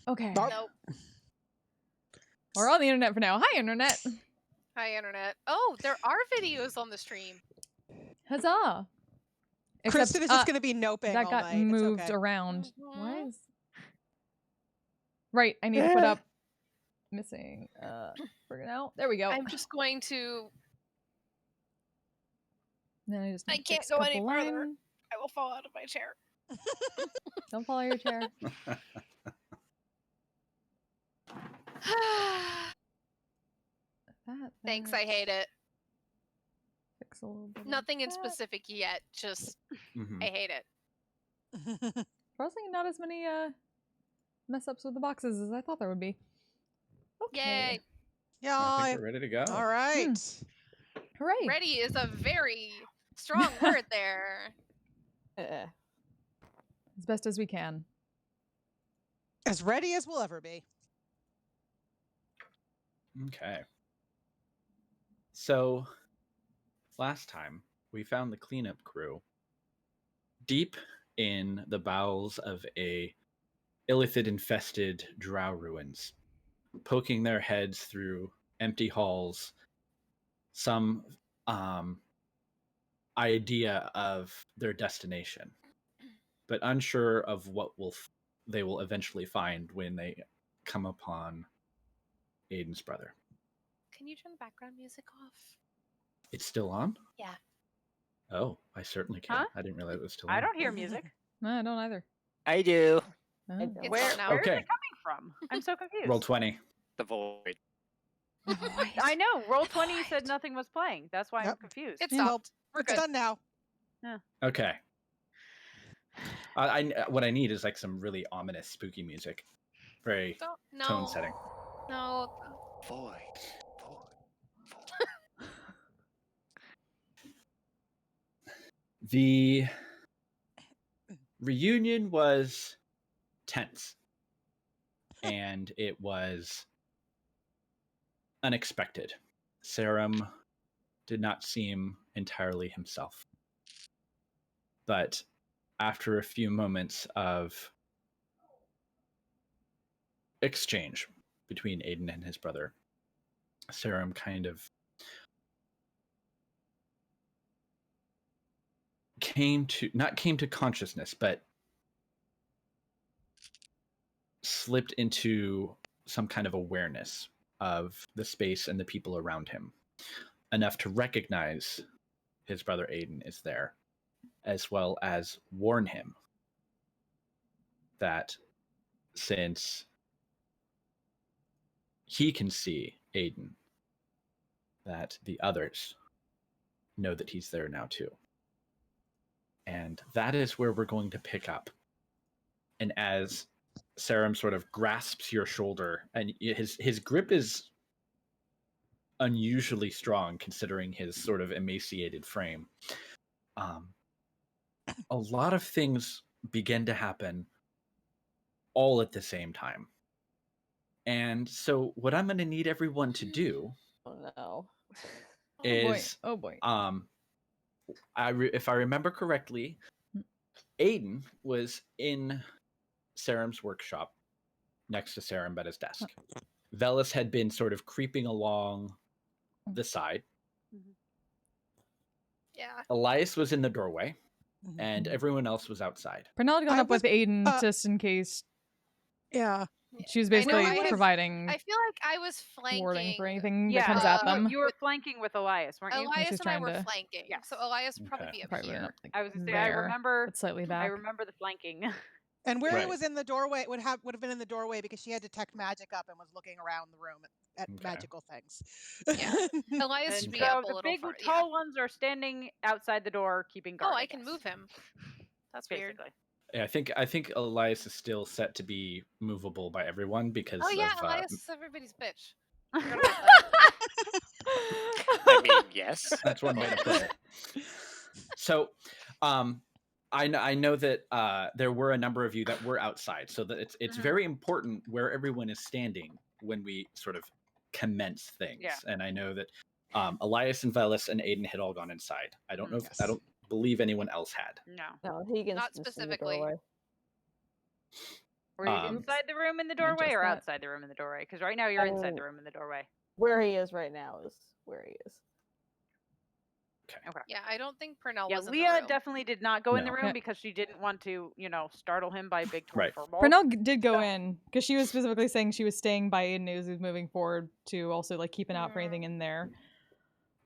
Okay. Nope. We're on the internet for now. Hi, internet. Hi, internet. Oh, there are videos on the stream. Huzzah. Kristen is just going to be noping that all got night. moved It's okay. around. Mhm. Why is... Right, I need to put up... Missing. Friggin' out. There we go. I'm just going to... Then I just I need to can't fix a go any couple further. lines. I will fall out of my chair. Don't fall out of your chair. Thanks, I hate it. Fix a little bit of Nothing in that. specific yet, just Mhm. I hate it. Surprisingly, not as many mess ups with the boxes as I thought there would be. Okay. Yay! I Yeah. think we're ready to go. All right. Hooray! Ready is a very strong word there. As best as we can. As ready as we'll ever be. Okay. So, last time we found the cleanup crew deep in the bowels of a illithid-infested drow ruins, poking their heads through empty halls, some idea of their destination, but unsure of what they will eventually find when they come upon Aiden's brother. Can you turn the background music off? It's still on? Yeah. Oh, I certainly can. Huh? I didn't realize it was still on. I don't hear music. No, I don't either. I do. Oh. It's Where on now. is Okay. it coming from? I'm so confused. Roll 20. The void. I know. Roll 20 said nothing was playing. That's why I'm Yep. confused. It Yeah. stopped. We're It's good. done now. Okay. What I need is like some really ominous, spooky music. Very Don't, no. tone setting. No. Void. The reunion was tense, and it was unexpected. Sarum did not seem entirely himself. But after a few moments of exchange between Aiden and his brother, Sarum kind of not came to consciousness, but slipped into some kind of awareness of the space and the people around him, enough to recognize his brother Aiden is there, as well as warn him that since he can see Aiden, that the others know that he's there now too. And that is where we're going to pick up. And as Sarum sort of grasps your shoulder, and his grip is unusually strong considering his sort of emaciated frame. A lot of things begin to happen all at the same time. And so what I'm going to need everyone to do is Oh boy. if I remember correctly, Aiden was in Sarum's workshop next to Sarum at his desk. Velis had been sort of creeping along the side. Yeah. Elias was in the doorway, and everyone else was outside. Pernell had gone I up with was- Aiden just in case. Yeah. She was I know, basically I have- providing I feel like I was flanking. warding for anything Yeah, that comes at them. You were flanking with Elias, weren't you? Elias She's and I trying were to- flanking. Yes. So Elias would probably Okay. be up Probably here. not, like, I was gonna say, I there, remember. but slightly back. I remember the flanking. And where Right. it was in the doorway, it would have been in the doorway because she had detect magic up and was looking around the room at Okay. magical things. Yeah. Elias And should be so up a the little big, further. tall ones are standing outside the door, keeping guard. Oh, I can guess. move him. That's weird. Basically. Yeah, I think Elias is still set to be movable by everyone because Oh yeah, of Elias is everybody's bitch. I mean, yes. that's one way to put it. So, I know that there were a number of you that were outside, so that it's Mhm. very important where everyone is standing when we sort of commence things. Yeah. And I know that Elias and Velis and Aiden had all gone inside. I don't know if Yes. I don't believe anyone else had. No. No, Higgins Not just in the specifically. doorway. Were you inside the room in the doorway just or that. outside the room in the doorway? Because right now you're inside the room in the doorway. Where he is right now is where he is. Okay. Yeah, I don't think Purnell Yeah, was in the Leah room. definitely did not go in the No. room Yeah. because she didn't want to, startle him by big Right. furball. Purnell did go in because she was specifically saying she was staying by Aiden as he was moving forward to also like keep an eye out for anything in there.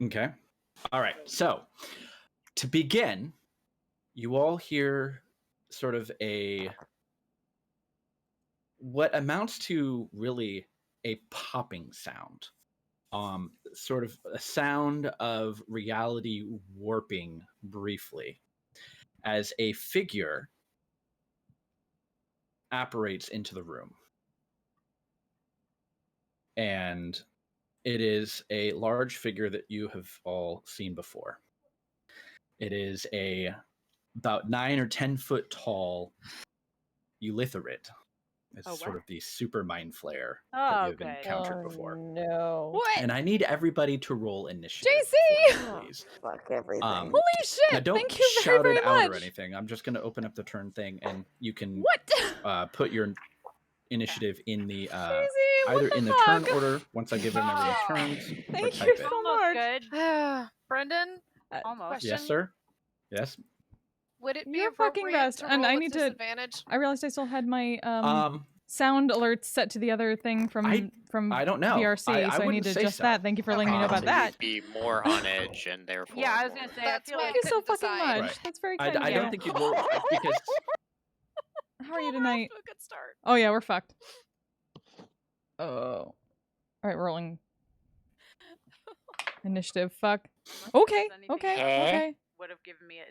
Okay. All right. So, to begin, you all hear sort of what amounts to really a popping sound. Sort of a sound of reality warping briefly as a figure apparates into the room. And it is a large figure that you have all seen before. It is about 9 or 10 foot tall Eulitharid. It's sort of the super mind flare that you've encountered before. No. What? And I need everybody to roll initiative. JC! for me, please. Fuck everything. Holy shit! Now don't Thank you shout very, it very out or much. anything. I'm just going to open up the turn thing, and you can What? put your initiative in the JC, either what in the fuck? turn order once I give them everyone's turns, or Thank type you it. so Almost much. good. Brendan, Almost. question. Yes, sir. Yes. Would it be You're fucking appropriate best, to and roll I with need to. disadvantage? I realized I still had my Um, sound alerts set to the other thing from I don't know. VRC, so I need wouldn't to say adjust so. that. Thank you for letting me know Okay. about that. You'd be more on edge and therefore. Yeah, I was gonna say. That's I feel why like Thank you so couldn't fucking decide. much. Right. That's very kind of I you. don't think you'd roll because How are you tonight? Off to a good start. Oh yeah, we're fucked. Oh. All right, rolling. Initiative. Fuck. Okay. anything Okay. else Okay. would have given me an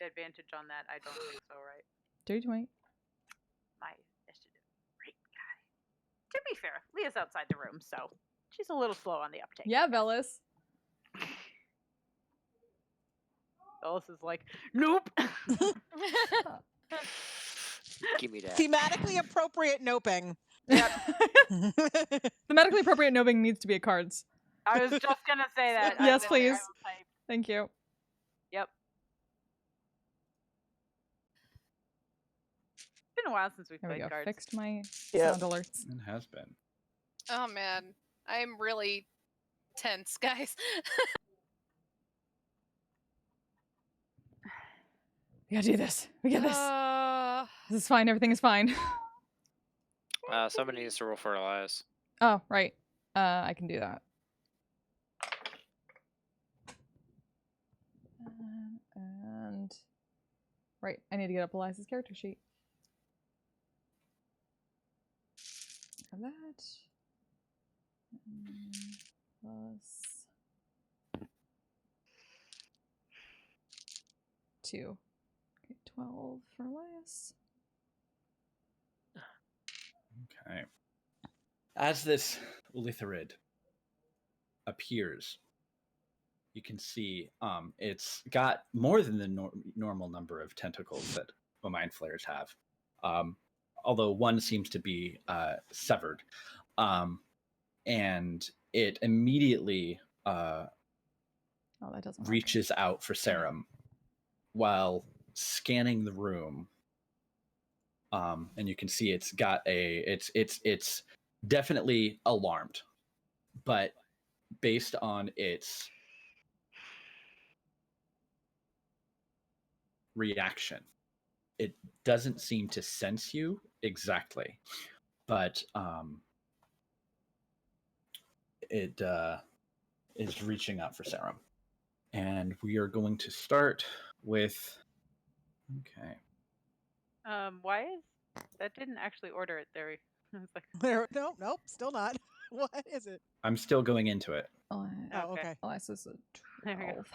advantage on that. I don't think so, right? Dirty 20. My initiative. Great guy. To be fair, Leah's outside the room, so she's a little slow on the uptake. Yeah, Velis. Ellis is like, nope. Give me that. Thematically appropriate noping. Thematically appropriate nobing needs to be at cards. I was just gonna say that. I Yes, will please. type. Thank you. Yep. It's been a while since we've There we played go. cards. Fixed my Yep. sound alerts. it has been. Oh man, I'm really tense, guys. We gotta do this. We get this. Uh, This is fine. Everything is fine. Somebody needs to roll for Elias. Oh, right. I can do that. And right, I need to get up Elias's character sheet. Have that. Plus 2. Okay, 12 for Elias. Okay. As this Litharid appears, you can see it's got more than the normal number of tentacles that mind flayers have, although one seems to be severed, and it immediately Oh, that doesn't work. reaches out for Sarum while scanning the room. And you can see it's got it's definitely alarmed, but based on its reaction, it doesn't seem to sense you exactly, but it is reaching out for Sarum. And we are going to start with Why is that didn't actually order it there? I was like, Nope, still not. What is it? I'm still going into it. Oh, okay. Elias is a There we go. 12.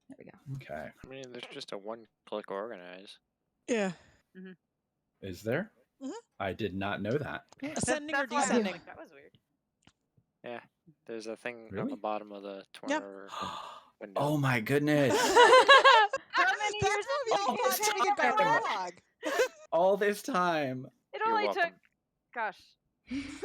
There we go. Okay. I mean, there's just a one-click organize. Yeah. Is there? Mhm. I did not know that. Ascending or that's why I was descending? like, that was weird. Yeah, there's a thing on Really? the bottom of the Yep. Twitter window. Oh my goodness. How many That's years what we all did it thought to take get back to for the that? log. All this time. It You're only welcome. took, gosh,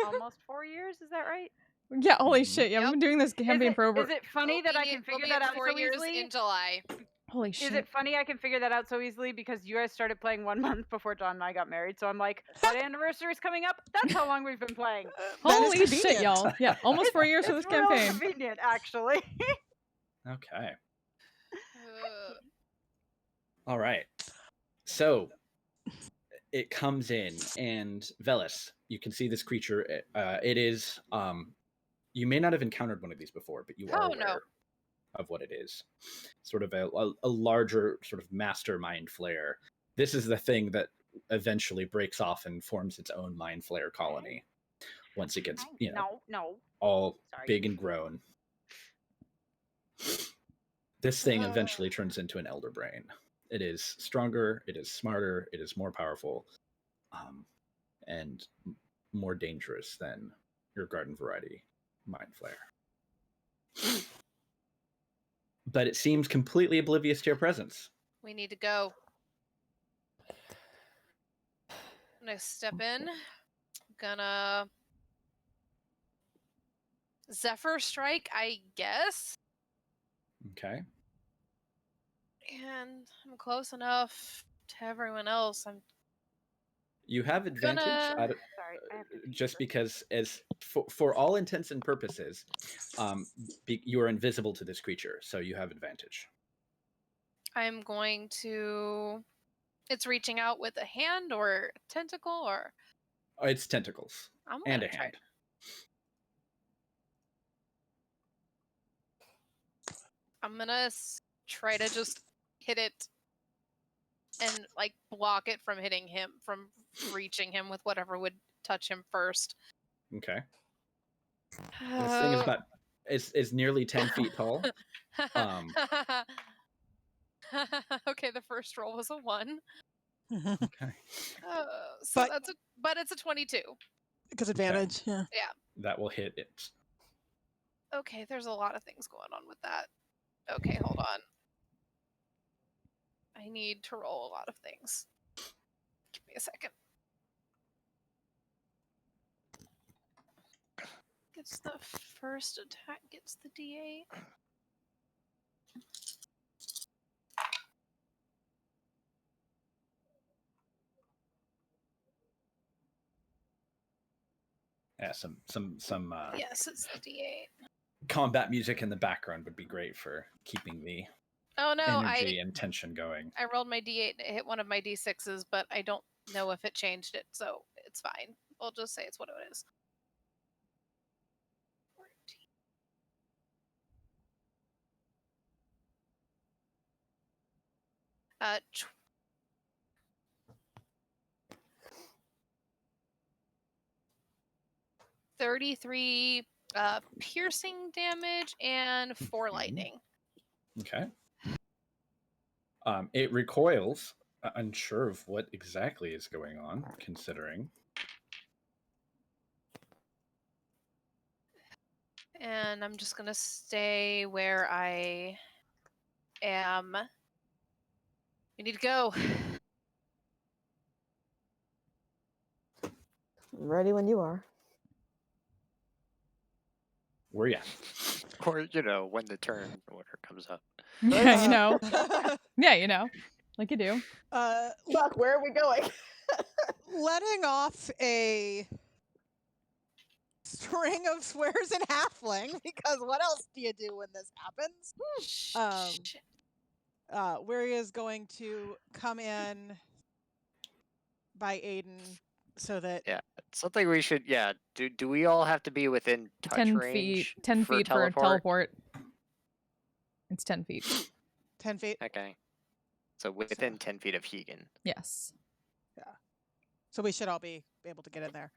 almost 4 years. Is that right? Yeah, holy Mhm. shit. Yeah, we've Yep. been doing this campaign for over. Is it funny that I can We'll figure be that at out 4 so years easily? in July. Holy Is shit. it funny I can figure that out so easily because you guys started playing 1 month before John and I got married? So I'm like, what anniversary is coming up? That's how long we've been playing. That is Holy shit, convenient. y'all. Yeah, almost 4 years for this It's real campaign. convenient, actually. Okay. Uh, All right. So it comes in, and Velis, you can see this creature. It is. You may not have encountered one of these before, but you are Oh, aware no. of what it is. Sort of a larger sort of mastermind flare. This is the thing that eventually breaks off and forms its own mind flare colony once it gets, No. all Sorry. big and grown. This thing eventually turns into an elder brain. It is stronger, it is smarter, it is more powerful, and more dangerous than your garden variety mind flare. But it seems completely oblivious to your presence. we need to go. I'm gonna step in. Gonna Zephyr Strike, I guess. Okay. And I'm close enough to everyone else. I'm You have advantage Gonna- out of, Sorry, I have to pee just first. because, as for all intents and purposes, you are invisible to this creature, so you have advantage. I'm going to. It's reaching out with a hand or a tentacle, or It's tentacles I'm and gonna a try. hand. I'm gonna try to just hit it and like block it from hitting him, from reaching him with whatever would touch him first. Okay. This thing is about is nearly 10 feet tall. Okay, the first roll was a 1. Okay. So But- but it's a 22. Because advantage. Yeah. That will hit it. Okay, there's a lot of things going on with that. Okay, hold on. I need to roll a lot of things. Give me a second. Gets the first attack, gets the D8. Yeah, some Yes, it's the D8. combat music in the background would be great for keeping the Oh no, energy and tension going. I rolled my D8 and it hit one of my D6s, but I don't know if it changed it, so it's fine. We'll just say it's what it is. 14. 33 piercing damage and 4 lightning. Okay. It recoils, unsure of what exactly is going on, considering. And I'm just gonna stay where I am. We need to go. Ready when you are. Where ya? Or, when the turn order comes up. Yeah, you know. Yeah, you know. Like you do. Fuck, where are we going? Letting off a string of swears in halfling, because what else do you do when this happens? Shit. Weary is going to come in by Aiden so that Yeah. Something we should, do we all have to be within touch 10 range feet. 10 for feet for a teleport? teleport. It's 10 feet. 10 feet. Okay. So within 10 feet of Hegan. Yes. So we should all be able to get in there.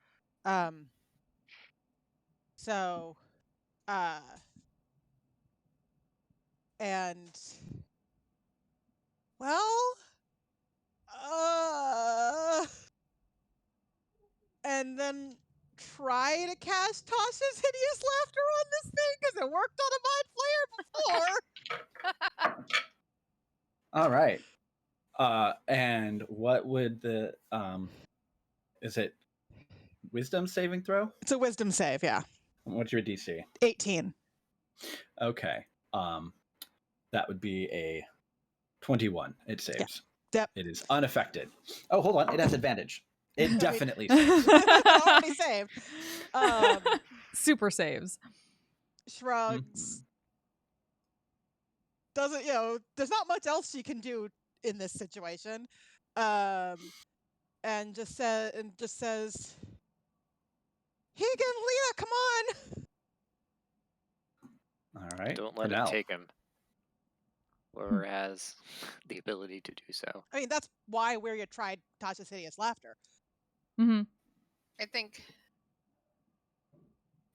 And well, and then try to cast Toss's hideous laughter on this thing because it worked on a mind flayer before. All right. And what would the is it wisdom saving throw? It's a wisdom save, yeah. What's your DC? 18. Okay. That would be a 21. It saves. Yep. It is unaffected. Oh, hold on. It has advantage. It mean- definitely saves. Already saved. Super saves. Shrugs. Doesn't, there's not much else she can do in this situation. And just says, Higan, Leah, come on. All right. Don't let Pernell. it take him. Or has the ability to do so. I mean, that's why Weirya tried Tasha's hideous laughter. Mm-hmm. I think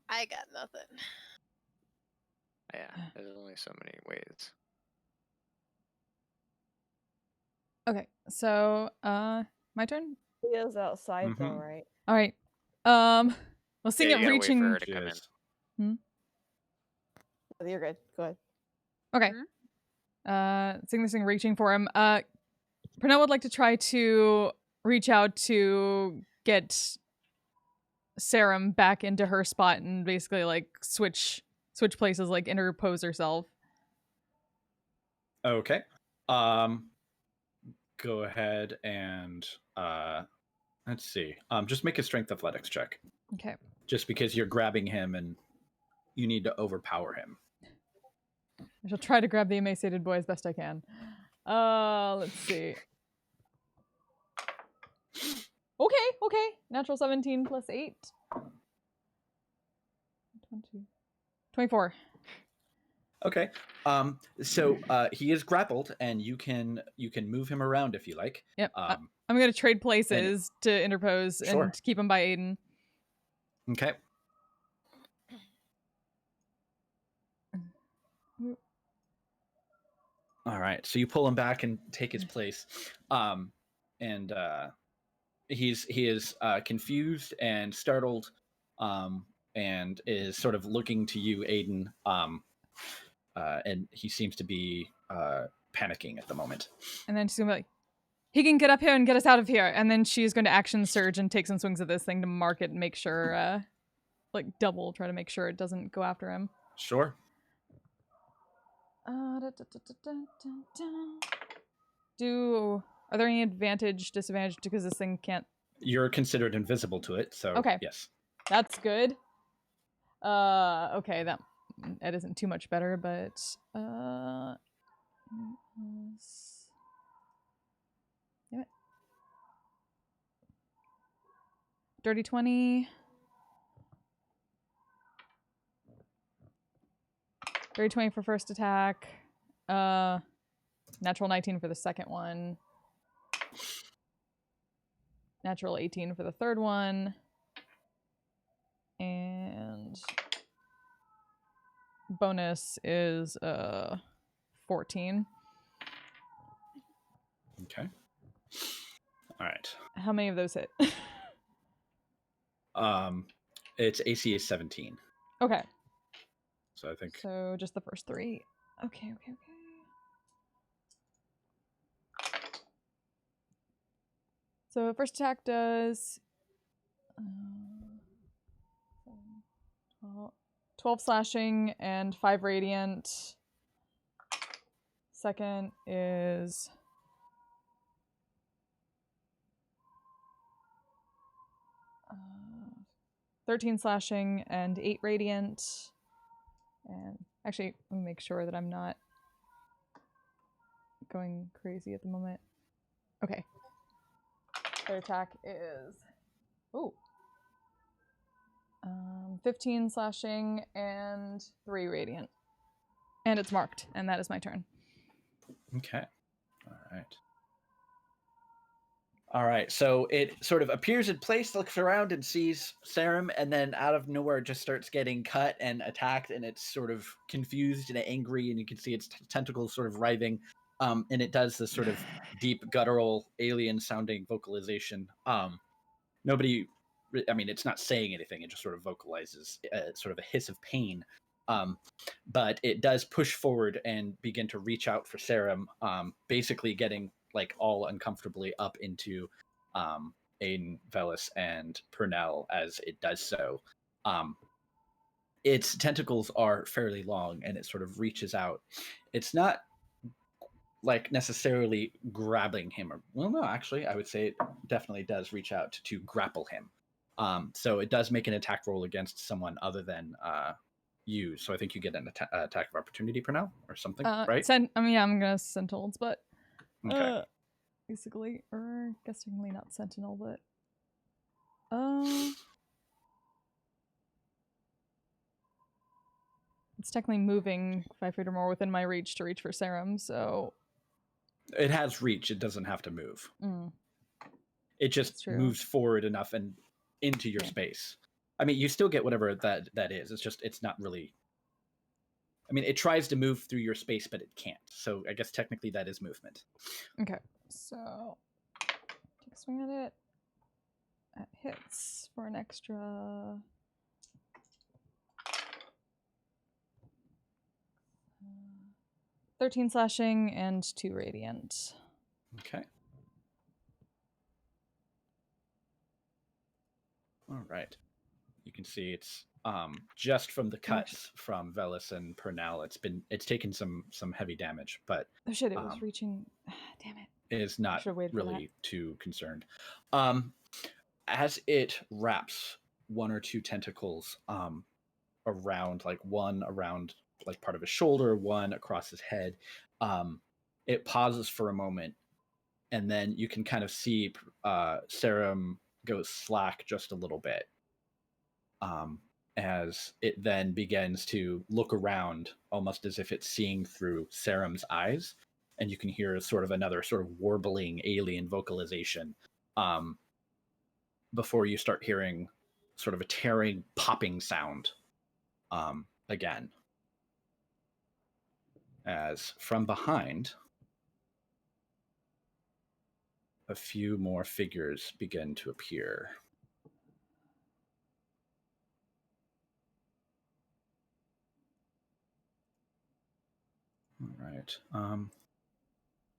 I got nothing. Yeah, there's only so many ways. Okay, so my turn. Leah's outside though, Mhm. right? All right. Well, seeing Yeah, it you gotta wait for reaching. her to come in. Cheers. Oh, you're good. Go ahead. Okay. Seeing this thing reaching for him. Pernell would like to try to reach out to get Serum back into her spot and basically like switch places, like interpose herself. Okay. Go ahead and let's see. Just make a strength athletics check. Okay. Just because you're grabbing him and you need to overpower him. I shall try to grab the emaciated boy as best I can. Let's see. Okay. Natural 17 plus 8. 20. 24. Okay. So he is grappled, and you can move him around if you like. Yep. I'm gonna trade places to interpose Sure. and keep him by Aiden. Okay. All right. So you pull him back and take his place. And he is confused and startled, and is sort of looking to you, Aiden. And he seems to be panicking at the moment. And then she's gonna be like, he can get up here and get us out of here. And then she's going to action surge and take some swings at this thing to mark it and make sure, like double, try to make sure it doesn't go after him. Sure. Are there any advantage, disadvantage because this thing can't? You're considered invisible to it, so Okay. yes. That's good. Okay, that isn't too much better, but damn it. Dirty 20. Dirty 20 for first attack. Natural 19 for the second one. Natural 18 for the third one. And bonus is 14. Okay. All right. How many of those hit? Its AC is 17. Okay. So I think So just the first 3. Okay. So first attack does 12 slashing and 5 radiant. Second is 13 slashing and 8 radiant. And actually, let me make sure that I'm not going crazy at the moment. Okay. Third attack is 15 slashing and 3 radiant. And it's marked, and that is my turn. okay. All right. So it sort of appears in place, looks around, and sees Serum, and then out of nowhere just starts getting cut and attacked, and it's sort of confused and angry, and you can see its tentacles sort of writhing. And it does this sort of deep, guttural, alien-sounding vocalization. Nobody, I mean, it's not saying anything; it just sort of vocalizes sort of a hiss of pain. But it does push forward and begin to reach out for Serum, basically getting like all uncomfortably up into Aiden, Velis, and Pernell as it does so. Its tentacles are fairly long, and it sort of reaches out. It's not like necessarily grabbing him. Or, well, no, actually, I would say it definitely does reach out to grapple him. So it does make an attack roll against someone other than you. So I think you get an attack of opportunity for now or something, right? I'm gonna Sentinels, but Okay. basically, or guess technically not Sentinel, but it's technically moving 5 feet or more within my reach to reach for Serum. So It has reach. It doesn't have to move. It just moves forward enough and into your space. I mean, you still get whatever that is. It's just, it's not really. I mean, it tries to move through your space, but it can't. So I guess technically that is movement. Okay, so take a swing at it. That hits for an extra. 13 slashing and 2 radiant. Okay. All right. You can see it's just from the cuts from Velis and Pernell. It's taken some heavy damage, but oh shit! It was reaching. Damn it! It is not really too concerned. As it wraps one or two tentacles around, like one around like part of his shoulder, one across his head, it pauses for a moment, and then you can kind of see Serum go slack just a little bit. As it then begins to look around, almost as if it's seeing through Serum's eyes, and you can hear another sort of warbling alien vocalization before you start hearing sort of a tearing, popping sound again. As from behind, a few more figures begin to appear. All right.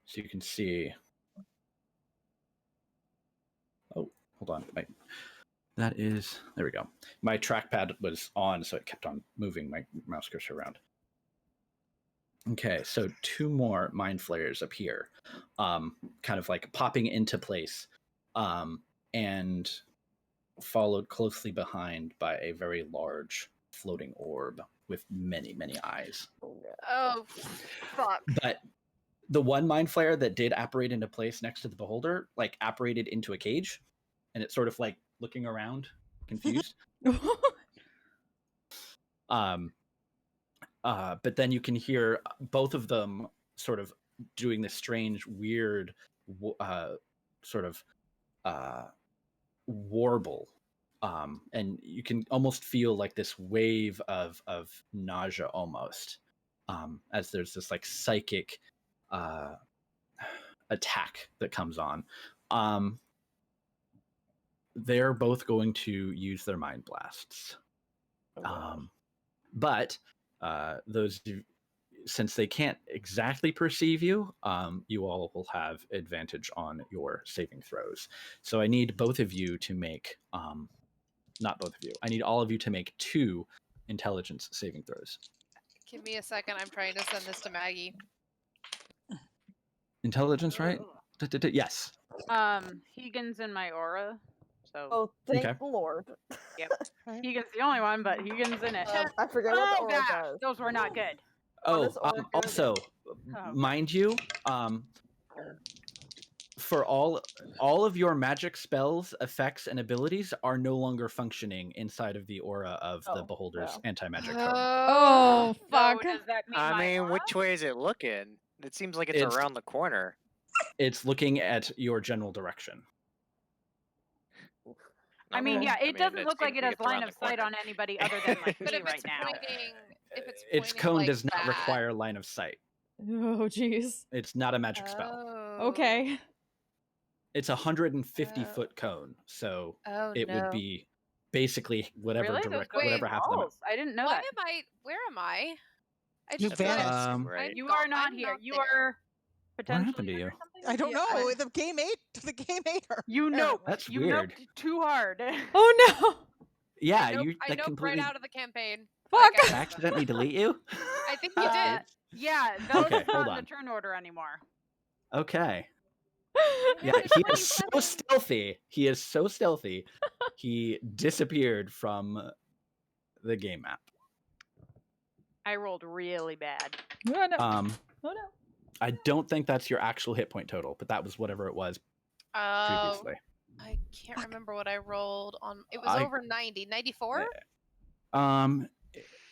So you can see. Oh, hold on. That is. There we go. My trackpad was on, so it kept on moving my mouse cursor around. Okay, so 2 more mind flayers appear, kind of like popping into place, and followed closely behind by a very large floating orb with many, many eyes. Oh, fuck. But the one mind flayer that did apparate into place next to the beholder, like apparated into a cage, and it's sort of like looking around, confused. But then you can hear both of them sort of doing this strange, weird, sort of warble. And you can almost feel like this wave of nausea almost, as there's this like psychic attack that comes on. They're both going to use their mind blasts. But those, since they can't exactly perceive you, you all will have advantage on your saving throws. So I need both of you to make, not both of you, I need all of you to make 2 intelligence saving throws. Give me a second. I'm trying to send this to Maggie. Intelligence, right? Yes. Hegan's in my aura. So. Oh, thank the Lord. Yep. Hegan's the only one, but Hegan's in it. I forget what the aura does. Those were not good. Oh, also, mind you, for all of your magic spells, effects, and abilities are no longer functioning inside of the aura of the Beholder's anti-magic cone. Oh, fuck. So does that mean I mean, which way is it looking? It seems like it's around the corner. It's looking at your general direction. I mean, yeah, it doesn't look like it has line of sight on anybody other than like But me if right it's now. pointing, if it's Its pointing cone like does not that- require line of sight. Oh, jeez. It's not a magic spell. Oh. Okay. It's 150-foot cone, so Oh, it would be basically whatever Really? direct, Those whatever half them. balls. I didn't know Why that. am I? Where am I? I You just vanished. realized Right. You are not I'm here. not You there. are potentially. happened to there you? or something? I don't Yeah, know. The game ate her. You know. That's you weird. noped too hard. Oh no. Yeah, I you noped completely right out of the campaign. Fuck. Like, accidentally delete you. I think you did. Yeah, those Okay, is not hold in the on. turn order anymore. Okay. Yeah, he is so stealthy. He is so stealthy. He disappeared from the game map. I rolled really bad. Oh no. Oh no. I don't think that's your actual hit point total, but that was whatever it was previously. I can't remember what I rolled on. It was I- over 90. 94?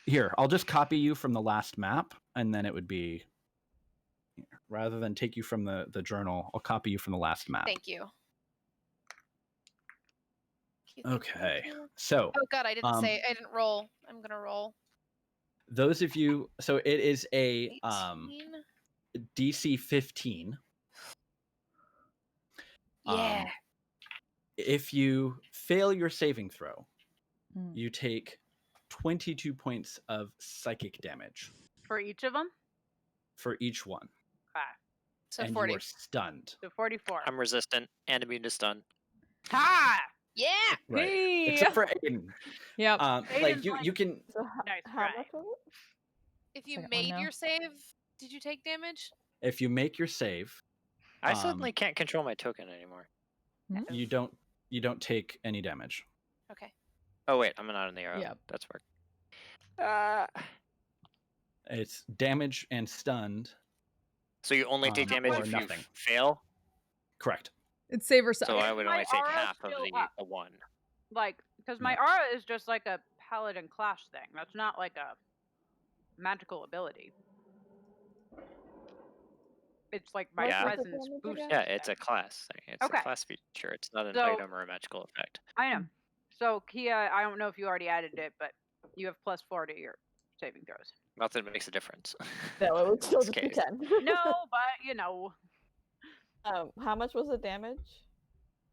Here, I'll just copy you from the last map, and then it would be, rather than take you from the journal, I'll copy you from the last map. Thank you. Okay, so Oh god, I didn't say. I didn't roll. I'm gonna roll. those of you, so it is a 18? DC 15. Yeah. If you fail your saving throw, Hmm. you take 22 points of psychic damage For each of them? for each one, Okay. So and 40. you are stunned. So 44. I'm resistant and immune to stun. Ha! Yeah. Right. Hey! Except for Aiden. Yep. Like Aiden's you can So Nice how try. much was it? If you Second one made now. your save, did you take damage? if you make your save, I Um, suddenly can't control my token anymore. you don't take any damage. Okay. Oh wait, I'm not in the arrow. Yep. That's work. It's damage and stunned. So you only take damage or if nothing. you fail. Correct. It's save or So suck. I would my only take aura's half of still the up. 1. Like, because my aura is just like a paladin clash thing. That's not like a magical ability. It's like my Yeah. presence Damage boosts. again? Yeah, it's a class thing. It's Okay. a class feature. It's not an So- item or a magical effect. I know. So, Kia, I don't know if you already added it, but you have +4 to your saving throws. Not that it makes a difference. No, it would still This just be case. 10. No, but you know. How much was the damage?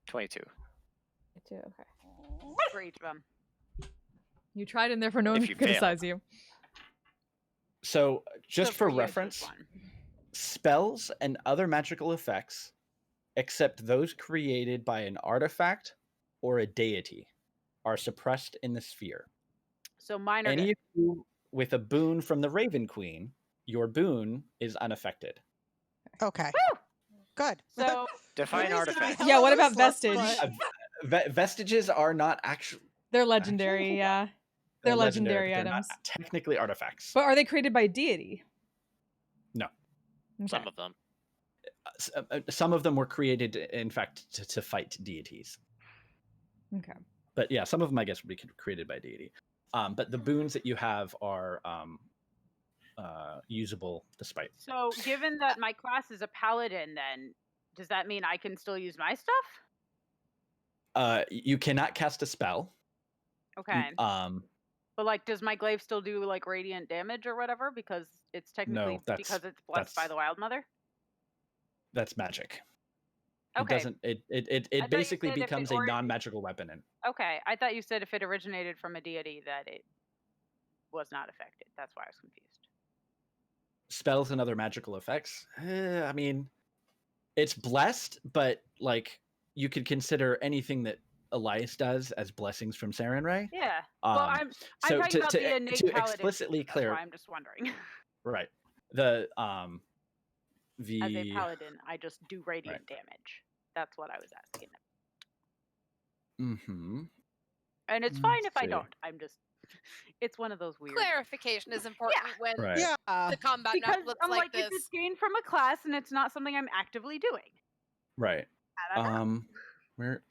22. 2, okay. For each of them. You tried and therefore no one If can you fail. criticize you. So just So for you, it's reference, just one. spells and other magical effects, except those created by an artifact or a deity, are suppressed in the sphere. So mine are Any good. of you with a boon from the Raven Queen, your boon is unaffected. Okay. Good. So Define There is gonna be artifact. hell Yeah, of what a about slip, Vestige? but- Vestiges are not actually. They're legendary, hold on. yeah. They're legendary but they're items. not technically artifacts. But are they created by deity? No. Okay. Some of them. Some of them were created, in fact, to fight deities. Okay. But yeah, some of them, I guess, would be created by deity. But the boons that you have are usable despite. So, given that my class is a paladin, then does that mean I can still use my stuff? You cannot cast a spell. Okay. Um, But like, does my glaive still do like radiant damage or whatever? Because it's technically because it's blessed by that's- the Wild Mother. that's magic. Okay. It doesn't. I thought It you basically said if it becomes a non-magical weapon. And Okay, I thought you said if it originated from a deity that it was not affected. That's why I was confused. spells and other magical effects. I mean, it's blessed, but like you could consider anything that Elias does as blessings from Sarenrae. Yeah. Well, I'm so talking about the innate to paladin. explicitly That's clear, why I'm just wondering. right? The As a paladin, I just do radiant damage. That's what I was asking. Mm-hmm. And it's Let's fine if I see. don't. I'm just. It's one of those weird. Clarification is important when Right. Yeah. the combat Because now looks I'm like, this. if it's gained from a class and it's not something I'm actively doing. Right. I don't know. Where?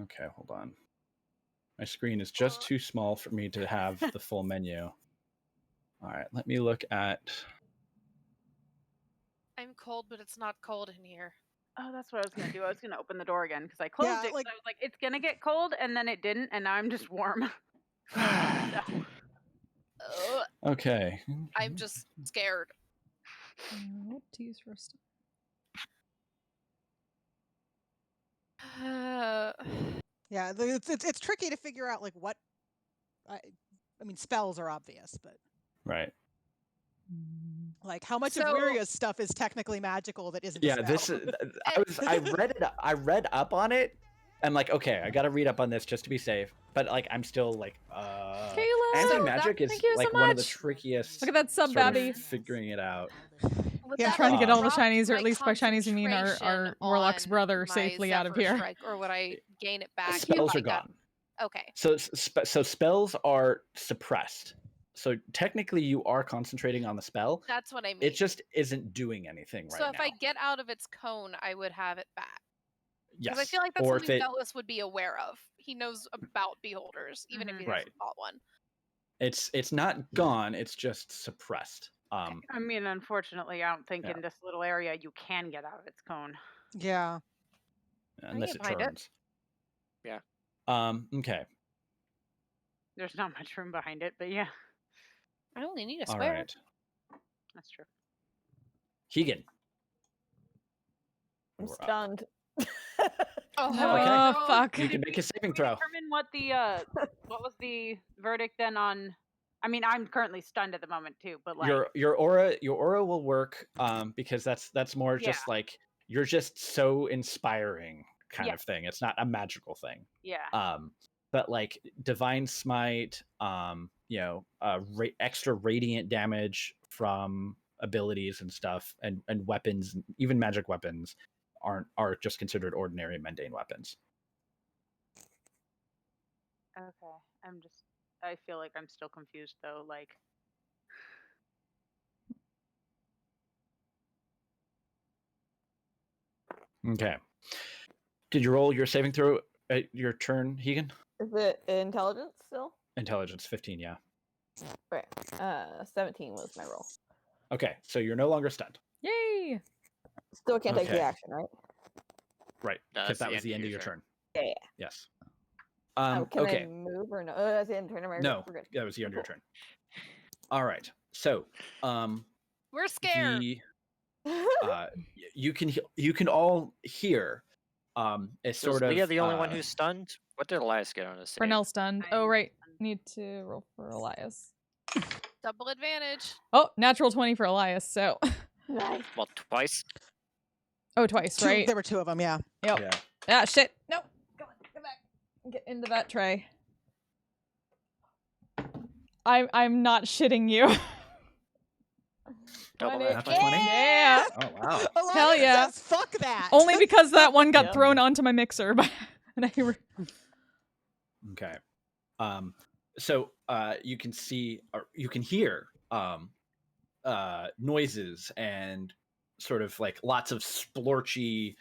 Okay, hold on. My screen is just too small for me to have the full menu. All right, let me look at. I'm cold, but it's not cold in here. Oh, that's what I was gonna do. I was gonna open the door again because I closed Yeah, it. 'Cause like- I was like, it's gonna get cold, and then it didn't, and now I'm just warm. So, Okay. I'm just scared. What to use first? Yeah, it's tricky to figure out like what. I mean, spells are obvious, but Right. like how much of So- Wiria's stuff is technically magical that isn't. Yeah, a this spell? is. I read up on it. I'm like, okay, I gotta read up on this just to be safe. But like, I'm still like, Kayla! anti magic is Thank you so like one of the much. trickiest. Look at that sub, sort of Babby. figuring it out. Would Yeah. that, Trying to get all the drop shinies, or my at least by shinies you mean our concentration warlock's on brother, my safely out of Zephyr here. Strike, or would I gain it back? Spells if are I got... gone. Okay. So spells are suppressed. So technically, you are concentrating on the spell. That's what I mean. It just isn't doing anything right so if now. I get out of its cone, I would have it back. Because Yes. I feel like that's or if something it, Bellis would be aware of. He knows about beholders, even if he Right. hasn't fought one. it's not gone. It's just suppressed. I mean, unfortunately, I don't think Yeah. in this little area you can get out of its cone. Yeah. Unless it get behind it. turns. Yeah. Okay. There's not much room behind it, but yeah, I only need a All square. right. that's true. Keegan. I'm You're up. stunned. Oh, Okay. no. Fuck. You can make a saving Did we throw. determine what was the verdict then on? I mean, I'm currently stunned at the moment too, but like, Your aura will work because that's more Yeah. just like you're just so inspiring kind Yeah. of thing. It's not a magical thing. yeah, But like divine smite, extra radiant damage from abilities and stuff, and weapons, even magic weapons are just considered ordinary mundane weapons. okay. I feel like I'm still confused though. Like, Okay. Did you roll your saving throw at your turn, Hegan? Is it intelligence still? Intelligence 15, yeah. Right. 17 was my roll. Okay, so you're no longer stunned. Yay! Still can't take Okay. the action, right? Right, No, because that's that was the end of your turn. Yeah. Yes. Can Okay. I move or no? That's the end of the turn. Am I- No, we're good. that was the end of your Cool. turn. All right. So, We're scared. you can all hear it's So sort is of Leah the only one who's stunned? What did Elias get on his save? Brunel stunned. I Oh, am right. stunned. Need to roll for Elias. Double advantage. Oh, natural 20 for Elias, so. Nice. Well, twice. Oh, twice, right? There were two of them, yeah. Yep. yeah. Ah, shit. No. Come on, come back. Get into that tray. I'm not shitting you. Double 20. nat Natural 20? Yeah. Oh wow. Alana Hell yeah. says, fuck that. Only because that one got Yeah. thrown onto my mixer. And Okay. So you can see or you can hear noises and sort of like lots of splorchy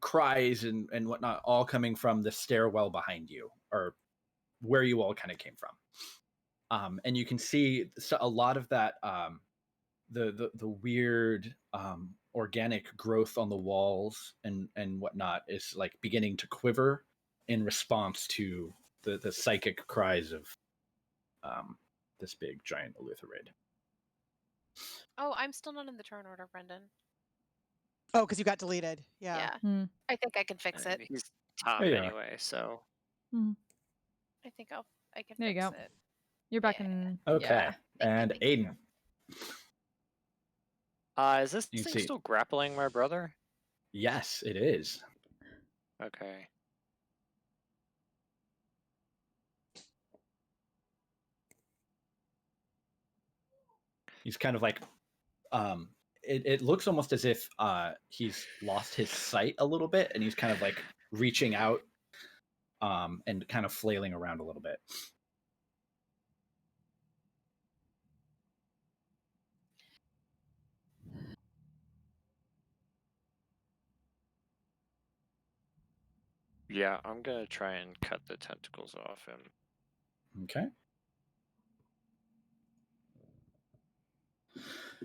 cries and whatnot, all coming from the stairwell behind you, or where you all kind of came from. And you can see a lot of that the weird organic growth on the walls and whatnot is like beginning to quiver in response to the psychic cries of this big giant Eleutherid. Oh, I'm still not in the turn order, Brendan. Oh, because you got deleted. Yeah. Yeah. Hmm. I think I can fix it. He's top There you are. anyway, so I think I can There you fix go. it. You're back Yeah. in. Okay. Yeah. And Thank you. Aiden. is this You thing see- still grappling my brother? Yes, it is. Okay. He's kind of like it looks almost as if he's lost his sight a little bit, and he's kind of like reaching out and kind of flailing around a little bit. Yeah, I'm gonna try and cut the tentacles off him. Okay.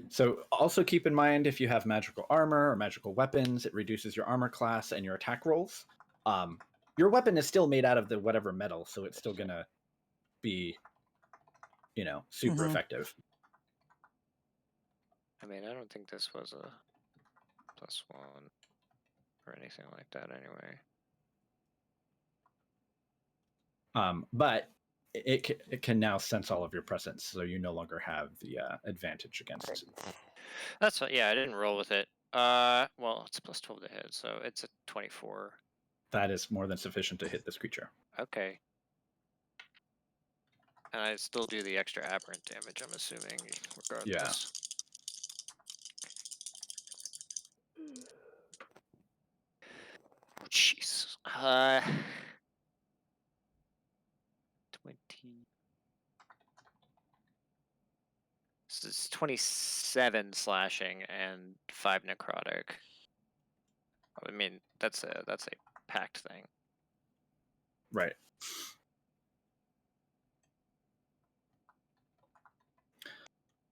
So also keep in mind, if you have magical armor or magical weapons, it reduces your armor class and your attack rolls. Your weapon is still made out of the whatever metal, so it's still gonna be, super Mhm. effective. I mean, I don't think this was a +1 or anything like that anyway. But it can now sense all of your presence, so you no longer have the advantage against. That's what, yeah, I didn't roll with it. Well, it's +12 to hit, so it's a 24. That is more than sufficient to hit this creature. Okay. And I still do the extra aberrant damage, I'm assuming, regardless. 20. This is 27 slashing and 5 necrotic. I mean, that's a packed thing. Right.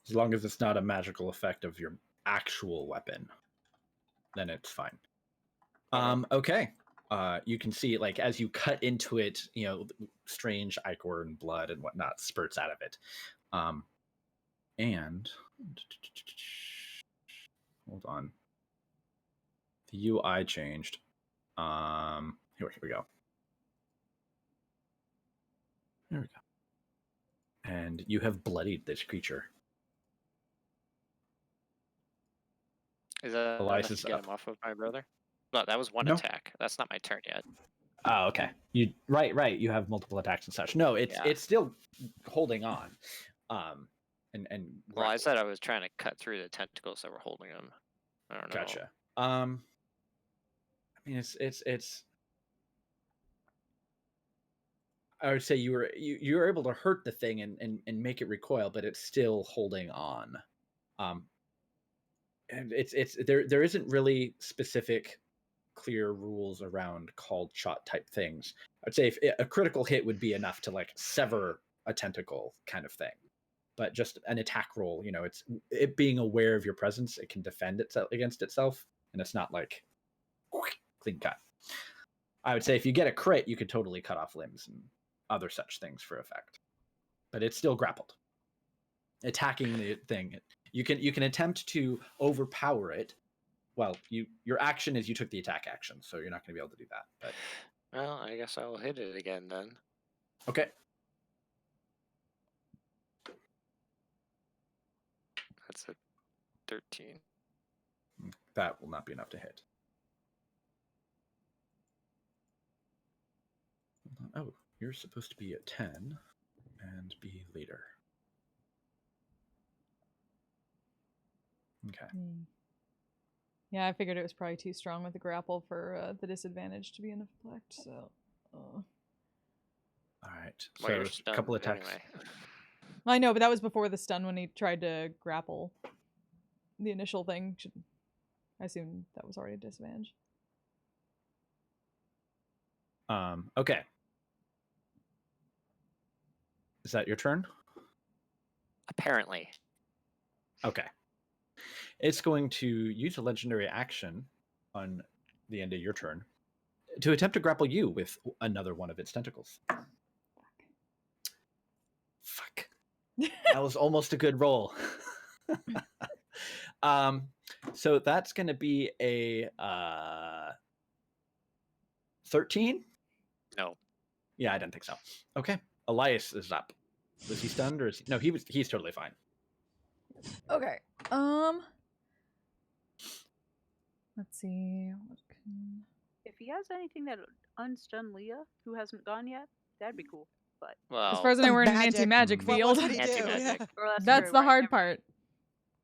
As long as it's not a magical effect of your actual weapon, then it's fine. Okay. You can see, like, as you cut into it, strange ichor and blood and whatnot spurts out of it. And hold on. The UI changed. Here we go. There we go. And you have bloodied this creature. Is that Elias enough is to get up. him off of my brother? No, that was one No. attack. That's not my turn yet. Oh, okay. You right. You have multiple attacks and such. No, it's still holding on. And well, I said I was trying to cut through the tentacles that were holding him. I don't know. Gotcha. I mean, it's. I would say you were able to hurt the thing and make it recoil, but it's still holding on. And it's there isn't really specific clear rules around called shot type things. I'd say if a critical hit would be enough to like sever a tentacle kind of thing, but just an attack roll, it's it being aware of your presence, it can defend itself against itself, and it's not like clean cut. I would say if you get a crit, you could totally cut off limbs and other such things for effect, but it's still grappled. Attacking the thing, you can attempt to overpower it. Well, your action is you took the attack action, so you're not going to be able to do that. But well, I guess I'll hit it again then. Okay. That's a 13. That will not be enough to hit. Oh, you're supposed to be at 10 and be leader. Okay. Yeah, I figured it was probably too strong with the grapple for the disadvantage to be in effect, so... All right, Well, you're so a couple attacks. anyway. I know, but that was before the stun when he tried to grapple. The initial thing, I assume that was already a disadvantage. Okay. Is that your turn? Apparently. Okay. It's going to use a legendary action on the end of your turn to attempt to grapple you with another one of its tentacles. Fuck. That was almost a good roll. So that's going to be a 13? No. Yeah, I didn't think so. Okay. Elias is up. Was he stunned or is he... No, he's totally fine. Okay. Let's see. What can... If he has anything that unstun Leah, who hasn't gone yet, that'd be cool. But Well, as far as I know, we're in an Magic. anti-magic What field. would he do? Anti-magic. Yeah. or That's true, the right, hard never- part.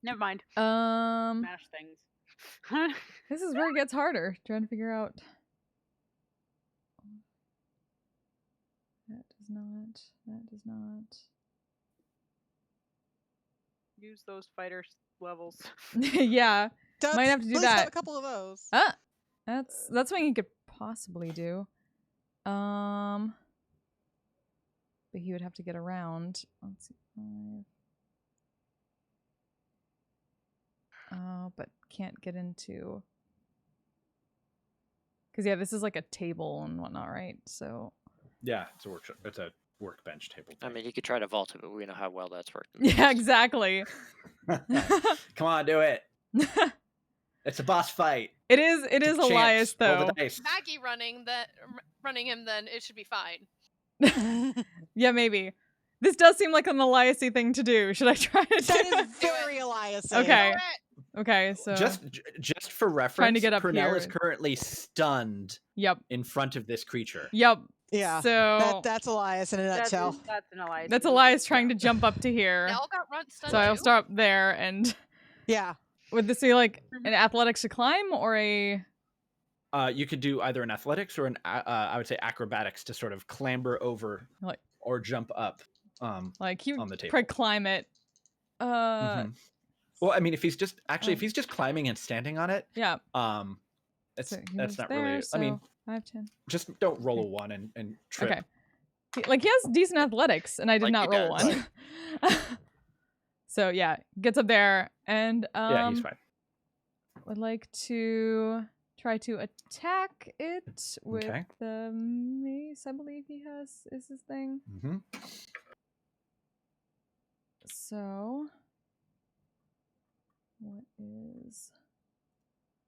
Never mind. Um, Smash things. this is where it gets harder. Trying to figure out. That does not. That does not. Use those fighter levels. Yeah. Ducks, Might have to do let's that. have a couple of those. That's something he could possibly do. But he would have to get around. Let's see. 5. But can't get into. Because yeah, this is like a table and whatnot, right? So. Yeah, it's a workshop. It's a workbench table. I mean, you could try to vault it, but we know how well that's worked. Yeah, exactly. Come on, do it. It's a boss fight. It is. It is Take a Elias chance. Roll though. the dice. Maggie running him, then it should be fine. Yeah, maybe. This does seem like an Elias-y thing to do. Should I try to do That it? is very Elias. Okay. Do it. Okay, so Just for reference, Trying to get up Purnell here. is currently stunned Yep. in front of this creature. Yep. Yeah. So That's Elias in a nutshell. That's an Elias. that's move. Elias trying to jump up to here. They all got run stunned So I'll too. start there, and Yeah. would this be like an athletics to climb or a You could do either an athletics or I would say acrobatics to sort of clamber over Like- or jump up. Like you on the table. probably climb it. Mhm. Well, I mean, if he's just Oh. climbing and standing on it, Yeah. that's So he that's moves not there, really. I mean, so 5, 10. just don't roll a 1 and trip. Okay. Like he has decent athletics, and I did Like not he roll does. one. So yeah, gets up there and Yeah, he's fine. would like to try to attack it with Okay. the mace. I believe he has is his thing. Mm-hmm. So what is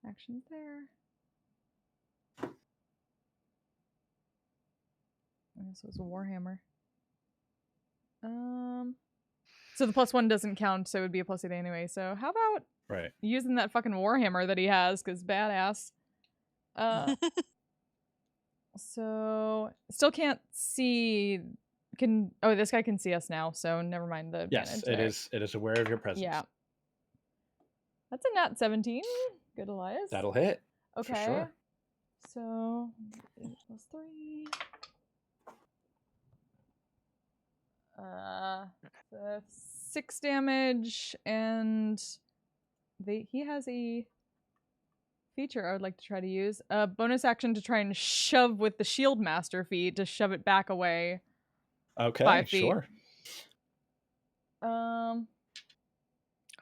actions there? I guess it was a warhammer. So the +1 doesn't count, so it would be a +8 anyway. So how about Right. using that fucking warhammer that he has, because badass. So still can't see. This guy can see us now, so never mind the Yes, advantage it is aware of your presence. Yeah. That's a nat 17. Good, Elias. That'll hit. Okay. For sure. So 8 + 3. So 6 damage, and he has a feature I would like to try to use. A bonus action to try and shove with the shield master feat to shove it back away. Okay, 5 feet. sure.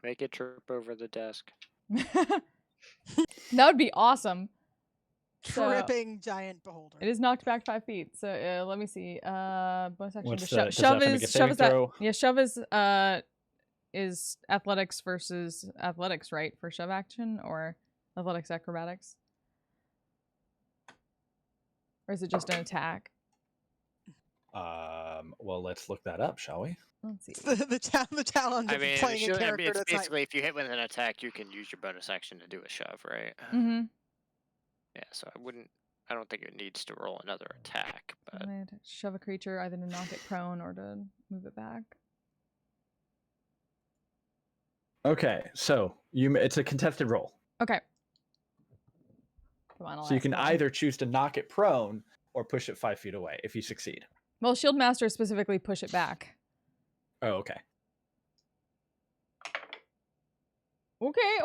Make it trip over the desk. That would be awesome. So, Tripping giant beholder. it is knocked back 5 feet. So let me see. Bonus action What's to the- does shove. that have to make a saving throw? Shove is athletics versus athletics, right? For shove action, or athletics acrobatics? Or is it just an attack? Well, let's look that up, shall we? Let's see. The challenge I of mean, playing a character it's that's not. basically if you hit with an attack, you can use your bonus action to do a shove, right? Mm-hmm. Yeah, so I don't think it needs to roll another attack, but Shove a creature either to knock it prone or to move it back. Okay, so it's a contested roll. Okay. Come on, So you can Elias. either choose to knock it prone or push it 5 feet away if you succeed. Well, Shield Master specifically push it back. Oh, okay. Okay.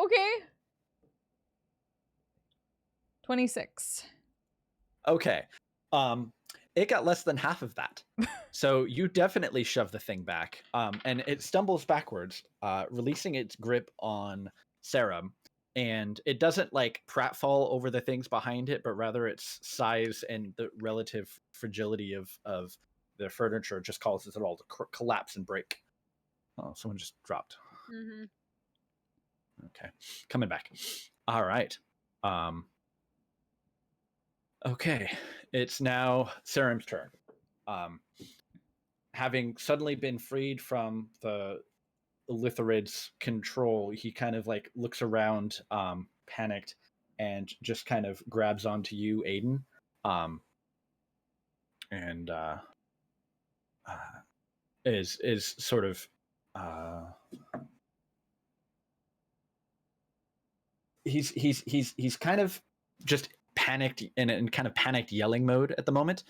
26. Okay. It got less than half of that. So you definitely shove the thing back. And it stumbles backwards, releasing its grip on Serum. And it doesn't like pratfall over the things behind it, but rather its size and the relative fragility of the furniture just causes it all to collapse and break. Oh, someone just dropped. Mm-hmm. Okay, coming back. All right. Okay, it's now Serum's turn. Having suddenly been freed from the Lithorid's control, he kind of like looks around, panicked, and just kind of grabs onto you, Aiden, and is sort of he's kind of just panicked in kind of panicked yelling mode at the moment,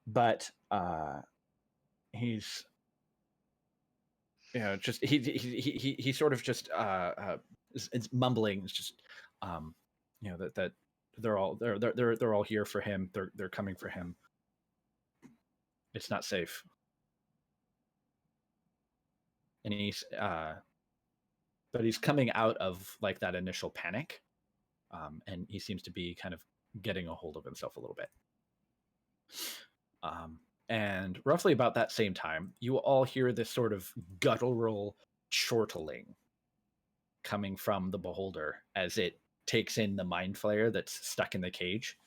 but he's just he sort of just is mumbling. It's just that they're all here for him. They're coming for him. It's not safe. And but he's coming out of like that initial panic, and he seems to be kind of getting a hold of himself a little bit. And roughly about that same time, you all hear this sort of guttural chortling coming from the beholder as it takes in the mind flayer that's stuck in the cage,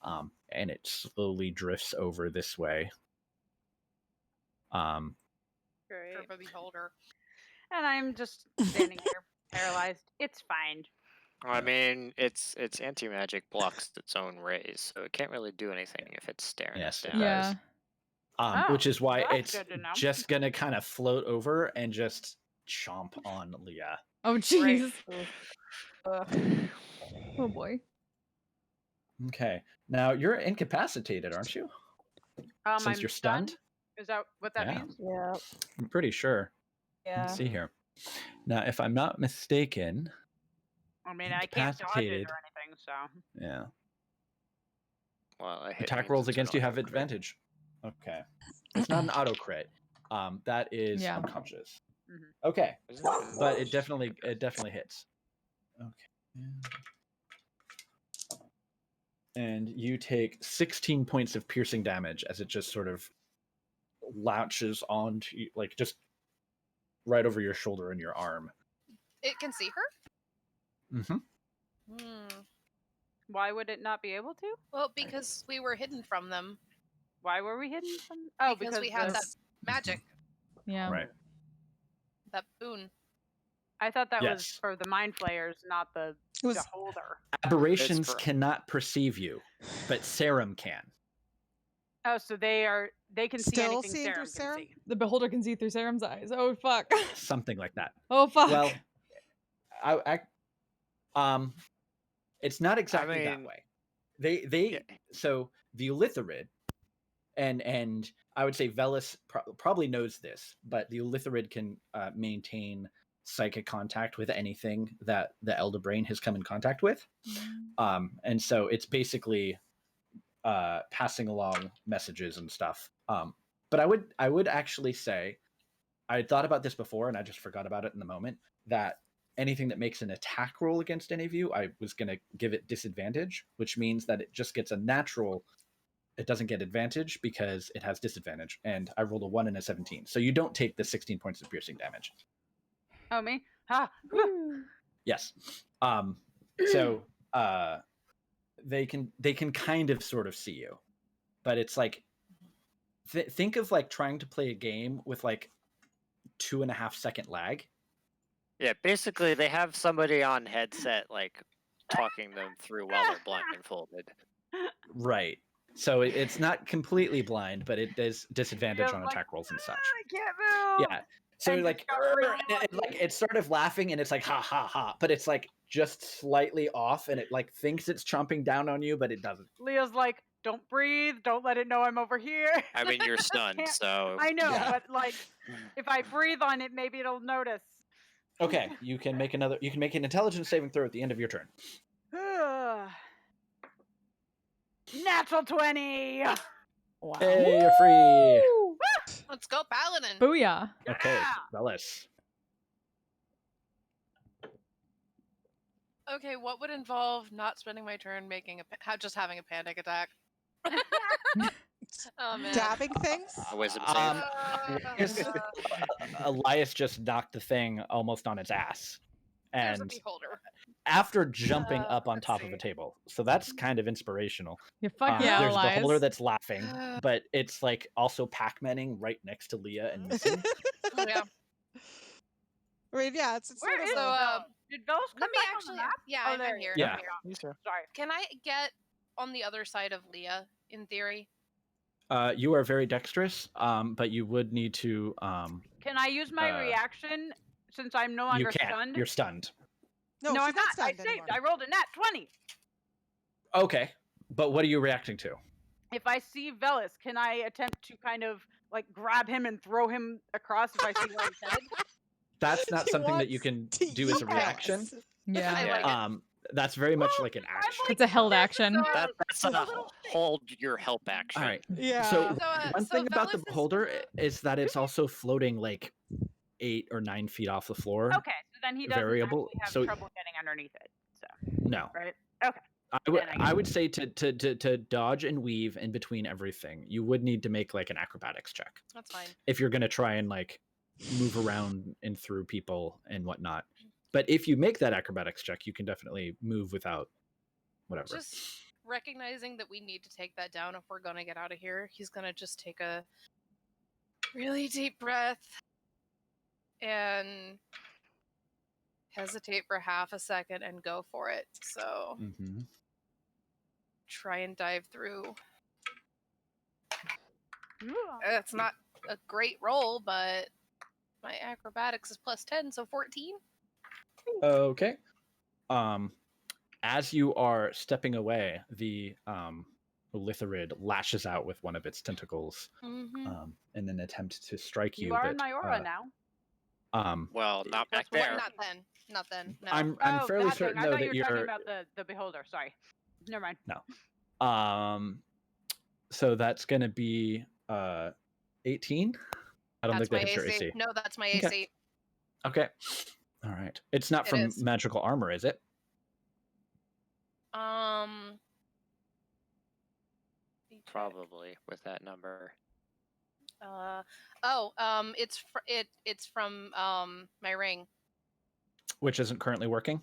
and it slowly drifts over this way. Great. For the beholder. And I'm just standing here, paralyzed. It's fine. I mean, its anti-magic blocks its own rays, so it can't really do anything if it's staring Yes, us it down. Yeah. Oh, which is why well, that's it's good to know. just gonna kind of float over and just chomp on Leah. Oh, jeez. Ugh. Oh boy. Okay. Now you're incapacitated, aren't you? Since I'm you're stunned? Is that what that Yeah. means? Yeah. I'm pretty sure. Yeah. Let's see here. Now, if I'm not mistaken, I mean, I can't dodge it incapacitated. or anything, so. Yeah. Well, a hit Attack means rolls it's an against you have auto crit. advantage. Okay. It's not an auto crit. That is Yeah. unconscious. Mhm. Okay. Isn't it? But it definitely hits. Okay. And you take 16 points of piercing damage as it just sort of latches onto you, like just right over your shoulder and your arm. It can see her? Mm-hmm. Hmm. Why would it not be able to? Well, because we were hidden from them. Why were we hidden from? Oh, because we had the- that magic, Yeah. Right. that boon. I thought that was Yes. for the mind flayers, not the It was beholder. Aberrations for- cannot perceive you, but Serum can. Oh, so they can see Still anything seeing Serum through can Serum? see. The beholder can see through Serum's eyes. Oh fuck. Something like that. Oh fuck. Well, it's not exactly that mean, way. They yeah. So the Elitharid, and I would say Velis probably knows this, but the Elitharid can maintain psychic contact with anything that the Elder Brain has come in contact with. And so it's basically passing along messages and stuff. But I would actually say, I had thought about this before and I just forgot about it in the moment, that anything that makes an attack roll against any of you, I was going to give it disadvantage, which means that it just gets a natural. It doesn't get advantage because it has disadvantage. And I rolled a 1 and a 17. So you don't take the 16 points of piercing damage. Oh, me? Ha! Yes. So they can kind of sort of see you, but it's like think of like trying to play a game with like 2.5 second lag. Yeah, basically they have somebody on headset like talking them through while they're blindfolded. Right. So it's not completely blind, but it does disadvantage Yeah, on like, attack rolls and such. I can't move. Yeah. So And like, just got really like it's sort of laughing and it's like ha ha ha, but it's like just slightly off and it like thinks it's chomping down on you, but it doesn't. Leah's like, don't breathe. Don't let it know I'm over here. I mean, you're stunned, Can't- so I know, Yeah. but like, if I breathe on it, maybe it'll notice. Okay, you can make an intelligence saving throw at the end of your turn. Natural 20. Wow. Hey, you're free. Let's go, Paladin. Booyah. Okay, Yeah. Velis. Okay, what would involve not spending my turn making just having a panic attack? Oh man. dabbing things. wisdom save. Yes. Elias just knocked the thing almost on its ass, There's a and beholder. after jumping up on let's top of a see. table, so that's kind of inspirational. You fuck yeah, There's the Elias. beholder that's laughing, but it's like also Pac-Manning right next to Leah and missing. Oh, yeah. I mean, yeah, it's Where sort of is a- So, Did Velos come let me back actually. on the map? Yeah, Oh, I'm there here. he Yeah. I'm here. Sorry. Can I get on the other side of Leah? In theory. You are very dexterous, but you would need to. Can I use my reaction since I'm no You longer can't. stunned? You're stunned. no, No, she's I'm not. I stunned saved. anymore. I rolled a nat 20. Okay, but what are you reacting to? If I see Velis, can I attempt to kind of like grab him and throw him across if I see where he's headed? That's not She something that you wants can to do as a eat reaction. us. Yeah. I like it. That's very much Well, like an I'm action. like It's a held this, action. so That's a a little thing. hold your help action. All right. Yeah. So So, one so thing about the Velis is beholder gonna- is that it's also floating like 8 or 9 feet off the floor. Okay, so then he doesn't Variable, actually have so- trouble getting underneath it. So No, right. Okay. Then I would say to dodge and weave in between everything, you would need to make like an acrobatics check That's fine. if you're gonna try and like move around and through people and whatnot. But if you make that acrobatics check, you can definitely move without whatever. Just recognizing that we need to take that down if we're gonna get out of here. He's gonna just take a really deep breath and hesitate for half a second and go for it. So Mm-hmm. try and dive through. Ooh. It's not a great roll, but my acrobatics is +10, so 14. Okay. as you are stepping away, the Litharid lashes out with one of its tentacles in an attempt to strike you. You are but, in my aura now. Well, not back Just what- there. Not then. Not then. No. I'm Oh, fairly that thing. certain I though thought that you were you're talking about the beholder. Sorry. Never mind. So that's going to be 18. I don't That's think my that hits your AC. AC. No, that's my Okay. AC. Okay. All right. It's not It from is. magical armor, is it? Probably with that number. It's from my ring. Which isn't currently working.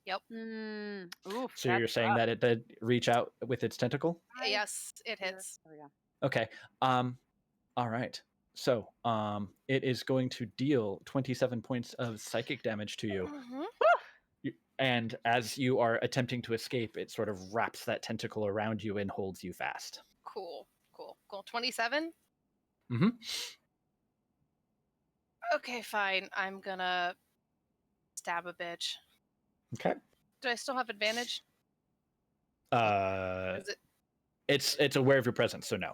Oof, So you're saying that it did reach out with its tentacle? Yes, it hits. There we go. Okay. All right. So it is going to deal 27 points of psychic damage to you. And as you are attempting to escape, it sort of wraps that tentacle around you and holds you fast. Cool. 27? Mm-hmm. Okay, fine. I'm gonna stab a bitch. Okay. Do I still have advantage? Is it? It's aware of your presence, so no.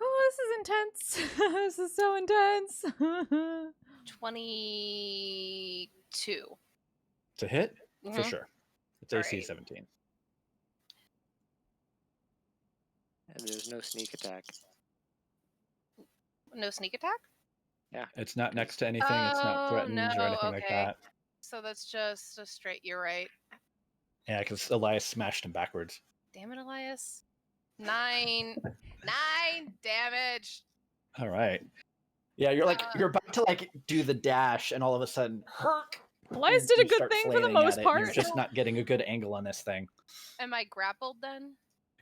Oh, this is intense. This is so intense. 22. To hit? For Mhm. sure. It's AC Alright. 17. And there's no sneak attack. No sneak attack? Yeah. It's not next to anything. It's not Oh, threatened no, or anything like okay. that. So that's just a straight. You're right. Yeah, because Elias smashed him backwards. Damn it, Elias. 9 damage. All right. Yeah, you're about to do the dash, and all of a sudden, Elias did a you good start thing for the flailing most at it, and part. You're just not getting a good angle on this thing. Am I grappled then?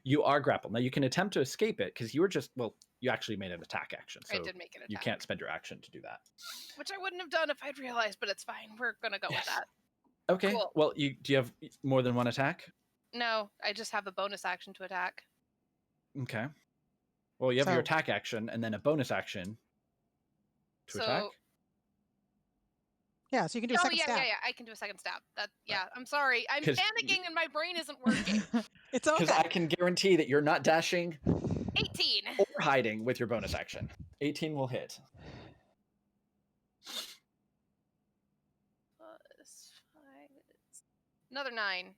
You are grappled. Now you can attempt to escape it because you were just you actually made an attack action, so I did make an attack. you can't spend your action to do that. Which I wouldn't have done if I'd realized, but it's fine. We're gonna go with that. Okay. Cool. Well, do you have more than one attack? No, I just have a bonus action to attack. Okay. Well, you have your So- attack action and then a bonus action to attack. Yeah, so you can do a Oh second yeah, stab. yeah. I can do a second stab. I'm sorry. I'm 'Cause panicking and my brain isn't working. It's Because okay. I can guarantee that you're not dashing 18. or hiding with your bonus action. 18 will hit. Plus 5. Another 9.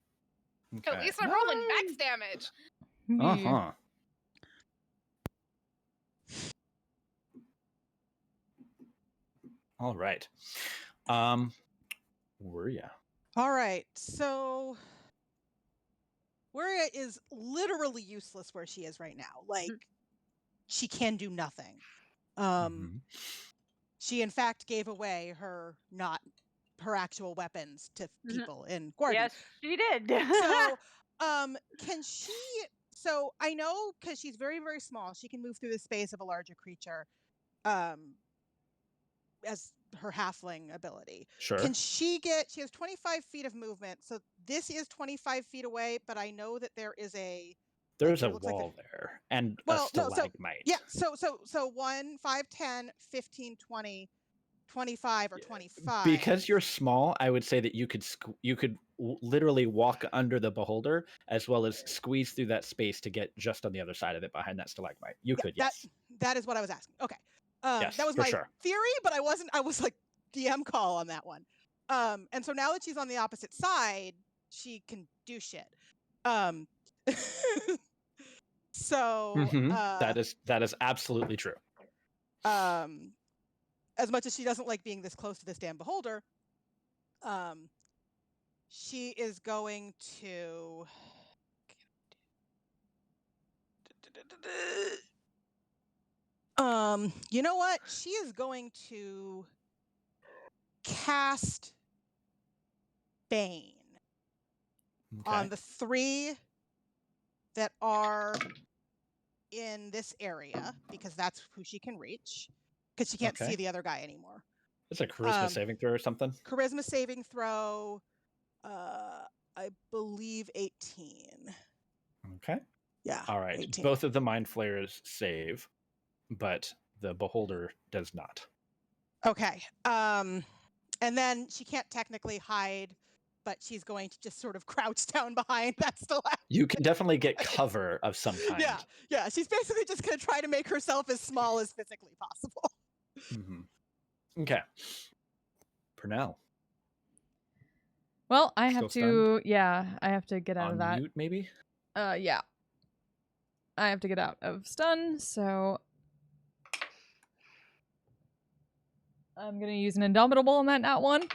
Okay. At least I'm rolling max damage. Uh-huh. All right. Wuria. All right, so Wuria is literally useless where she is right now. Like, she can do nothing. Mhm. She in fact gave away her actual weapons to people in Guardian. Yes, she did. So, can she? So I know because she's very, very small, she can move through the space of a larger creature, as her halfling ability. Sure. Can she get? She has 25 feet of movement, so this is 25 feet away. But I know that there is There's it a looks like wall there and well, a no, stalagmite. yeah. So 1, 5, 10, 15, 20, 25, or 25. Because you're small, I would say that you could literally walk under the beholder as well as squeeze through that space to get just on the other side of it behind that stalagmite. You could, yes. That is what I was asking. Okay. Yes, that was for my sure. theory, but I was like DM call on that one. And so now that she's on the opposite side, she can do shit. So that is absolutely true. As much as she doesn't like being this close to this damn beholder, she is going to you know what? She is going to cast Bane on the 3 that are in this area because that's who she can reach because she can't see the other guy anymore. It's a charisma saving throw or something. Charisma saving throw, I believe 18. Okay. Yeah. All right. 18. Both of the mind flayers save, but the beholder does not. Okay. And then she can't technically hide, but she's going to just sort of crouch down behind that stalactite. You can definitely get cover of some kind. Yeah. She's basically just going to try to make herself as small as physically possible. Mm-hmm. Okay. Pernell. Well, I have Still to. Yeah, I have to get out On of that. mute, maybe? Yeah. I have to get out of stun, so I'm gonna use an Indomitable on that nat one.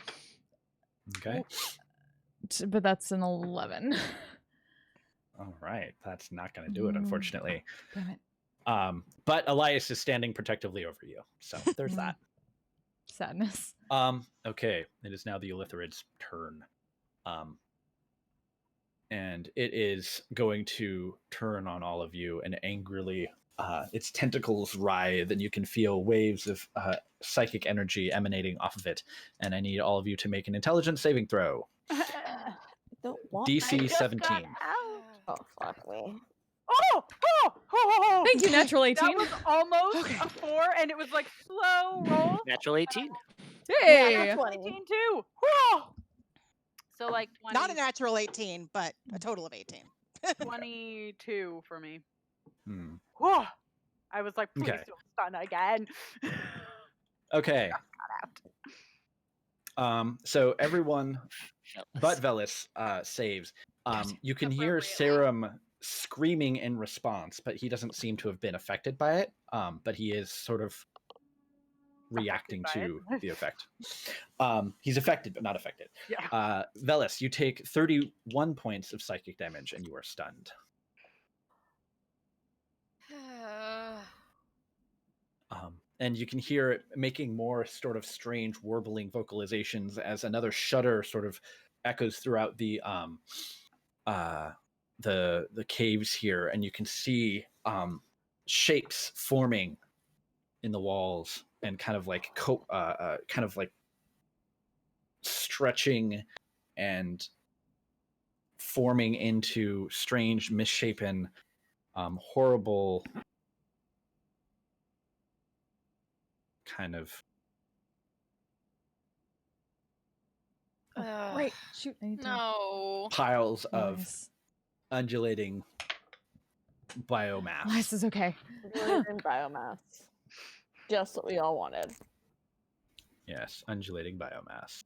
Okay. But that's an 11. All right. That's not going to do it, unfortunately. Damn it. But Elias is standing protectively over you. So there's that. Sadness. Okay. It is now the Elitharid's turn. And it is going to turn on all of you and angrily its tentacles writhe, and you can feel waves of psychic energy emanating off of it. And I need all of you to make an intelligence saving throw. Don't want DC 17. Oh, fuck me. Oh! Thank you, natural 18. That was almost a 4, and it was like slow roll. Natural 18. Hey! Yeah, 18 too. Whoa! So like 20, Not a natural 18, but a total of 18. 22 for me. Hmm. Whoa! I was like, please Okay. don't stun again. Okay. So everyone but Velis saves. You can hear Sarum screaming in response, but he doesn't seem to have been affected by it. But he is sort of reacting to the effect. He's affected, but not affected. Yeah. Velis, you take 31 points of psychic damage, and you are stunned. And you can hear it making more sort of strange warbling vocalizations as another shudder sort of echoes throughout the caves here, and you can see shapes forming in the walls and kind of like stretching and forming into strange, misshapen, horrible kind of Right. Shoot. I need to... No. piles of Nice. undulating biomass. This is okay. Undulating biomass. Just what we all wanted. Yes, undulating biomass.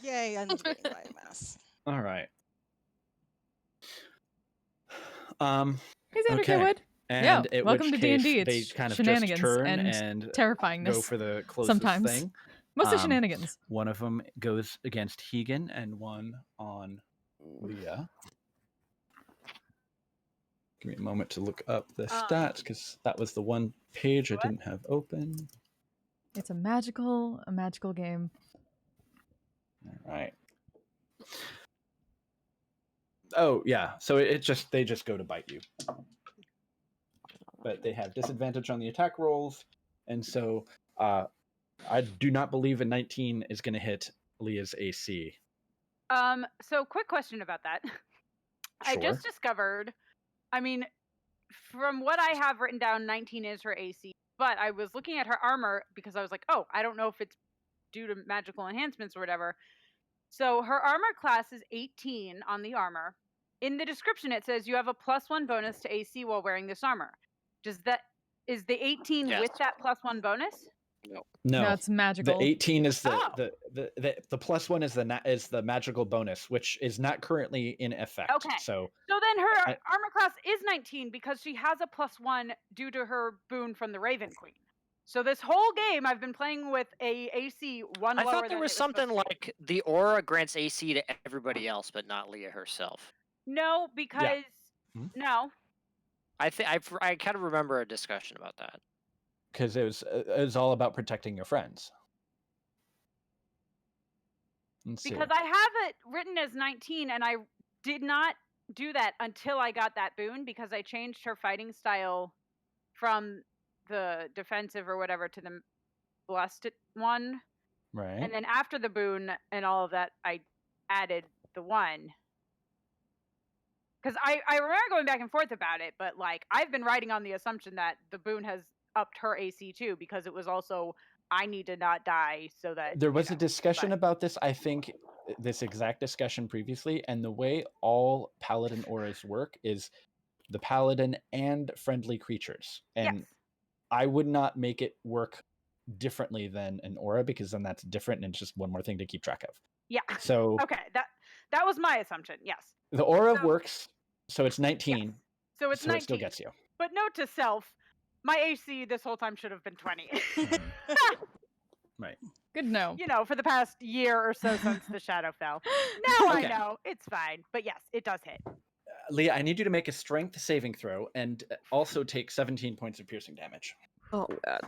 Yay, undulating biomass. All right. Hey, Xander Okay. Kaywood. And Yeah, at welcome which to case D&D. they It's kind of shenanigans just turn and and terrifyingness go for the closest sometimes. thing. Mostly shenanigans. One of them goes against Hegan and one on Leah. Give me a moment to look up the stats, because that was the one page I didn't have open. It's a magical game. All right. Oh yeah, so they just go to bite you, but they have disadvantage on the attack rolls, and so I do not believe a 19 is going to hit Leah's AC. So quick question about that. I Sure. just discovered, I mean, from what I have written down, 19 is her AC, but I was looking at her armor because I was like, oh, I don't know if it's due to magical enhancements or whatever. So her armor class is 18 on the armor. In the description, it says you have a +1 bonus to AC while wearing this armor. Is the 18 with that +1 bonus? No, it's magical. The 18 is the +1 is the magical bonus, which is not currently in effect. Okay. So then her armor class is 19 because she has a +1 due to her boon from the Raven Queen. So this whole game I've been playing with a AC one lower than I thought there was something like the aura grants AC to everybody else, but not Leah herself. No, because no. I kind of remember a discussion about that. Because it was all about protecting your friends. Because I have it written as 19, and I did not do that until I got that boon, because I changed her fighting style from the defensive or whatever to the blessed one. Right. And then after the boon and all of that, I added the 1. Because I remember going back and forth about it, but like I've been writing on the assumption that the boon has upped her AC too, because it was also I need to not die so that There was a discussion about this, I think, this exact discussion previously, and the way all paladin auras work is the paladin and friendly creatures. And yes. I would not make it work differently than an aura, because then that's different and it's just one more thing to keep track of. Yeah. So Okay, that was my assumption. Yes. the aura So- works, so it's 19, Yes. So it's so 19. it still gets you. But note to self, my AC this whole time should have been 20. Right. Good to know. You know, for the past year or so since the shadow fell. Now Okay. I know it's fine. But yes, it does hit. Leah, I need you to make a strength saving throw and also take 17 points of piercing damage. Oh god.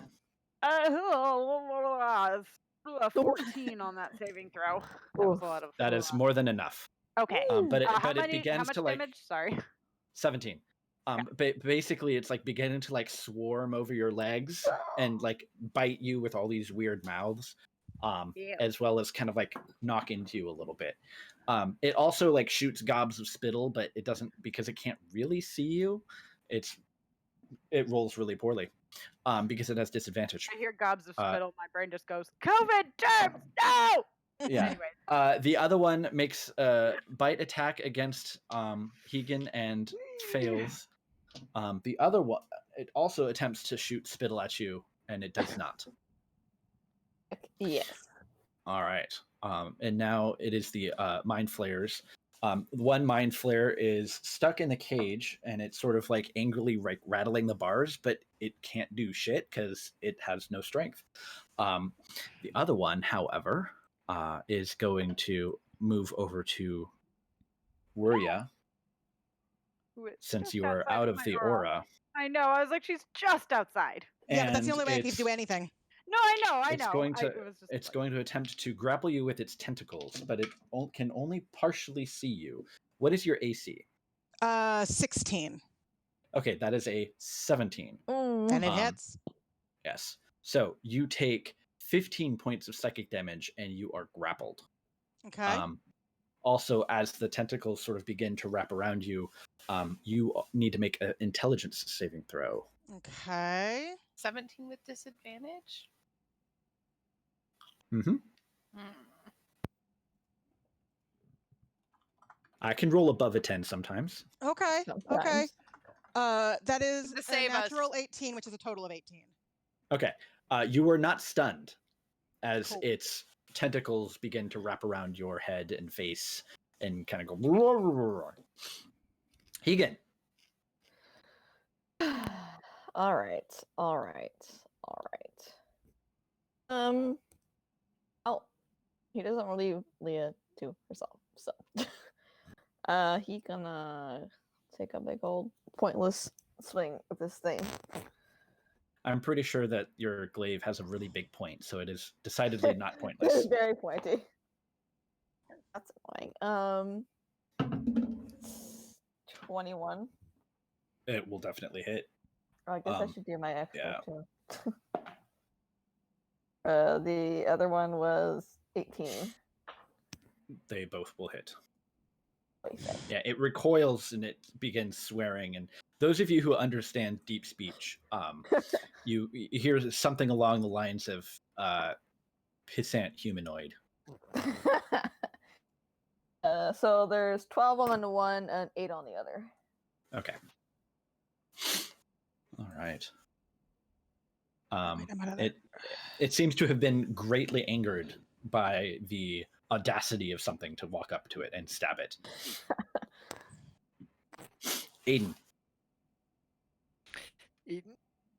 14 on that saving throw. That was a lot of. That is more than enough. Okay. But How it begins how much to like damage? Sorry. 17. Basically, it's like beginning to like swarm over your legs and like bite you with all these weird mouths, Yeah. as well as kind of like knock into you a little bit. It also like shoots gobs of spittle, but it doesn't, because it can't really see you. It rolls really poorly, because it has disadvantage. I hear gobs of spittle. My brain just goes, COVID terms, no! Yeah. Anyway. The other one makes a bite attack against Hegan and fails. The other one, it also attempts to shoot spittle at you, and it does not. Yes. All right. And now it is the mind flayers. One mind flare is stuck in the cage, and it's sort of like angrily rattling the bars, but it can't do shit because it has no strength. The other one, however, is going to move over to Wuria, since you are out of the aura. I know. I was like, she's just outside. Yeah, but that's the And only way I can do anything. No, I know. I It's know. going to it was just it's like- going to attempt to grapple you with its tentacles, but it can only partially see you. What is your AC? 16. Okay, that is a 17. And it hits. Yes. So you take 15 points of psychic damage, and you are grappled. Okay. Also, as the tentacles sort of begin to wrap around you, you need to make an intelligence saving throw. Okay. 17 with disadvantage? Mm-hmm. Hmm. I can roll above a 10 sometimes. Okay. Okay. That is To a save us. natural 18, which is a total of 18. Okay. You are not stunned as Cool. its tentacles begin to wrap around your head and face and kind of go. Hegan. All right. Oh, he doesn't want to leave Leah to herself, so he gonna take a big old pointless swing with this thing. I'm pretty sure that your glaive has a really big point, so it is decidedly not pointless. It's very pointy. That's annoying. 21. It will definitely hit. Oh, I guess I should do my extra yeah. too. The other one was 18. They both will hit. What do you say? Yeah, it recoils and it begins swearing. And those of you who understand deep speech, you hear something along the lines of pissant humanoid. So there's 12 on the one and 8 on the other. Okay. All right. It seems to have been greatly angered by the audacity of something to walk up to it and stab it. Aiden.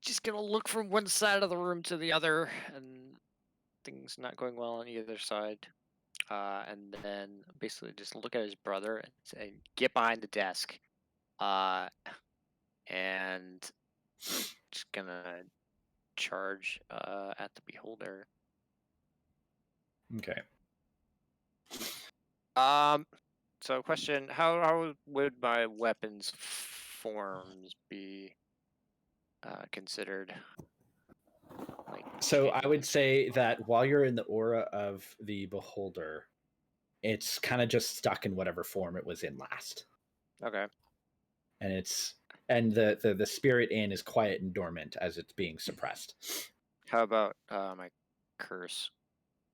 Just gonna look from one side of the room to the other, and things not going well on either side. And then basically just look at his brother and say, "Get behind the desk," and just gonna charge at the beholder. Okay. So question: How would my weapons forms be considered? So I would say that while you're in the aura of the beholder, it's kind of just stuck in whatever form it was in last. Okay. And and the spirit in is quiet and dormant as it's being suppressed. How about my curse?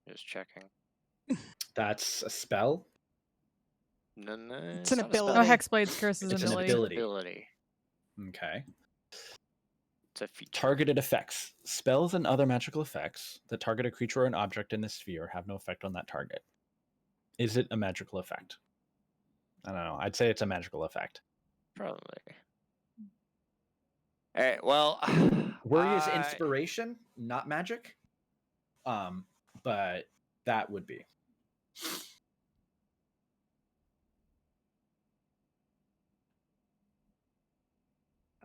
Just checking. That's a spell. No, It's an not a spell. ability. Oh, Hexblade's curse is It's an an ability. ability. Okay. It's a feature. Targeted effects. Spells and other magical effects that target a creature or an object in the sphere have no effect on that target. Is it a magical effect? I don't know. I'd say it's a magical effect. Probably. All right. Well, Worry is inspiration, not magic. But that would be.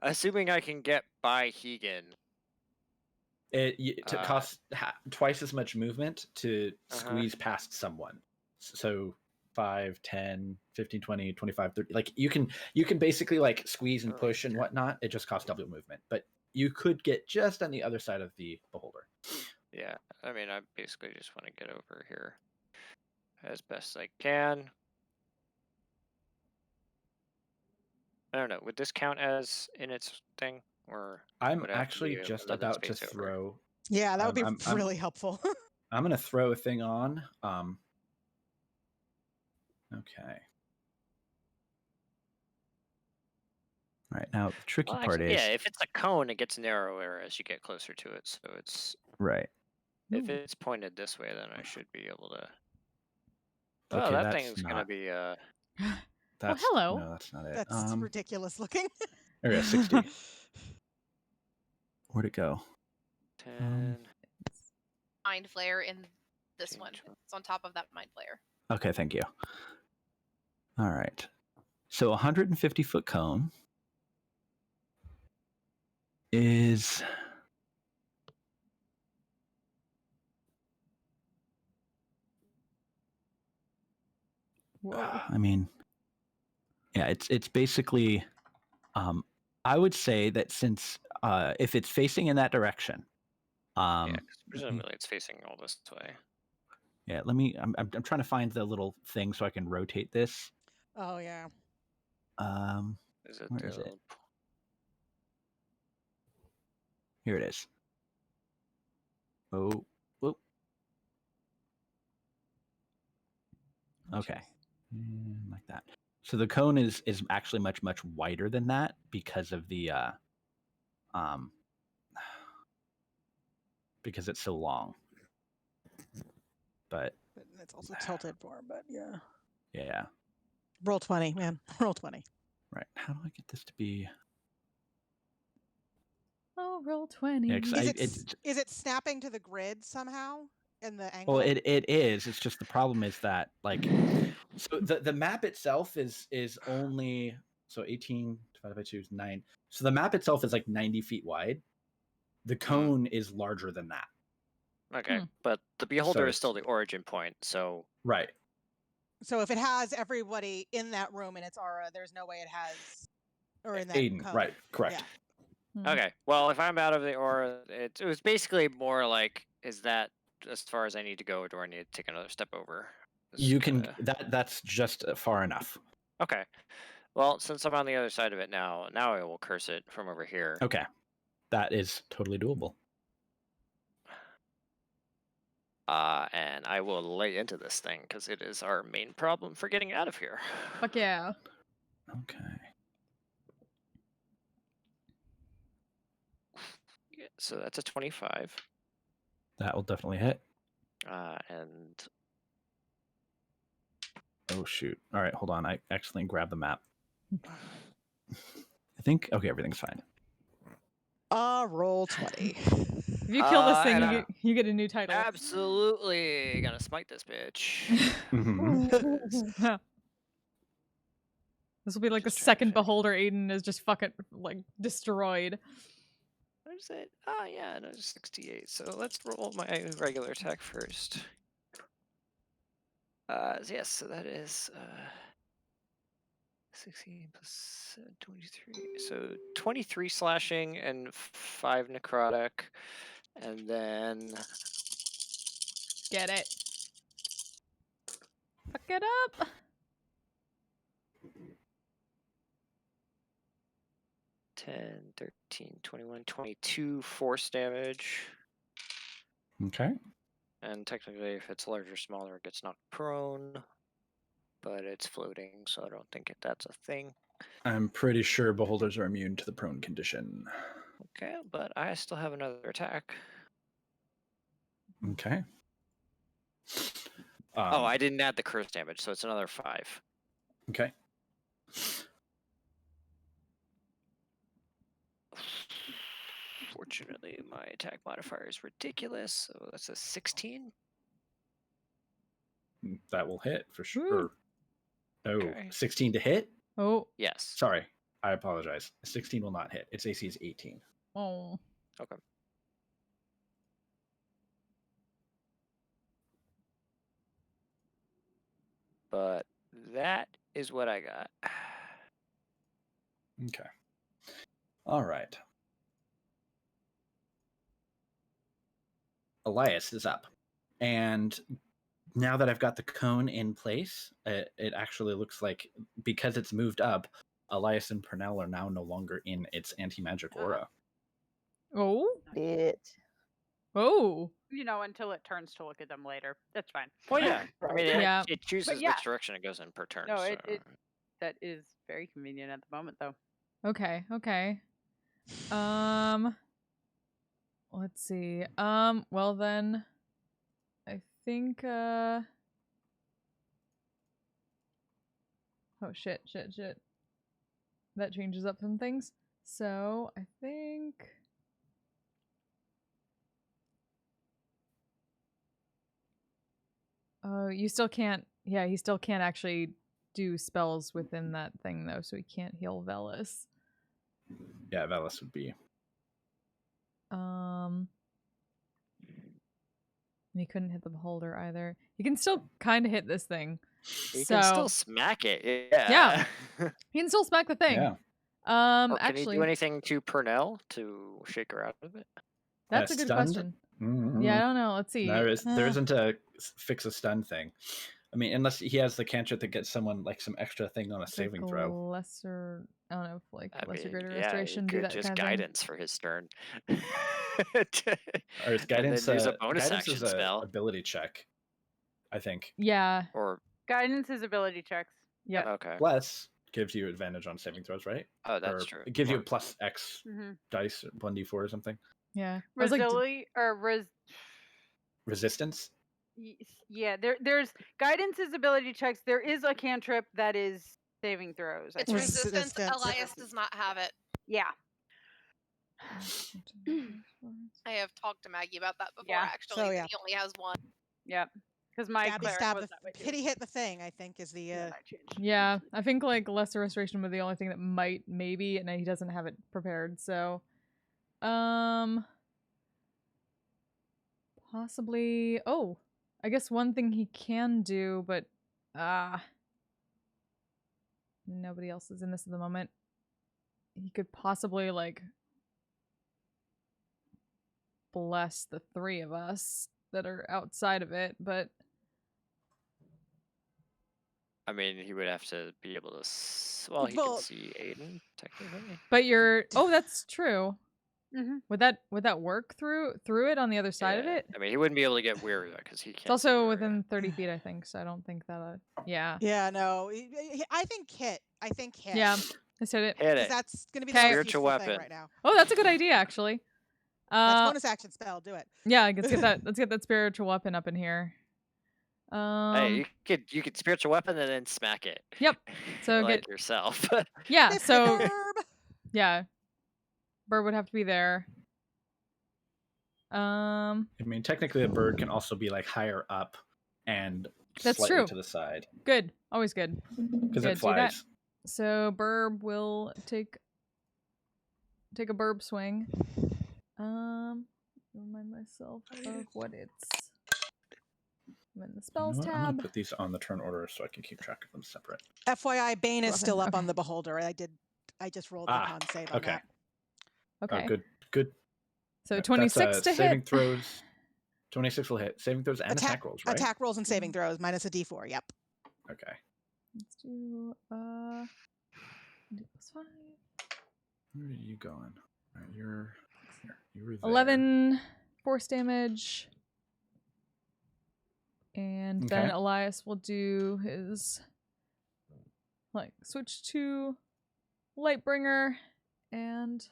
Assuming I can get by Hegan. It costs twice as much movement to squeeze past someone. So 5, 10, 15, 20, 25, 30. Like you can basically like squeeze and push and whatnot. It just costs double movement. But you could get just on the other side of the beholder. Yeah. I mean, I basically just want to get over here as best I can. I don't know. Would this count as in its thing? Or I'm would it have to actually be just another about to space over? throw. Yeah, that would be I'm really helpful. I'm gonna throw a thing on. Okay. All right, now the tricky Well, part actually, is yeah, if it's a cone, it gets narrower as you get closer to it. So it's right. if it's pointed this way, then I should be able to. Oh, Okay, that that's thing's gonna not. be That's, hello. No, that's not it. That's ridiculous looking. There we go, 60. Where'd it go? 10. Mind flare in this Change one. one. It's on top of that mind flare. Okay, thank you. All right. So 150-foot cone is Whoa. I mean, yeah, it's basically I would say that since if it's facing in that direction, Yeah, 'cause let me- presumably it's facing all this way. yeah, I'm trying to find the little thing so I can rotate this. Oh yeah. Is it Where is it? Here it is. Oh, whoop. Okay. Like that. So the cone is actually much wider than that because of the because it's so long. But It's also tilted more, but yeah. yeah. Roll 20, man. Roll 20. Right. How do I get this to be? Oh, roll 20. Yeah, 'cause Is it snapping to the grid somehow in the angle? well, it is. It's just the problem is that like so the map itself is only so 18 divided by 2 is 9. So the map itself is like 90 feet wide. The cone is larger than that. Okay, but the beholder So is still the origin point, so right. So if it has everybody in that room in its aura, there's no way it has, or in that Aiden, cone. right, correct. Yeah. okay. Well, if I'm out of the aura, it was basically more like, is that as far as I need to go, or do I need to take another step over? You can that's just far enough. Okay. Well, since I'm on the other side of it now I will curse it from over here. Okay. That is totally doable. And I will lay into this thing because it is our main problem for getting out of here. Fuck yeah. Okay. Yeah, so that's a 25. That will definitely hit. And Oh shoot. All right, hold on. I accidentally grabbed the map. I think okay, everything's fine. Roll 20. If you kill this thing, you get a new title. absolutely gonna smite this bitch. This will be like Just the trying to second think. beholder Aiden is just fucking like destroyed. What is it? Oh yeah, no, 68. So let's roll my regular attack first. Yes, so that is 16 plus 23. So 23 slashing and 5 necrotic. And then Get it. Fuck it up. 10, 13, 21, 22 force damage. Okay. And technically, if it's larger or smaller, it gets knocked prone. But it's floating, so I don't think that's a thing. I'm pretty sure beholders are immune to the prone condition. Okay, but I still have another attack. Okay. Oh, I didn't add the curse damage, so it's another 5. Okay. Fortunately, my attack modifier is ridiculous, so that's a 16. That will hit for sure. Woo. Oh, Okay. 16 to hit? Oh. Yes. Sorry, I apologize. 16 will not hit. Its AC is 18. Oh. Okay. But that is what I got. Okay. All right. Elias is up. And now that I've got the cone in place, it actually looks like, because it's moved up, Elias and Pernell are now no longer in its anti-magic aura. Oh. It. Oh. Until it turns to look at them later. That's fine. Well, yeah. I mean, Yeah. it chooses yeah. which direction it goes in per turn. No, so. that is very convenient at the moment, though. Okay. Okay. Let's see. Well then, I think. Oh shit! That changes up some things. So I think. Oh, you still can't. Yeah, he still can't actually do spells within that thing though, so he can't heal Velis. Yeah, Velis would be. And he couldn't hit the beholder either. He can still kind of hit this thing. You So can still smack it. Yeah. Yeah. he can still smack the thing. Yeah. Or can Actually, he do anything to Pernell to shake her out of it? that's a good Stunned? question. Mm-hmm. Yeah, I don't know. Let's see. There isn't a fix a stun thing. I mean, unless he has the cantrip that gets someone like some extra thing on a saving throw. Lesser, I don't know, if like lesser greater yeah, restoration do could that just kind of guidance for his turn. Or is guidance use a bonus guidance action is a spell. ability check, I think. thing. Yeah. Or Guidance is ability checks. Yep. okay. Bless gives you advantage on saving throws, right? Oh, that's Or true. It gives you a Or- plus X Mm-hmm. dice, 1d4 or something. Yeah. I was like, Resistance? Yeah, there's guidance is ability checks. There is a cantrip that is saving throws. It's resistance. Elias does not have it. Yeah. I have talked to Maggie about that before, Yeah. actually. So, that yeah. He only has one. Yep. Because my Stabby cleric stab was the that way too. pity hit the thing, I think, is the Yeah, I changed. yeah, I think like lesser restoration was the only thing that might maybe, and he doesn't have it prepared. So, possibly. Oh, I guess one thing he can do, but nobody else is in this at the moment. He could possibly like bless the three of us that are outside of it, but I mean, he would have to be able to. Well, he Well- can see Aiden technically. but you're. Oh, that's true. Mhm. Would that work through it on the other side of Yeah. it? I mean, he wouldn't be able to get weary because he can't. It's also see within 30 feet, I think, so I don't think that. Yeah. Yeah, no. I think hit. Yeah. I said it. Hit 'Cause it. that's going to be Okay. the most Spiritual useful thing weapon. right now. Oh, that's a good idea, actually. That's bonus action spell. Do it. Yeah, let's get that. Let's get that spiritual weapon up in here. Hey, you could spiritual weapon and then smack it. Yep. So like yourself. yeah. Lift So the herb. yeah, Bird would have to be there. I mean, technically, a bird can also be like higher up and That's slightly true. to the side Good. Always good. because Good, it do that. flies. So Burb will take a burb swing. Remind myself of what it's. I'm in the You know spells what? I'm gonna tab. put these on the turn order so I can keep track of them separate. FYI, Bane is still up Okay. on the beholder. I just rolled the con save on Okay. that. Okay. Good. So That's, 26 to saving hit. throws. 26 will hit. Saving throws and attack rolls, right? Attack rolls and saving throws minus a d4. Yep. Okay. Let's do D+5. Where are you going? All right, you're here. You were there. 11 force damage. And then Okay. Elias will do his switch to Lightbringer and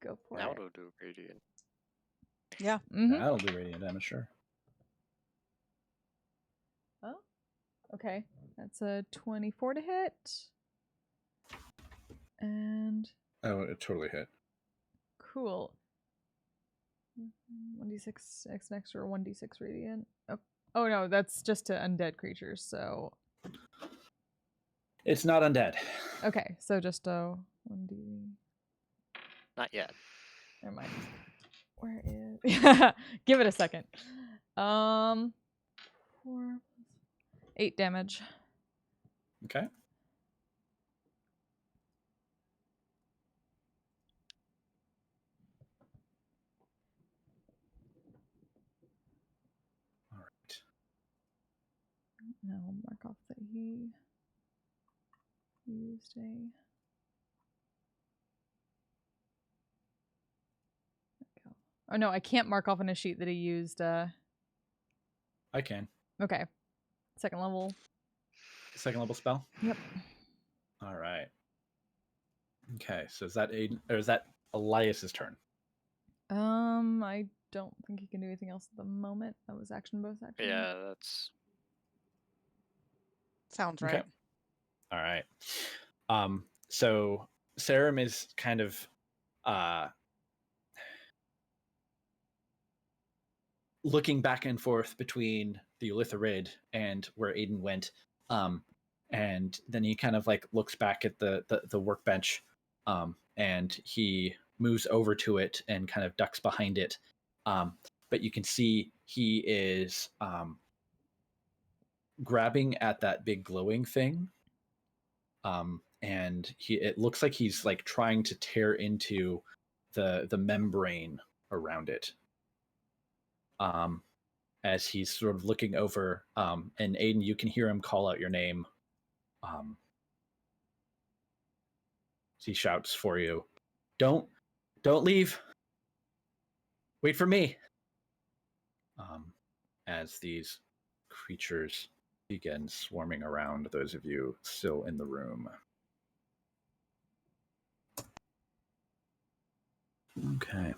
go for Now it. it'll do radiant. Yeah. Mm-hmm. That'll do radiant damage, sure. Oh, okay. That's a 24 to hit. And Oh, it totally hit. cool. 1d6 X next or 1d6 radiant. Oh no, that's just to undead creatures. So It's not undead. okay, so just a 1d. Not yet. Never mind. Where is? Give it a second. 4 8 damage. Okay. All right. Now I'll mark off that he used a. Oh no, I can't mark off on a sheet that he used. I can. Okay, second level. Second level spell? Yep. All right. Okay, so is that Aiden, or is that Elias's turn? I don't think he can do anything else at the moment. That was action bonus action. Yeah, that's Sounds Okay. right. All right. So Sarum is kind of looking back and forth between the Elitharid and where Aiden went. And then he kind of like looks back at the workbench, and he moves over to it and kind of ducks behind it. But you can see he is grabbing at that big glowing thing. And it looks like he's like trying to tear into the membrane around it. As he's sort of looking over, and Aiden, you can hear him call out your name. He shouts for you, don't leave, wait for me. As these creatures begin swarming around those of you still in the room. Okay.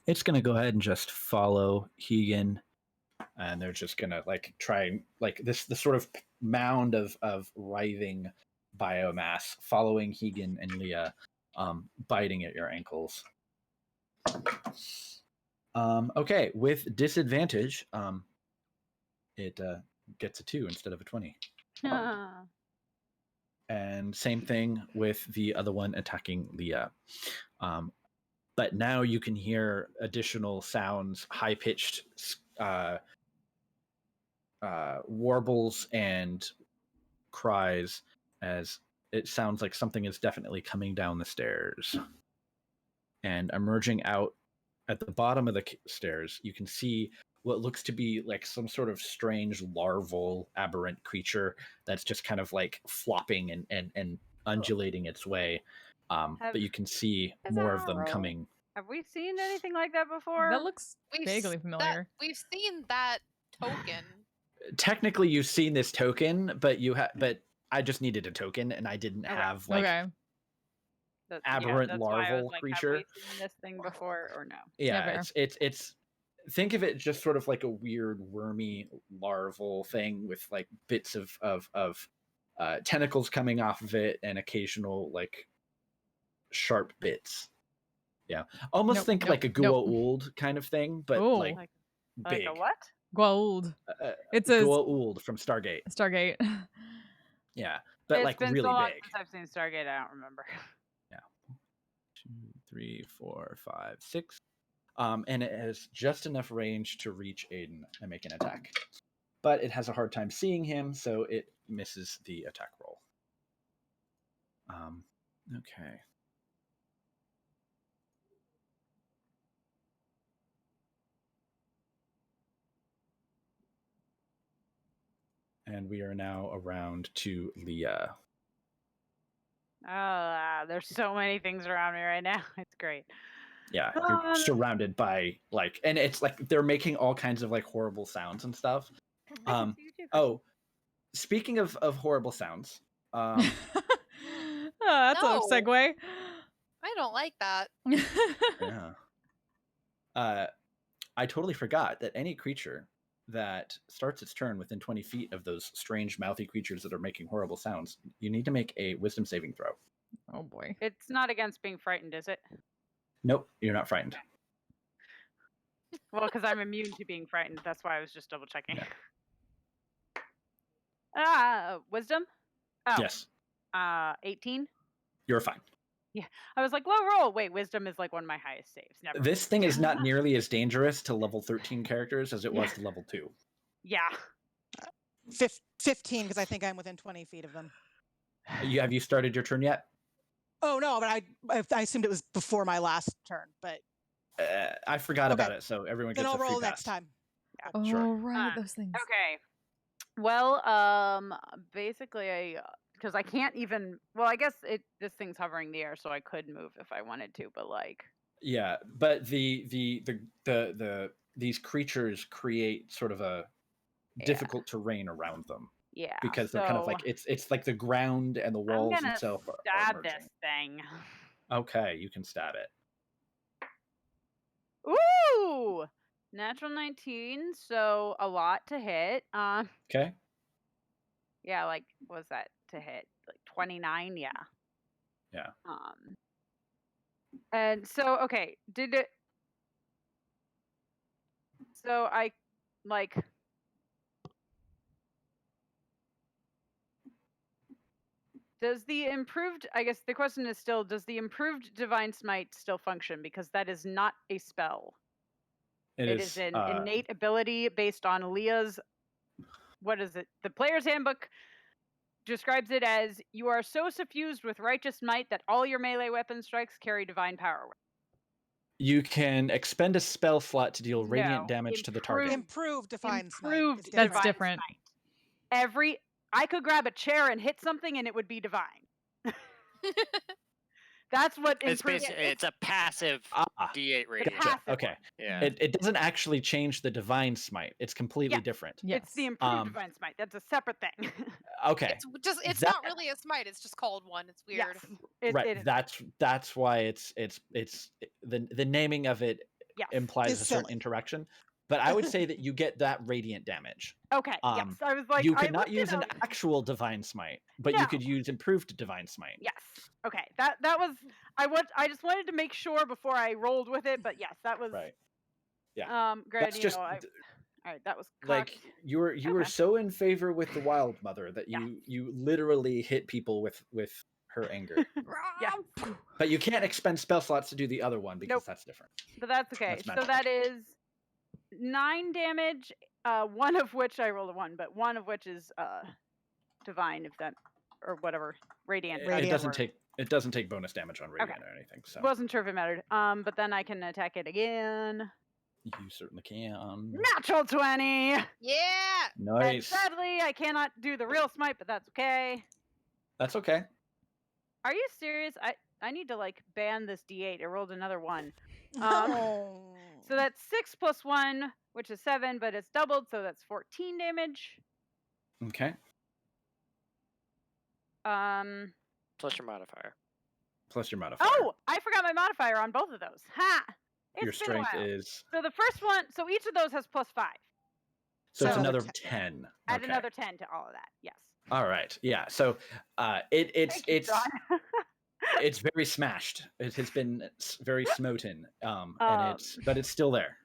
It's gonna go ahead and just follow Hegan, and they're just gonna like try and like this sort of mound of writhing biomass following Hegan and Leah, biting at your ankles. Okay, with disadvantage, it gets a 2 instead of a 20. And same thing with the other one attacking Leah. But now you can hear additional sounds, high-pitched warbles and cries, as it sounds like something is definitely coming down the stairs. And emerging out at the bottom of the stairs, you can see what looks to be like some sort of strange larval aberrant creature that's just kind of like flopping and undulating its way. But you can see more of them coming. Have we seen anything like that before? That looks vaguely familiar. We've seen that token. Technically, you've seen this token, but but I just needed a token, and I didn't have like aberrant larval creature. Have we seen this thing before or no? Yeah, it's think of it just sort of like a weird wormy larval thing with like bits of tentacles coming off of it and occasional like sharp bits. Yeah, almost think like a Goa'uld kind of thing, but like big. Like a what? Goa'uld. It's a Goa'uld from Stargate. Stargate. Yeah, but it's like been really so long big. since I've seen Stargate, I don't remember. Yeah. 2, 3, 4, 5, 6. And it has just enough range to reach Aiden and make an attack. But it has a hard time seeing him, so it misses the attack roll. Okay. And we are now around to Leah. There's so many things around me right now. It's great. Yeah, you're surrounded by like, and it's like they're making all kinds of like horrible sounds and stuff. Speaking of horrible sounds, that's a No. segue. I don't like that. yeah. I totally forgot that any creature that starts its turn within 20 feet of those strange mouthy creatures that are making horrible sounds, you need to make a wisdom saving throw. Oh boy. It's not against being frightened, is it? Nope, you're not frightened. Well, because I'm immune to being frightened. That's why I was just double checking. Wisdom? Oh. Yes. 18? You're fine. Yeah. I was like, low roll. Wait, wisdom is like one of my highest saves. Never. This thing is not nearly as dangerous to level 13 characters as it was to level 2. Yeah. 15, because I think I'm within 20 feet of them. Have you started your turn yet? Oh, no, but I assumed it was before my last turn, but... I forgot about it, so everyone gets then I'll a free roll pass. next time. Yeah. Oh, sure. right, those things. Okay. Well, basically, because I can't even. Well, I guess this thing's hovering the air, so I could move if I wanted to, but like. Yeah, but these creatures create sort of a difficult terrain around them. Yeah. Because they're kind of like it's like the ground and the walls I'm gonna itself are stab merging. this thing. Okay, you can stab it. Ooh! Natural 19, so a lot to hit. Okay. Yeah, like what was that to hit? Like 29, yeah. Yeah. And so okay, did it so I like does the improved I guess the question is still, does the improved divine smite still function? Because that is not a spell. It is an innate ability based on Leah's, what is it? The player's handbook describes it as you are so suffused with righteous might that all your melee weapon strikes carry divine power. You can expend a spell slot to deal radiant damage to the target. Improved divine smite. Improved That's different. Smite. I could grab a chair and hit something and it would be divine. That's what it's basically it's a passive D8 rating. Gotcha. Okay. Yeah. It doesn't actually change the divine smite. It's completely different. Yes. It's the improved divine smite. That's a separate thing. Okay. It's not really a smite. It's just called one. It's weird. Yes, right. That's why it's the naming of it implies a certain interaction. But I would say that you get that radiant damage. Okay. Yes. I was like, you could not use an actual divine smite, but you could use improved divine smite. Yes. Okay. That was I just wanted to make sure before I rolled with it, but yes, that was right. Yeah. Great. That's just all right. That was like you were so in favor with the Wild Mother that you literally hit people with her anger. Yeah. But you can't expend spell slots to do the other one because that's different. But that's okay. So that is 9 damage, one of which I rolled a 1, but one of which is divine, if that or whatever, radiant. It doesn't take bonus damage on radiant or anything. So wasn't sure if it mattered. But then I can attack it again. You certainly can. Natural 20. Yeah. Nice. And sadly, I cannot do the real smite, but that's okay. That's okay. Are you serious? I need to like ban this D8. It rolled another 1. So that's 6 plus 1, which is 7, but it's doubled, so that's 14 damage. Okay. Plus your modifier. Oh, I forgot my modifier on both of those. Ha! Your strength is. So the first one, so each of those has plus 5. So it's another 10. Add another 10 to all of that. Yes. All right. Yeah. So it's it's very smashed. It has been very smoten. But it's still there.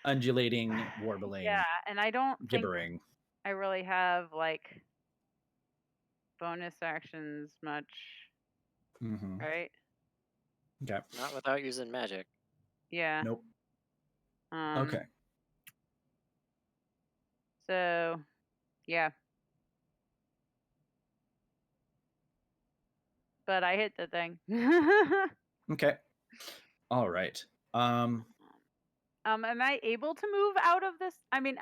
Undulating, warbling. Yeah, and I don't gibbering. think I really have like bonus actions much. Mm-hmm. Right? Okay. Not without using magic. Yeah. Nope. Okay. So, yeah. But I hit the thing. Okay. All right. Am I able to move out of this? I mean,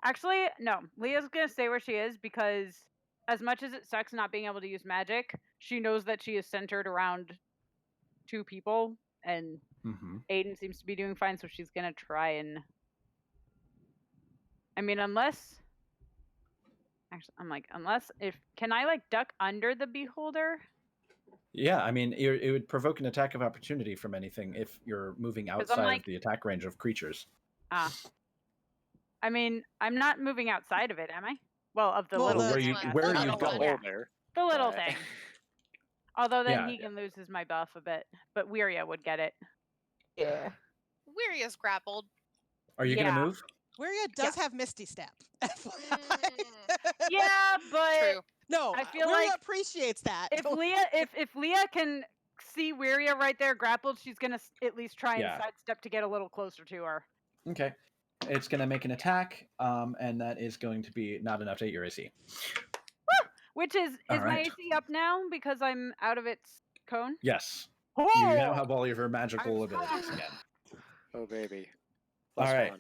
actually, no. Leah's gonna stay where she is because as much as it sucks not being able to use magic, she knows that she is centered around 2 people, and Aiden seems to be doing fine, so she's gonna try and. I mean, unless. Actually, I'm like, can I like duck under the beholder? Yeah, I mean, it would provoke an attack of opportunity from anything if you're moving outside of the attack range of creatures. I mean, I'm not moving outside of it, am I? Well, of the little where thing. where are you going? The little thing. Although then he can lose his my buff a bit, but Wiria would get it. Yeah. Wiria's grappled. Are you gonna move? Wiria does have Misty Step. Yeah, but True. No, I feel Wiria like appreciates that. If Leah can see Wiria right there grappled, she's gonna at least try and sidestep to get a little closer to her. Okay. It's going to make an attack, and that is going to be not enough to hit your AC. Woo! Which is my AC up now because I'm out of its cone? Yes. Oh! You now have all of your magical abilities again. Oh, baby. All right.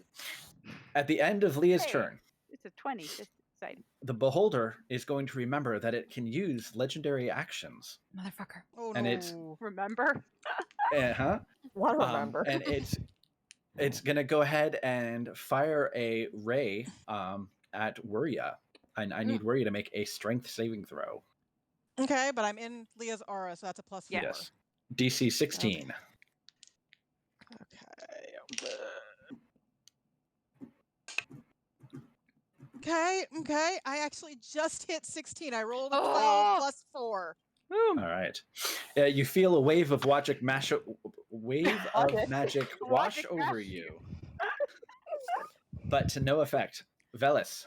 At the end of Leah's turn, it's a 20. This side. The beholder is going to remember that it can use legendary actions. Motherfucker. Oh, and no. it's remember. What remember? And it's gonna go ahead and fire a ray at Wuria, and I need Wuria to make a strength saving throw. Okay, but I'm in Leah's aura, so that's a +4. Yes. DC 16. Okay. I actually just hit 16. I rolled a 12 +4. All right. You feel a wave of magic wash over you, but to no effect. Velis.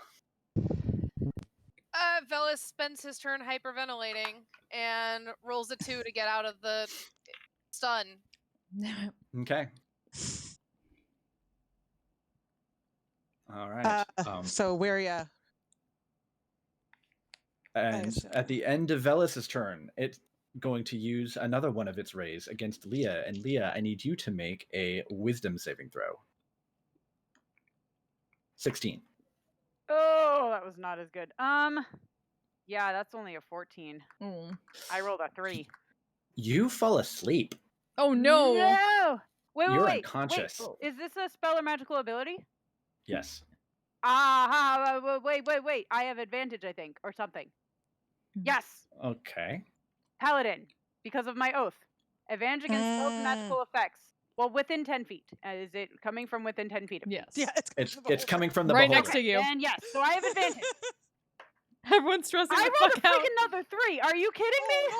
Velis spends his turn hyperventilating and rolls a 2 to get out of the stun. Okay. All right. So Wiria. And at the end of Velis's turn, it's going to use another one of its rays against Leah. And Leah, I need you to make a wisdom saving throw. 16. Oh, that was not as good. Yeah, that's only a 14. I rolled a 3. You fall asleep. Oh no! No! Wait, You're unconscious. Wait. Is this a spell or magical ability? Yes. Wait. I have advantage, I think, or something. Yes. Okay. Paladin, because of my oath. Advantage against spells and magical effects. Well, within 10 feet. Is it coming from within 10 feet of me? Yes. Yeah, it's coming from the right beholder. next to you. And yes, so I have advantage. Everyone's stressing I the rolled fuck a out. freaking another 3. Are you kidding me?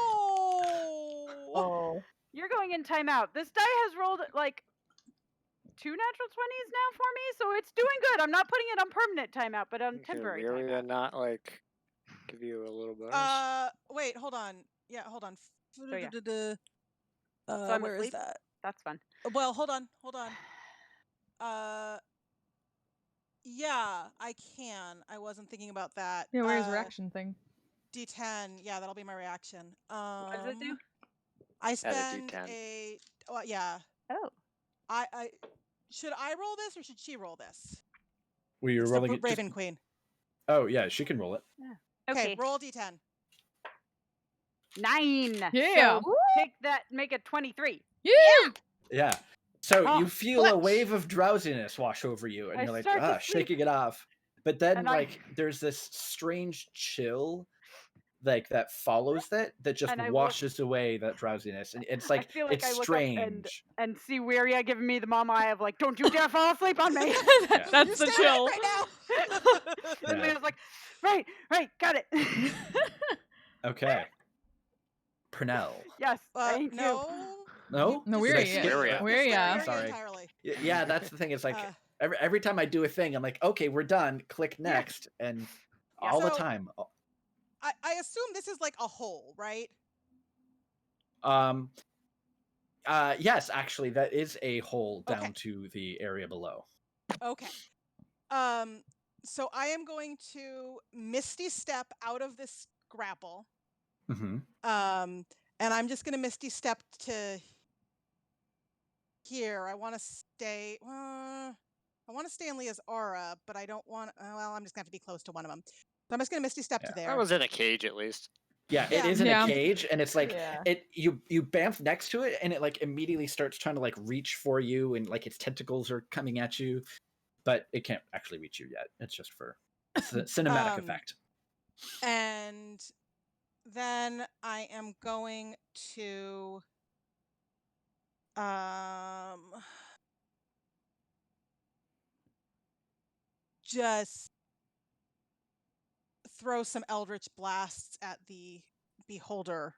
Oh. You're going in timeout. This die has rolled like 2 natural 20s now for me, so it's doing good. I'm not putting it on permanent timeout, but on temporary timeout. Not like give you a little bonus. Wait, hold on. Yeah, hold on. So, yeah. Where is that? That's fun. Well, hold on. Yeah, I can. I wasn't thinking about that. Yeah, where's your reaction thing? D10. Yeah, that'll be my reaction. What does it do? I spend yeah. Oh. I should I roll this or should she roll this? Well, you're rolling it. Raven Queen. Oh yeah, she can roll it. Yeah. Okay, roll D10. 9. Yeah. So take that, make it 23. Yeah. So you feel a wave of drowsiness wash over you, and you're like, shaking it off. But then, there's this strange chill, that follows that just washes away that drowsiness, and it's like, it's strange. And see Wiria giving me the mama eye of don't you dare fall asleep on me. That's the chill. Right now. And Leah's like, right, got it. Okay. Pernell. Yes, thank you. No, Wiria. Sorry. Yeah, that's the thing. It's like every time I do a thing, I'm like, okay, we're done. Click next, and all the time. I assume this is like a hole, right? Yes, actually, that is a hole down to the area below. Okay. So I am going to Misty Step out of this grapple. Mm-hmm. And I'm just going to Misty Step to here. I want to stay. I want to stay in Leah's aura, but I don't want. Well, I'm just going to have to be close to one of them. So I'm just going to Misty Step to there. I was in a cage at least. Yeah, it Yeah. is in Yeah. a cage, and it's like Yeah. you bamf next to it, and it like immediately starts trying to like reach for you, and like its tentacles are coming at you, but it can't actually reach you yet. It's just for cinematic effect. And then I am going to just throw some eldritch blasts at the beholder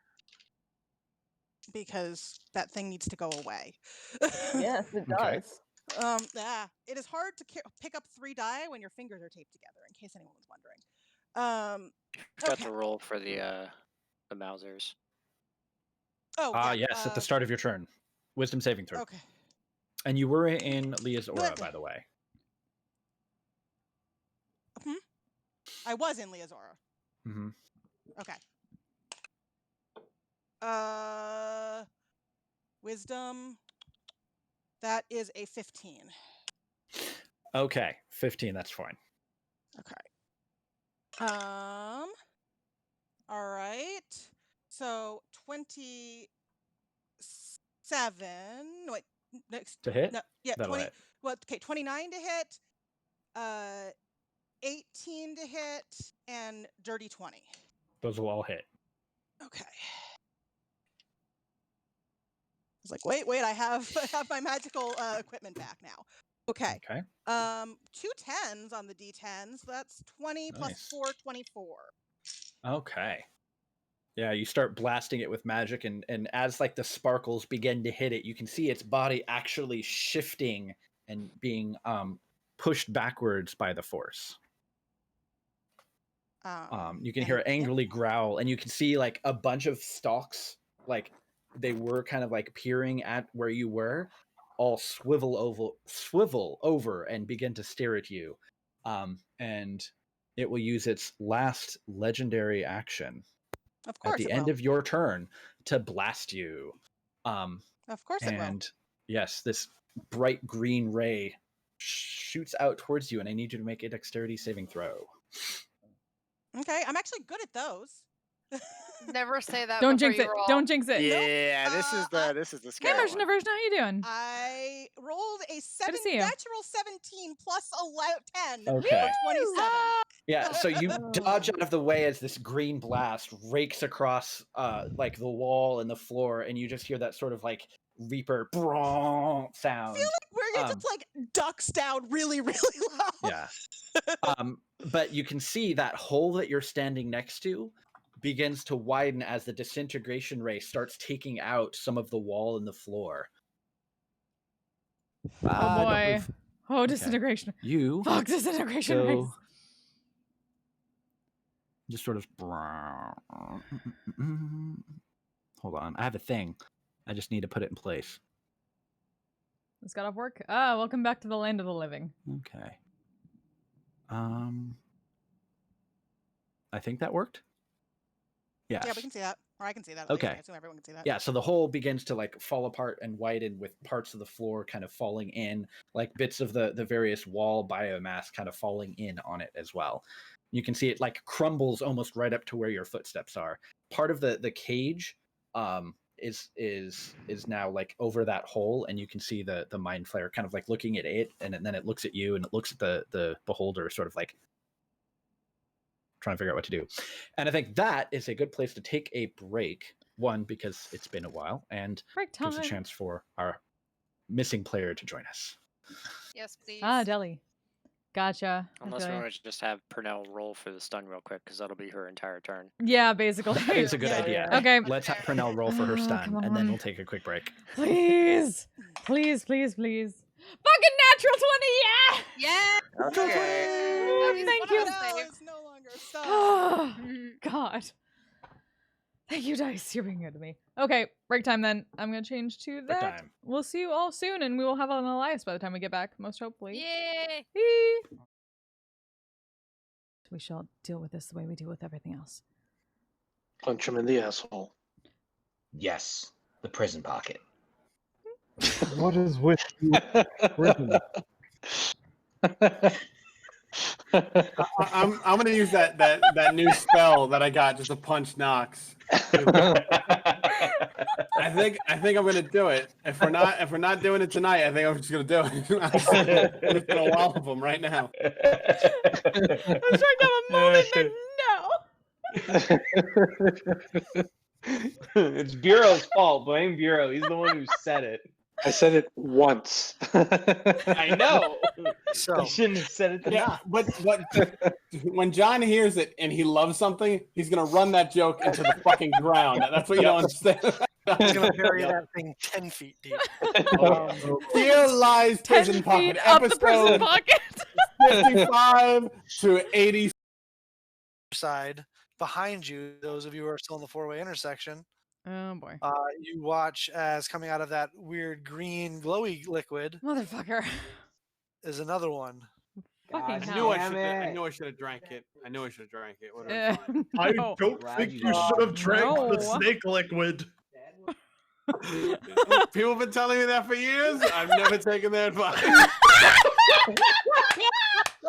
because that thing needs to go away. Yes, it Okay. does. It is hard to pick up 3 die when your fingers are taped together, in case anyone was wondering. Forgot Okay. to roll for the Mausers. Oh, yeah. Yes, at the start of your turn. Wisdom saving throw. Okay. And you were in Leah's aura, Bleh. by the way. I was in Leah's aura. Mm-hmm. Okay. Wisdom. That is a 15. Okay, 15. That's fine. Okay. All right. So 27. Wait. Next. To hit? No. Yeah. That'll 20. hit. Well. Okay. 29 to hit. 18 to hit, and dirty 20. Those will all hit. Okay. I was like, wait, I have my magical equipment back now. Okay. Okay. 2 10s on the D10s. That's 20 plus Nice. 4, 24. Okay. Yeah, you start blasting it with magic, and as like the sparkles begin to hit it, you can see its body actually shifting and being pushed backwards by the force. You can hear it angrily growl, and you can see like a bunch of stalks, like they were kind of like peering at where you were, all swivel over and begin to stare at you. And it will use its last legendary action Of course at the it end will. of your turn to blast you. Of course it will. And yes, this bright green ray shoots out towards you, and I need you to make a dexterity saving throw. Okay, I'm actually good at those. Never say that. Don't before jinx you it. roll. Don't jinx it. Yeah, this is I- the Hey, scary Merchant one. Aversion, how you doing? I rolled a to see you. natural 17 plus 10 Okay. for 27. Yeah, so you dodge out of the way as this green blast rakes across like the wall and the floor, and you just hear that sort of like Reaper sound. I feel like where it just like ducks down really, really loud. Yeah. But you can see that hole that you're standing next to begins to widen as the disintegration ray starts taking out some of the wall and the floor. Oh Don't boy. move. Oh, disintegration. You Fuck disintegration go race. just sort of hold on. I have a thing. I just need to put it in place. This got off work. Ah, welcome back to the land of the living. Okay. I think that worked. Yes. Yeah, we can see that. Or I can see that. At Okay. least. I assume everyone can see that. Yeah, so the hole begins to like fall apart and widen, with parts of the floor kind of falling in, like bits of the various wall biomass kind of falling in on it as well. You can see it like crumbles almost right up to where your footsteps are. Part of the cage is now like over that hole, and you can see the mind flayer kind of like looking at it, and then it looks at you, and it looks at the beholder, sort of like trying to figure out what to do. And I think that is a good place to take a break. One, because it's been a while, and Break time. gives a chance for our missing player to join us. Yes, please. Ah, Deli. Gotcha. I Unless feel we ya. want to just have Pernell roll for the stun real quick, because that'll be her entire turn. Yeah, basically. That is a good Yeah. idea. Okay. Let's have Pernell roll for her Oh, stun, come and then on. we'll take a quick break. Please. Please, please, please. Fucking natural 20, yeah! Yeah. Okay. Thank you. No, it's no longer so. Oh, God. Thank you, Dice. You're being good to me. Okay, break time then. I'm going to change to Break that. time. We'll see you all soon, and we will have an Elias by the time we get back, most hopefully. Yay. Yee. We shall deal with this the way we deal with everything else. Punch him in the asshole. Yes, the prison pocket. What is with you? Prison? I'm gonna use that new spell that I got just to punch Nox. I think I'm gonna do it. If we're not doing it tonight, I think I'm just gonna do it. I'm just gonna wallop him right now. I was trying to have a moment, then no. It's Bureau's fault. Blame Bureau. He's the one who said it. I said it once. I know. So You shouldn't have said it to Yeah, Nox. but when John hears it and he loves something, he's gonna run that joke into the fucking ground. That's what you don't understand. he's gonna bury that thing 10 feet deep. Here lies 10 prison pocket. feet up the prison Episode pocket. 55 to 80. Side behind you, those of you who are still in the four-way intersection, Oh boy. you watch as coming out of that weird green glowy liquid Motherfucker. is another one. Fucking I hell. knew I should have drank it. Whatever. I No. don't think you should have drank the No. snake liquid. People have been telling me that for years. I've never taken their advice.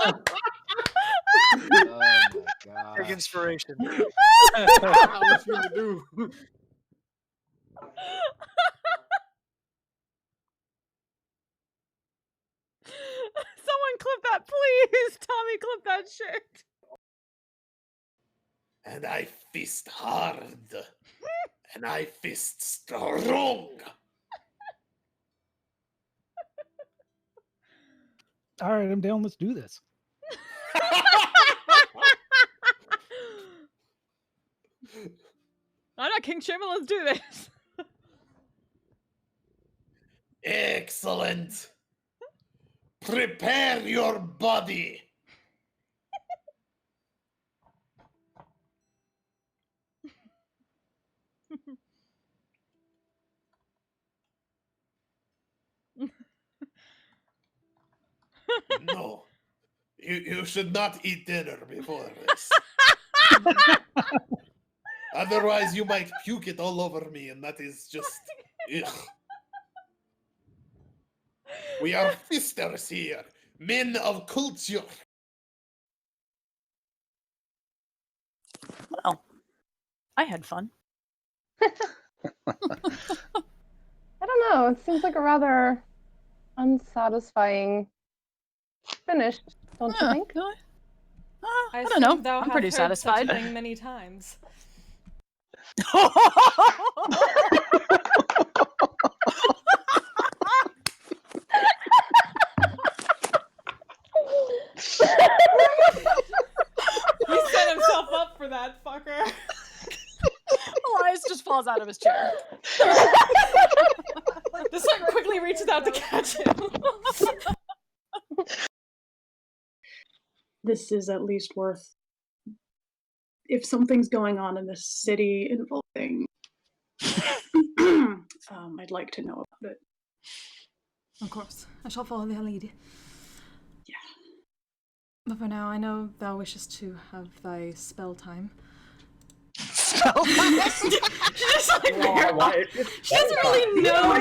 Oh my god. Big inspiration. What you gonna do? Someone clip that, please. Tommy, clip that shit. And I fist hard. And I fist strong. All right, I'm down. Let's do this. I'm not King Shimmer. Let's do this. Excellent. Prepare your body. No. You should not eat dinner before this. Otherwise, you might puke it all over me, and that is just... Ugh. We are fisters here, men of culture. Well, I had fun. I don't know. It seems like a rather unsatisfying finish, don't you think? I don't know. I'm pretty satisfied. Many times. He set himself up for that fucker. Elias just falls out of his chair. This one quickly reaches out to catch him. This is at least worth. If something's going on in this city involving, I'd like to know about it. Of course, I shall follow their lead. Yeah. But for now, I know thou wishest to have thy spell time. Spell time? She just like she doesn't really know.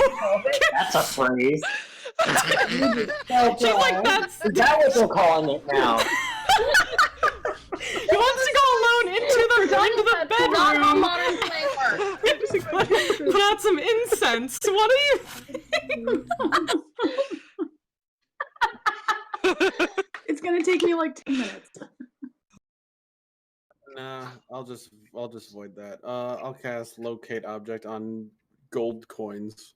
That's a phrase. She's like, that's... Is that what they're calling it now? He wants to go alone into the bedroom. Not how modern slang works. Put out some incense. What do you think? It's gonna take me like 10 minutes. Nah, I'll just void that. I'll cast locate object on gold coins.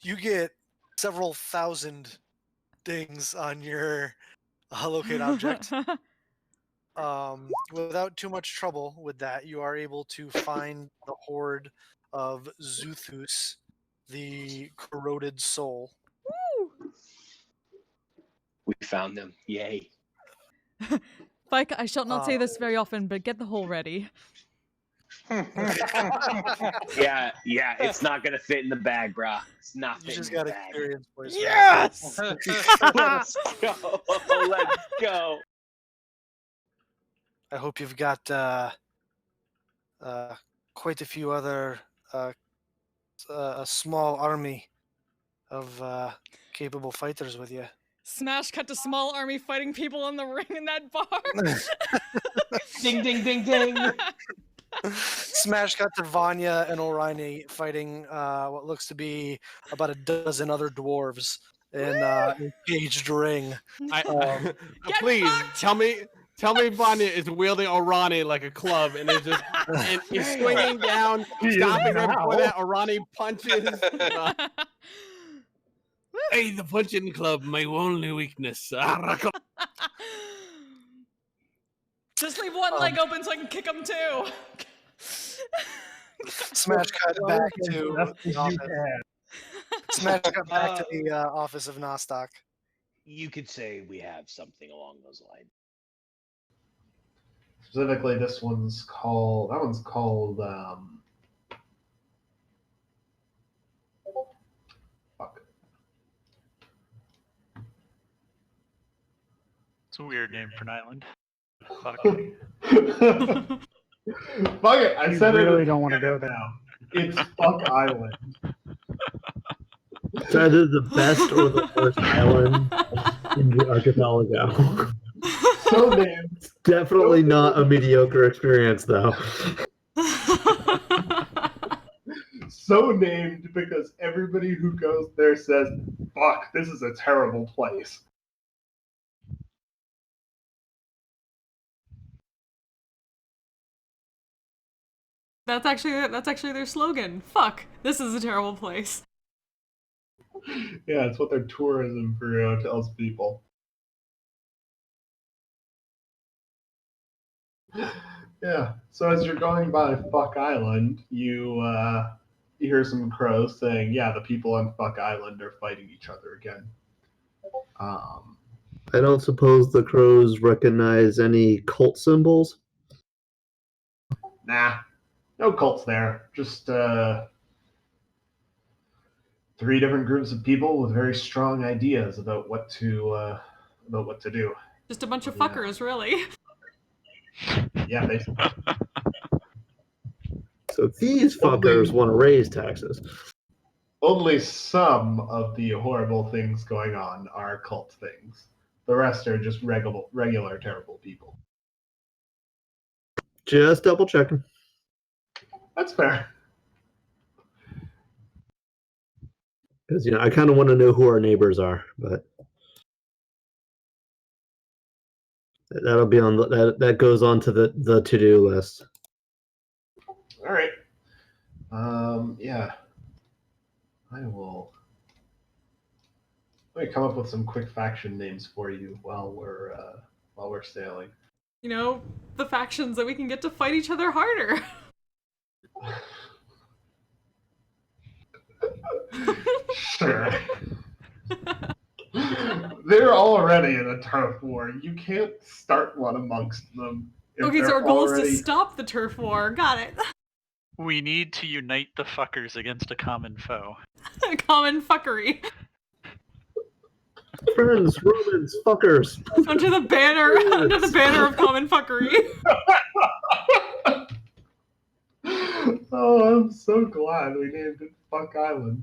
You get several thousand dings on your locate object. Without too much trouble with that, you are able to find the horde of Zuthus, the corroded soul. We found them. Yay. Fike, I shall not say this very often, but get the hole ready. Yeah, it's not gonna fit in the bag, brah. It's not fitting You just in got the bag. experience points. Yes! Let's go. Let's go. I hope you've got quite a few other a small army of capable fighters with you. Smash cut to small army fighting people in the ring in that bar. Ding, ding, ding, ding. Smash cut to Vanya and Orion fighting what looks to be about a dozen other dwarves in a caged ring. Please tell me Vanya is wielding Orani like a club and is just and is swinging down, stopping right before that Orani punches. Hey, the punching club, my only weakness. Just leave one leg open so I can kick him too. Smash cut back to the office. Smash cut back to the office of Nostock. You could say we have something along those lines. Specifically, that one's called, fuck. It's a weird name for an island. Fuck. Fuck it, I said it. You really don't want to go there. Now. It's Fuck Island. It's either the best or the worst island in the archipelago. So named. It's definitely not a mediocre experience, though. So named because everybody who goes there says, fuck, this is a terrible place. That's actually their slogan. Fuck, this is a terrible place. Yeah, it's what their tourism bureau tells people. Yeah, so as you're going by Fuck Island, you hear some crows saying, yeah, the people on Fuck Island are fighting each other again. I don't suppose the crows recognize any cult symbols? Nah, no cults there. Just 3 different groups of people with very strong ideas about what to do. Just a bunch of fuckers, really. Yeah, basically. So these fuckers want to raise taxes. Only some of the horrible things going on are cult things. The rest are just regular terrible people. Just double checking. That's fair. Because, I kind of want to know who our neighbors are, but that'll be on that goes on to the to-do list. All right. Yeah. I will. Let me come up with some quick faction names for you while we're sailing. The factions that we can get to fight each other harder. Sure. They're already in a turf war. You can't start one amongst them. Okay, so our goal is to stop the turf war. Got it. We need to unite the fuckers against a common foe. Common fuckery. Friends, Romans, fuckers. Under the banner of common fuckery. Oh, I'm so glad we named it Fuck Island.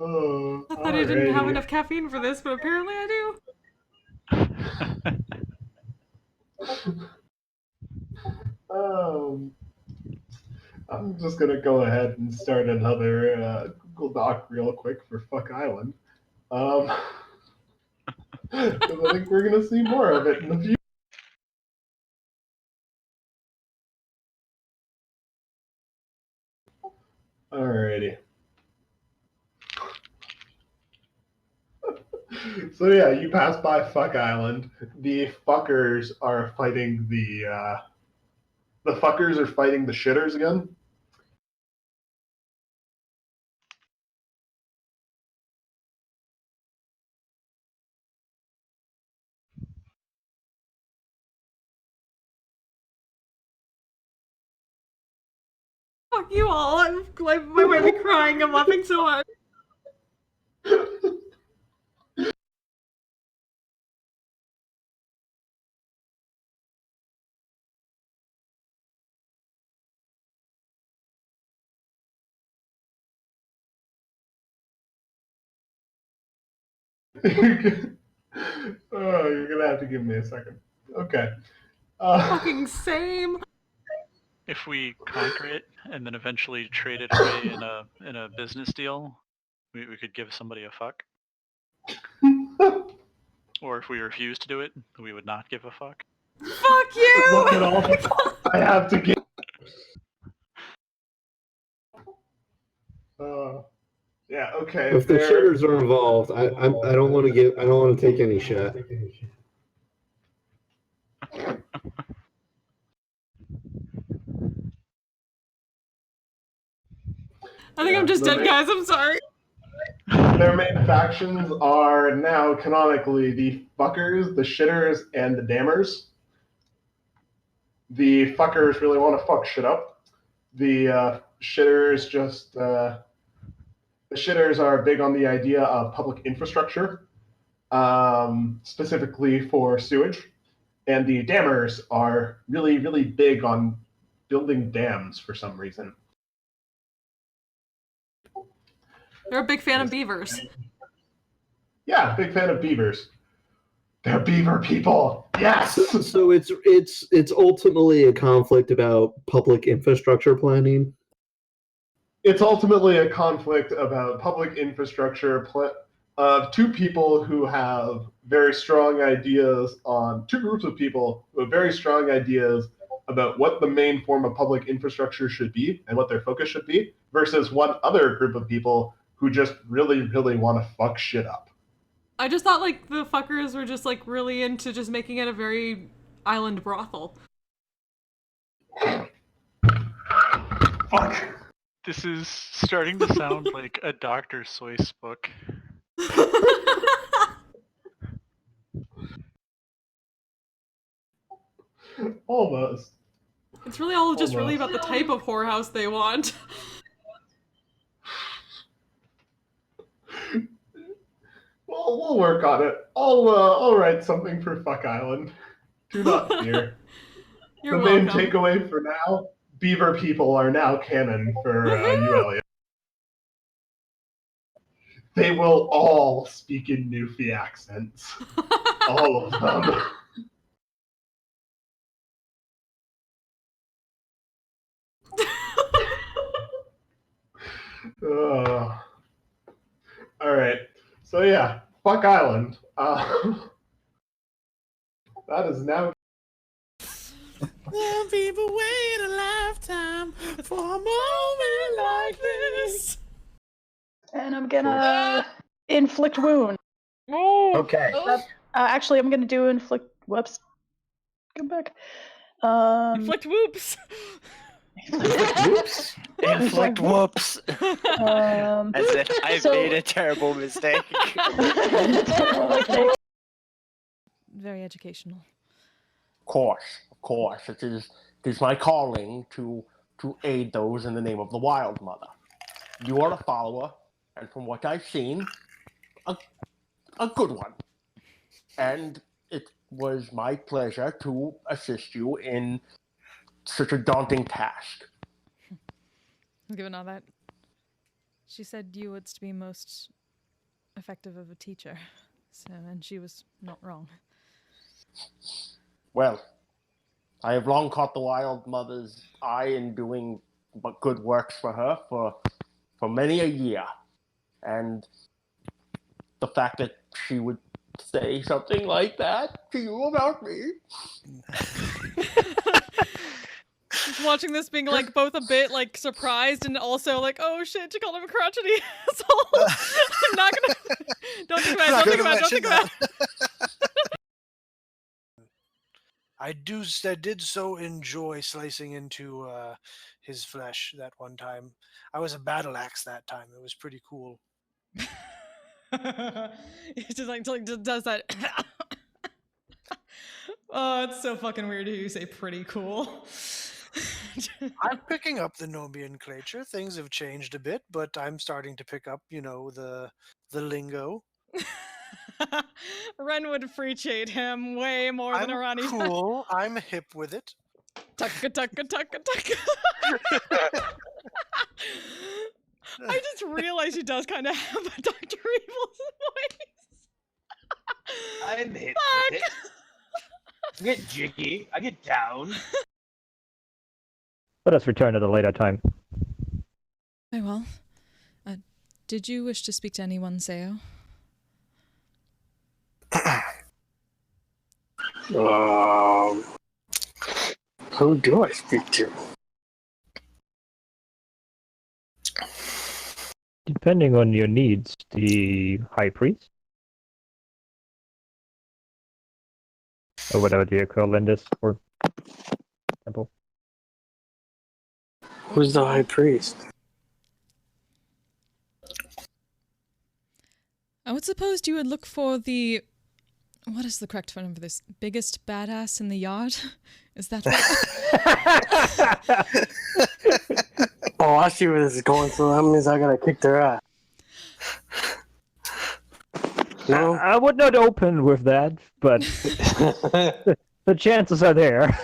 Oh, I thought I didn't have enough caffeine for this, but apparently I do. I'm just gonna go ahead and start another Google Doc real quick for Fuck Island. Because I think we're gonna see more of it in the future. Alrighty. So yeah, you pass by Fuck Island. The fuckers are fighting the fuckers are fighting the shitters again. Fuck you all. I might be crying. I'm laughing so hard. Oh, you're gonna have to give me a second. Okay. Fucking same. If we conquer it and then eventually trade it away in a business deal, we could give somebody a fuck. Or if we refuse to do it, we would not give a fuck. Fuck you! Look at all the I have to give. Yeah. Okay. If the shitters are involved, I don't want to I don't want to take any shit. I think I'm just dead, guys. I'm sorry. Their main factions are now canonically the fuckers, the shitters, and the dammers. The fuckers really want to fuck shit up. The shitters just the shitters are big on the idea of public infrastructure, specifically for sewage, and the dammers are really, really big on building dams for some reason. They're a big fan of beavers. Yeah, big fan of beavers. They're beaver people. Yes. So it's ultimately a conflict about public infrastructure planning. It's ultimately a conflict about public infrastructure of two people who have very strong ideas on two groups of people who have very strong ideas about what the main form of public infrastructure should be and what their focus should be, versus one other group of people who just really, really want to fuck shit up. I just thought like the fuckers were just like really into just making it a very island brothel. Fuck. This is starting to sound like a Dr. Seuss book. Almost. It's really all just really about the type of whorehouse they want. Well, we'll work on it. I'll write something for Fuck Island. Do not fear. You're the main welcome. takeaway for now: beaver people are now canon for Euelia. They will all speak in Newfie accents. All of them. All right. So yeah, Fuck Island. That is now. Some people wait a lifetime for a moment like this. And I'm gonna inflict wound. Okay. Actually, I'm gonna do inflict. Whoops. Come back. Inflict whoops. Whoops. Inflict whoops. As if I've made a terrible mistake. Very educational. Of course, it is my calling to aid those in the name of the Wild Mother. You are a follower, and from what I've seen, a good one. And it was my pleasure to assist you in such a daunting task. Given all that, she said you would be most effective of a teacher, and she was not wrong. Well, I have long caught the Wild Mother's eye in doing good works for her for many a year. And the fact that she would say something like that to you about me. Just watching this being like both a bit like surprised and also like, oh shit, she called him a crotchety asshole. I'm not gonna don't think about it. I did so enjoy slicing into his flesh that one time. I was a battle axe that time. It was pretty cool. It just like does that. Oh, it's so fucking weird to hear you say pretty cool. I'm picking up the nomenclature. Things have changed a bit, but I'm starting to pick up, the lingo. Ren would appreciate him way more than Arani. I'm cool. I'm hip with it. Tucka tucka tucka tucka. I just realized she does kind of have a Dr. Evil's voice. I'm hit with it. I get jiggy. I get down. Let us return at a later time. Very well. Did you wish to speak to anyone, Seo? Who do I speak to? Depending on your needs, the High Priest? Or whatever the equivalent is for temple. Who's the High Priest? I would suppose you would look for the... What is the correct term for this? Biggest badass in the yard? Is that what... Oh, I see where this is going, so that means I gotta kick their ass. No? I would not open with that, but the chances are there.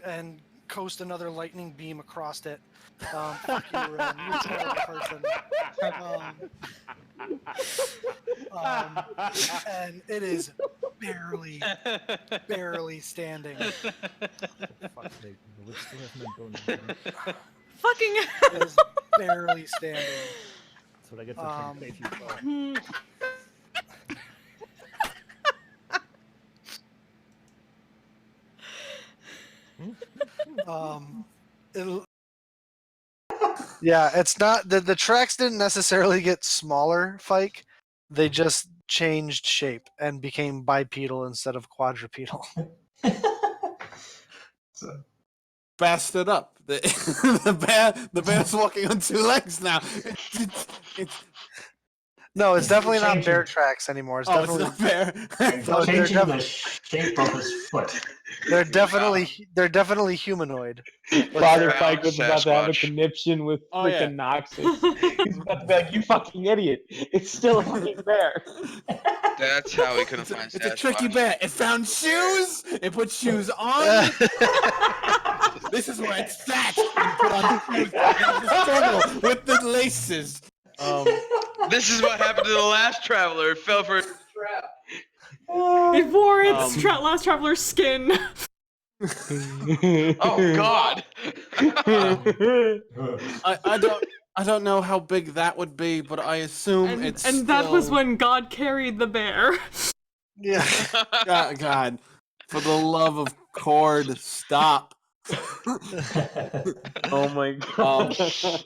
And coast another lightning beam across it. Fuck you, Ren. You're a terrible person. And it is barely standing. Fucking It is barely standing. That's what I get for trying to save It'll... Yeah, it's not the tracks didn't necessarily get smaller, Fike. They just changed shape and became bipedal instead of quadrupedal. Fast it up. The bear's walking on two legs now. No, it's definitely not bear tracks anymore. It's definitely it's not bear. No, they're Changing the shape of his foot. They're definitely humanoid. Father Fike was about to have a conniption with Oh, yeah. freaking Noxus. He's about to be like, "You fucking idiot! It's still a fucking bear." That's how we couldn't find It's a tricky Sasquatch. bear. It found shoes. It put shoes on. This is where it sat. And put on shoes. It had to struggle with the laces. This is what happened to the last traveler. It fell for a trap. It wore its last traveler's skin. Oh God! I don't know how big that would be, but I assume it's. And that was when God carried the bear. Yeah. God, for the love of Cord, stop. Oh my God!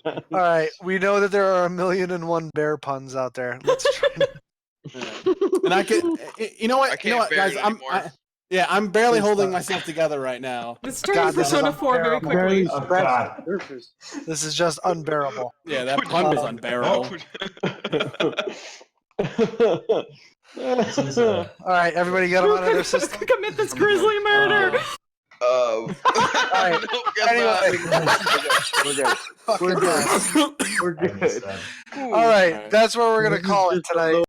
All right, we know that there are 1,000,001 bear puns out there. Let's try. And I can, you know what, guys, I'm barely holding myself together right now. This turns Persona 4 very quickly. This is just unbearable. Yeah, that pun was unbearable. All right, everybody get them out of their system. Commit this grisly murder. All right. Anyway, We're good. all right, that's where we're gonna call it tonight.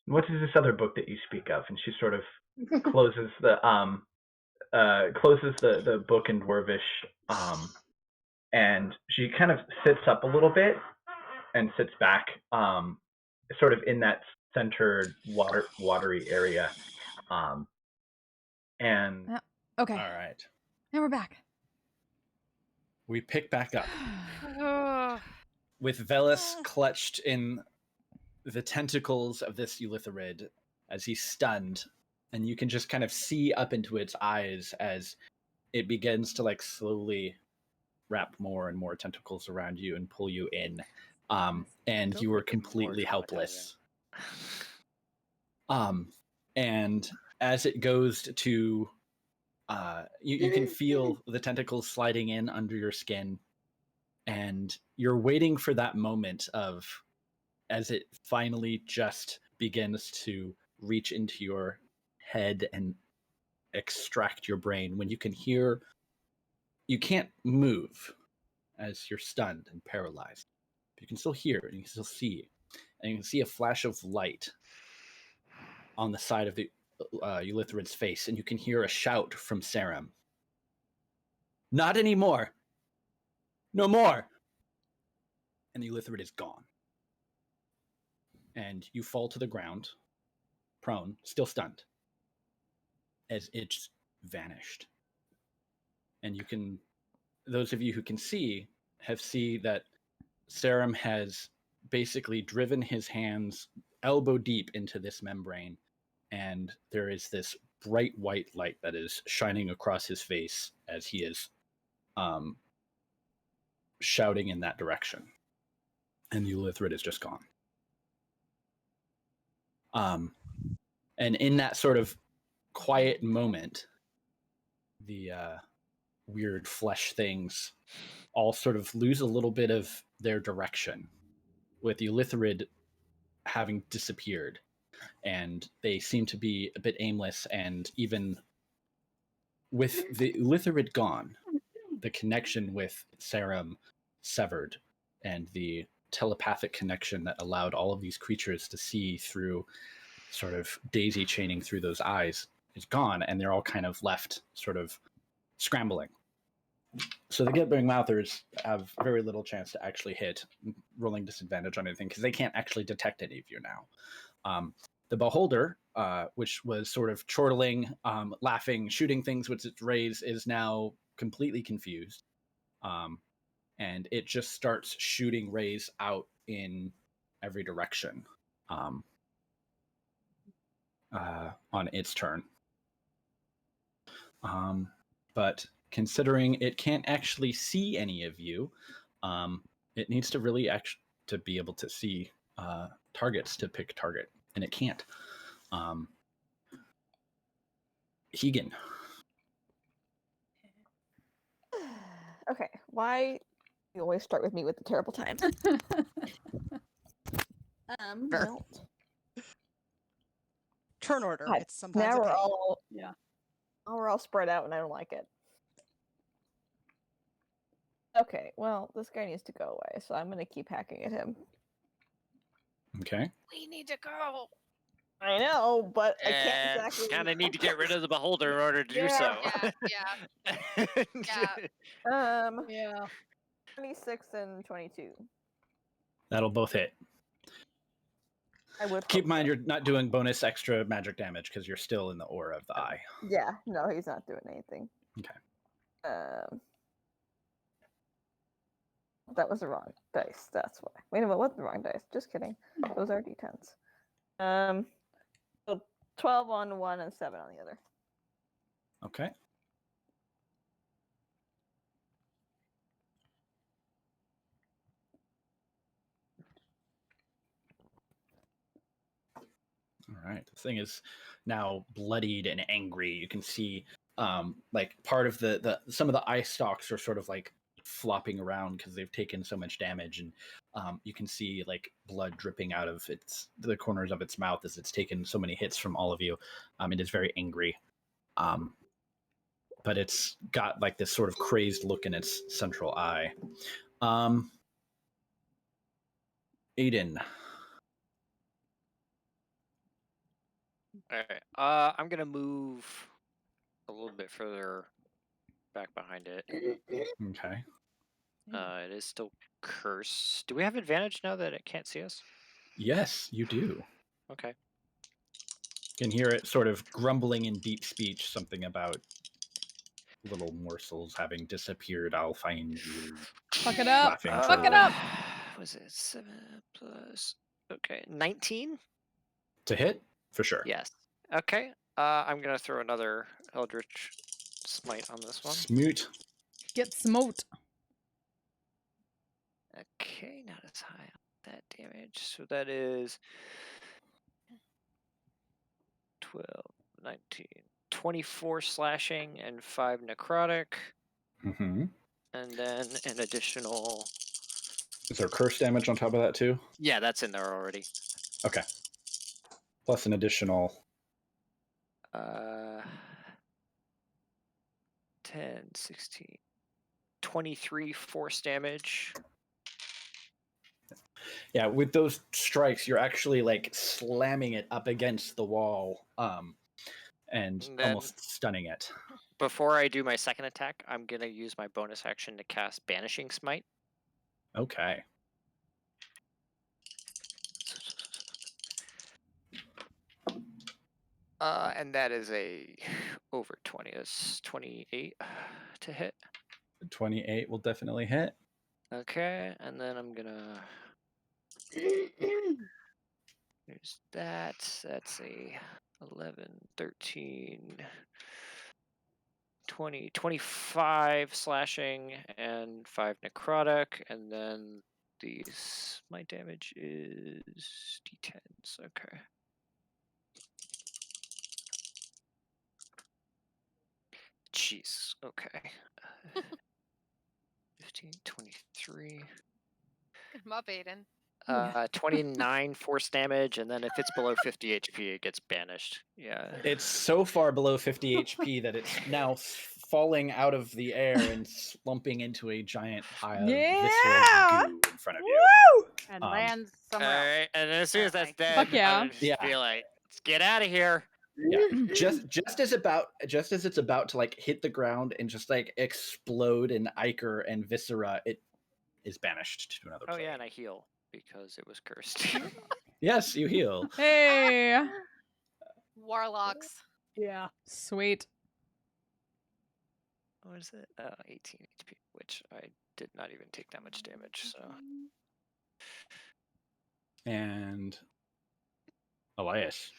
What is this other book that you speak of? And she sort of closes the book in Dwarvish, and she kind of sits up a little bit and sits back, sort of in that centered watery area, and Okay. all right, Now we're back. we pick back up with Velis clutched in the tentacles of this Eulitharid as he's stunned, and you can just kind of see up into its eyes as it begins to like slowly wrap more and more tentacles around you and pull you in, and you are completely helpless. And as it goes to you can feel the tentacles sliding in under your skin, and you're waiting for that moment of as it finally just begins to reach into your head and extract your brain, when you can hear, you can't move as you're stunned and paralyzed. But you can still hear and you can still see. And you can see a flash of light on the side of the Eulitharid's face, and you can hear a shout from Sarum. Not anymore. No more. And the Eulitharid is gone. and you fall to the ground, prone, still stunned, as it just vanished. And you can, those of you who can see, have see that Sarum has basically driven his hands elbow deep into this membrane, and there is this bright white light that is shining across his face as he is shouting in that direction. And the Elithrid is just gone. And in that sort of quiet moment, the weird flesh things all sort of lose a little bit of their direction, with the Elithrid having disappeared, and they seem to be a bit aimless, and even with the Elithrid gone, the connection with Sarum severed, and the telepathic connection that allowed all of these creatures to see through sort of daisy chaining through those eyes is gone, and they're all kind of left sort of scrambling. So the Get-Bang Mouthers have very little chance to actually hit, rolling disadvantage on anything, because they can't actually detect any of you now. The Beholder, which was sort of chortling, laughing, shooting things with its rays, is now completely confused. And it just starts shooting rays out in every direction on its turn. But considering it can't actually see any of you, it needs to really to be able to see targets to pick target, and it can't. Hegan. Okay, why you always start with me with the terrible time? Well, Turn order. God, It's sometimes now okay. we're all spread out, and I don't like it. Okay, well, this guy needs to go away, so I'm gonna keep hacking at him. Okay. We need to go. I know, but I can't exactly. Kind of need to get rid of the Beholder in order to do so. Yeah. 26 and 22. That'll both hit. I would keep in mind you're not doing bonus extra magic damage because you're still in the aura of the eye. Yeah, no, he's not doing anything. Okay. That was the wrong dice. That's why. Wait a minute, what's the wrong dice? Just kidding. Those are d10s. So 12 on one and 7 on the other. Okay. All right. The thing is now bloodied and angry. You can see like part of the some of the eye stalks are sort of like flopping around because they've taken so much damage, and you can see like blood dripping out of the corners of its mouth as it's taken so many hits from all of you. It is very angry. But it's got like this sort of crazed look in its central eye. Aiden. All right. I'm gonna move a little bit further back behind it. Okay. It is still cursed. Do we have advantage now that it can't see us? Yes, you do. Okay. You can hear it sort of grumbling in deep speech, something about little morsels having disappeared. I'll find you. Fuck it up. Laughing Fuck it up. Was it 7 plus? Okay, 19 to hit for sure. Yes. Okay. I'm gonna throw another Eldritch Smite on this one. Smoot. Get smote. Okay, not as high on that damage. So that is 12, 19, 24 slashing and 5 necrotic. Mm-hmm. And then an additional. Is there curse damage on top of that too? Yeah, that's in there already. Okay. Plus an additional. 10, 16, 23 force damage. Yeah, with those strikes, you're actually like slamming it up against the wall, and almost stunning it. Before I do my second attack, I'm gonna use my bonus action to cast Banishing Smite. Okay. And that is a over 20. That's 28 to hit. 28 will definitely hit. Okay, and then I'm gonna. There's that. That's a 11, 13, 20, 25 slashing and 5 necrotic, and then these. My damage is d10s. Okay. Jeez. Okay. 15, 23. Come up, Aiden. 29 force damage, and then if it's below 50 HP, it gets banished. Yeah. It's so far below 50 HP that it's now falling out of the air and slumping into a giant pile of visceral goo in front of you. And lands somewhere else. Alright, and as soon as that's dead, Fuck yeah. I'm just be like, let's get out of here. Yeah, just as it's about to like hit the ground and just like explode in ichor and viscera, it is banished to another Oh plane. yeah, and I heal because it was cursed. Yes, you heal. Hey. Warlocks. Yeah. Sweet. What is it? 18 HP, which I did not even take that much damage, so. And Elias.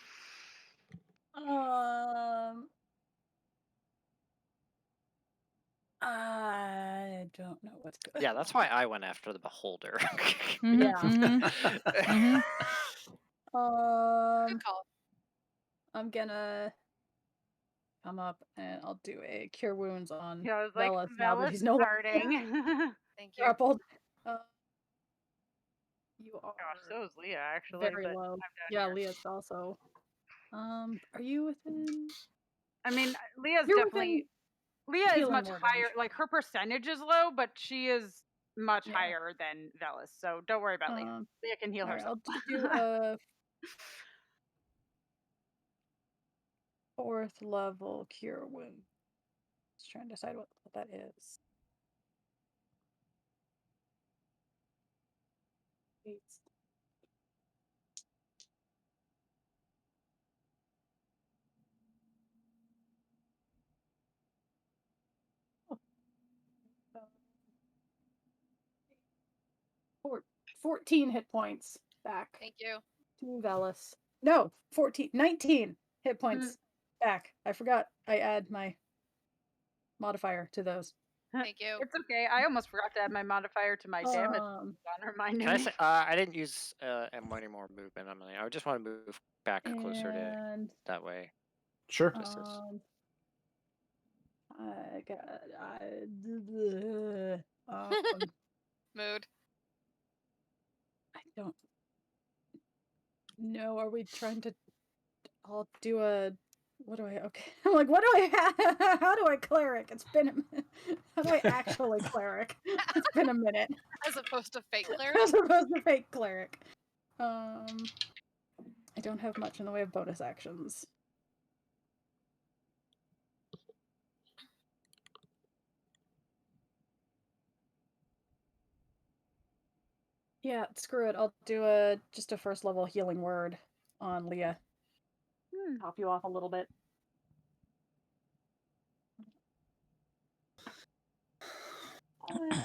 I don't know what's good. Yeah, that's why I went after the beholder. Yeah. Good call. I'm gonna come up and I'll do a cure wounds on Yeah, I was like, Velas now that Velas he's no longer starting. Thank you. grappled. You are Gosh, so is Leah actually. very but low. I'm down Yeah, here. Leah's also. Are you within? I mean, Leah's You're definitely. Leah is healing much word higher. range. Like her percentage is low, but she is much Yeah. higher than Velas. So don't worry about Leah. Leah can heal Alright, herself. I'll do a 4th level cure wound. Just trying to decide what that is. Oh. 14 hit points back. Thank you. To Velas. No, 19 hit points back. I forgot I add my modifier to those. Thank you. It's okay. I almost forgot to add my modifier to my damage. Don reminded Can I me. say, I didn't use any more movement. I just want to move back closer to And that way. Sure. I got Mood. I don't know. Are we trying to? I'll do a. What do I? Okay. I'm like, what do I have? How do I cleric? It's been a minute. How do I actually cleric? It's been a minute. As opposed to fake cleric. As opposed to fake cleric. I don't have much in the way of bonus actions. Yeah, screw it. I'll do just a 1st level healing word on Leah. Top you off a little bit.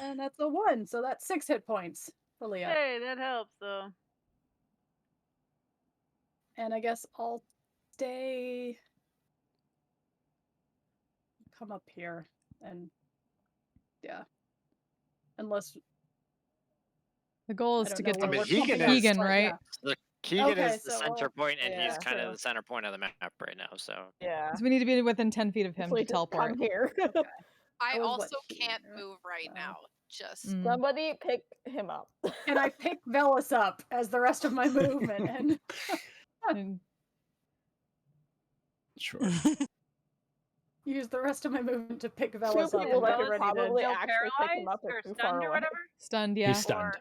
And that's a 1, so that's 6 hit points for Leah. Hey, that helps though. And I guess I'll stay. Come up here and yeah. Unless The goal is I to don't get know to where we're Keegan, pumping us, but right? Look, Keegan Okay, is the so center point, and he's yeah, kind of true. the center point of the map right now. So Yeah. Because we need to be within 10 feet of him Hopefully to teleport. Come here. I was also what can't move right now. Just Somebody pick him up. And I pick Velas up as the rest of my movement and Sure. use the rest of my movement to pick Two Velas up people and that get could ready probably to. actually pick him up or are too stunned far or away. whatever. Stunned, yeah. He's stunned.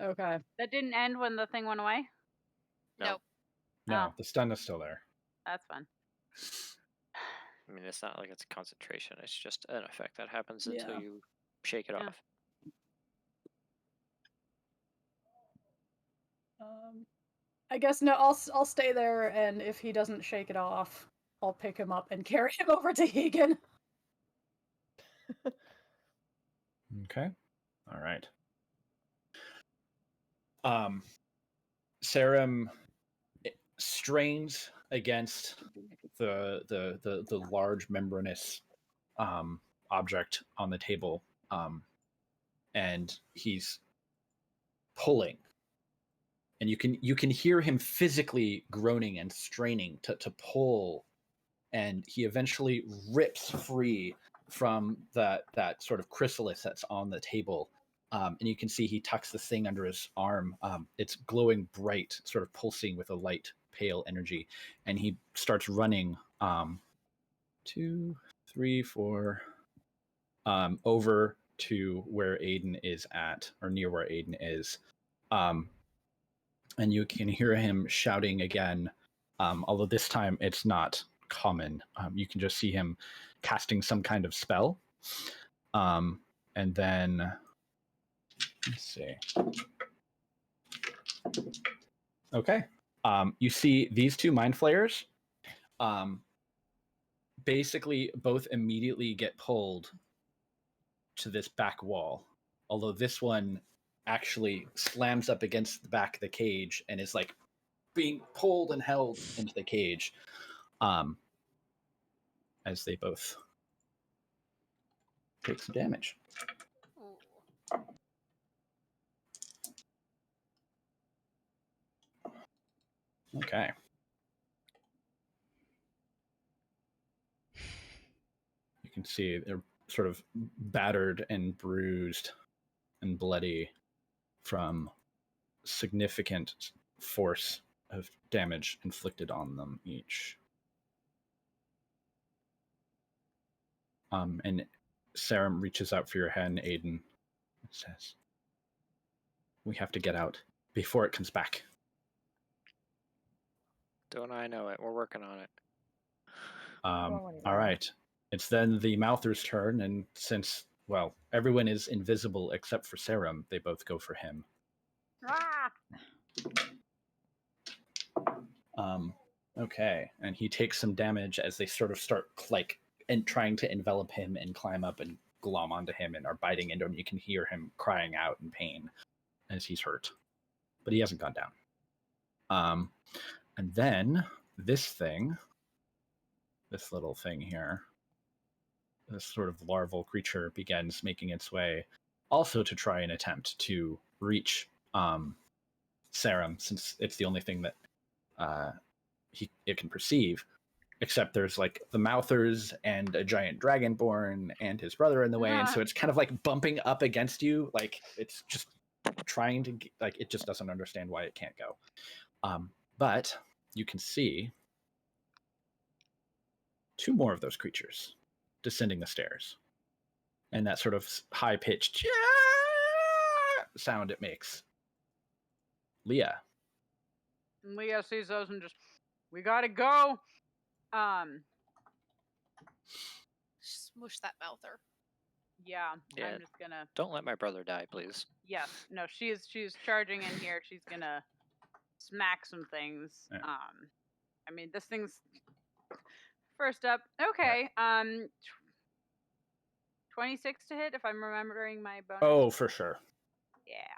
Okay. That didn't end when the thing went away. Nope. No, the stun is still there. That's fun. I mean, it's not like it's a concentration. It's just an effect that happens until Yeah. you shake it off. I guess no. I'll stay there, and if he doesn't shake it off, I'll pick him up and carry him over to Egan. Okay. All right. Sarum strains against the large membranous object on the table, and he's pulling, and you can hear him physically groaning and straining to pull, and he eventually rips free from that sort of chrysalis that's on the table. And you can see he tucks this thing under his arm. It's glowing bright, sort of pulsing with a light, pale energy. And he starts running 2, 3, 4 over to where Aiden is at, or near where Aiden is. And you can hear him shouting again, although this time it's not common. You can just see him casting some kind of spell. And then let's see. Okay. You see these two mind flayers basically both immediately get pulled to this back wall. Although this one actually slams up against the back of the cage and is like being pulled and held into the cage. As they both take some damage. Okay. You can see they're sort of battered and bruised and bloody from significant force of damage inflicted on them each. And Sarum reaches out for your hand, Aiden, and says, "We have to get out before it comes back." Don't I know it? We're working on it. All right. It's then the Mouther's turn, and since, well, everyone is invisible except for Sarum, they both go for him. Okay, and he takes some damage as they sort of start and trying to envelop him and climb up and glom onto him and are biting into him. You can hear him crying out in pain as he's hurt, but he hasn't gone down. And then this little thing here, this sort of larval creature begins making its way also to try and attempt to reach Sarum, since it's the only thing that it can perceive. Except there's like the Mouthers and a giant dragonborn and his brother in the way, and so it's kind of like bumping up against you, like it's just trying to like it just doesn't understand why it can't go. But you can see two more of those creatures descending the stairs, and that sort of high-pitched sound it makes. Leah. Leah sees those and just, we gotta go. Smush that mouther. Yeah, Yeah. I'm just gonna. Don't let my brother die, please. Yes, no, she's charging in here. She's gonna smack some things. Yeah. I mean, this thing's first up. Okay, 26 to hit if I'm remembering my bonus. Oh, for sure. Yeah.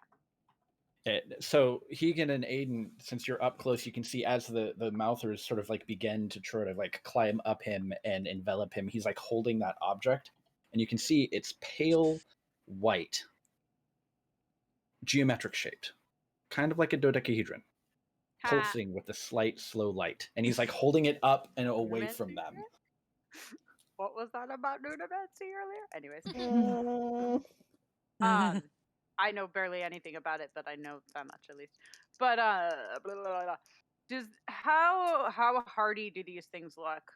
So Hegan and Aiden, since you're up close, you can see as the Mouthers sort of like begin to try to like climb up him and envelop him. He's like holding that object, and you can see it's pale white, geometric shaped, kind of like a dodecahedron, pulsing with a slight slow light. And he's like holding it up and away from them. What was that about Nudamancy earlier? Anyways. I know barely anything about it, but I know that much at least. But blah, blah, blah. How hardy do these things look?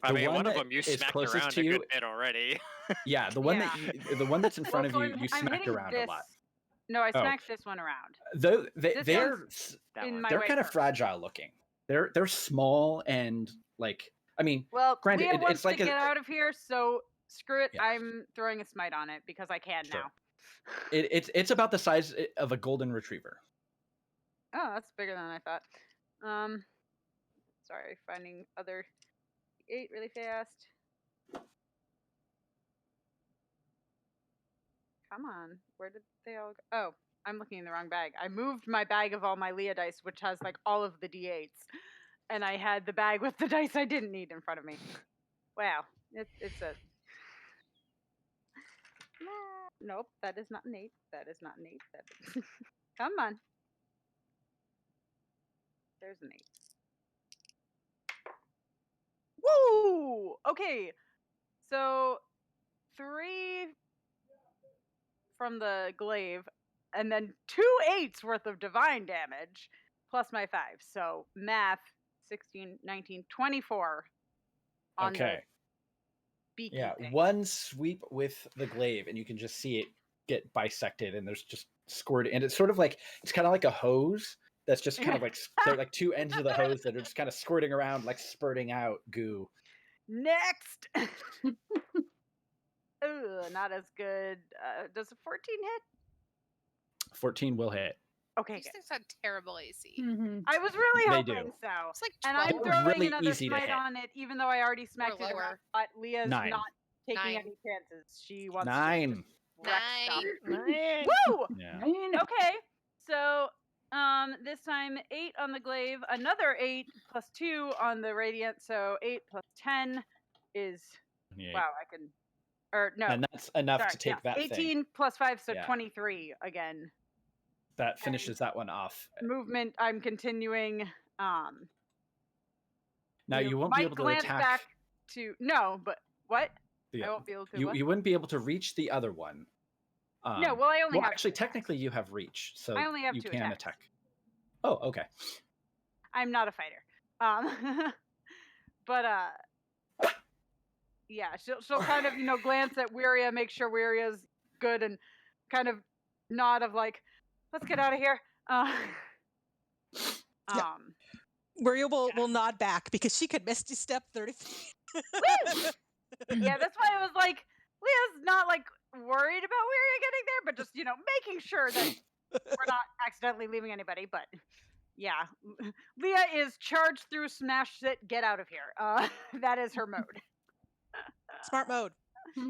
I mean, one of that them you is smacked closest around to a you- good bit already. Yeah, the one the one that's in front of so you, you I'm smacked hitting around this. a lot. No, I Oh. smacked this one around. They're in my they're way kind of first. fragile looking. They're small and like, I mean, Well, granted, Leah wants it's like to get out of here, so screw it. I'm throwing a smite on it because I can Sure. now. it's about the size of a golden retriever. Oh, that's bigger than I thought. Sorry, finding other 8 really fast. Come on, where did they all go? Oh, I'm looking in the wrong bag. I moved my bag of all my Leah dice, which has like all of the D8s, and I had the bag with the dice I didn't need in front of me. Wow, it's a. Nope, that is not an 8. That is not an 8. That is... Come on. There's an 8. Woo! Okay, so 3 from the glaive, and then 2 8s worth of divine damage, plus my 5. So math, 16, 19, 24 on Okay. the beaky Yeah, thing. one sweep with the glaive, and you can just see it get bisected, and there's just squirt, and it's sort of like it's kind of like a hose that's just kind of like they're like 2 ends of the hose that are just kind of squirting around, like spurting out goo. Next. Ugh, not as good. Does a 14 hit? 14 will hit. Okay, These things had terrible AC. I was really They hoping do. so. It's like And I'm 12. throwing Really another easy to smite hit. on it, even though I already smacked it lower. around. But Leah's 9. not taking 9. any chances. She wants 9. to wreck stuff. 9. Woo! Yeah. Okay, so this time 8 on the glaive, another 8 plus 2 on the radiant, so 8 plus 10 is 28. wow. I can, or no, And that's enough sorry, to take that 18 thing. plus 5, so Yeah. 23 again. That finishes that one off. Movement. I'm continuing. Now you won't be might able to glance attack. back to no, but what? The, I won't be able to. you, what? you wouldn't be able to reach the other one. No, well, I only have actually, technically, you have reach, so I only have you 2 can attacks. attack. Oh, okay. I'm not a fighter. But yeah, she'll kind of glance at Wiria, make sure Wiria's good, and kind of nod of like, let's get out of here. Wiria will nod back because she could misty step 30 feet. Yeah, that's why I was like, Leah's not like worried about Wiria getting there, but just making sure that we're not accidentally leaving anybody. But yeah, Leah is charge through, smash it, get out of here. That is her mode. Smart mode.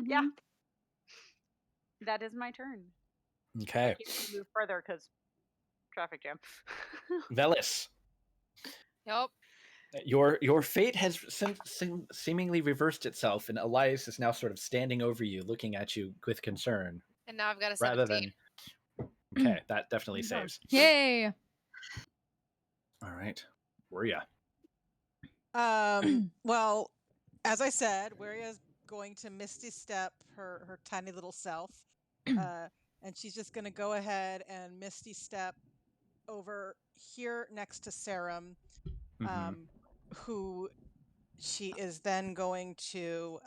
Yeah, that is my turn. Okay. I can't move further because traffic jam. Velis, Yep. your fate has seemingly reversed itself, and Elias is now sort of standing over you, looking at you with concern. And now I've got a Rather 17. than okay, that definitely saves. Yay! All right, Wiria. Well, as I said, Wiria's going to misty step her tiny little self, and she's just going to go ahead and misty step over here next to Sarum, who she is then going to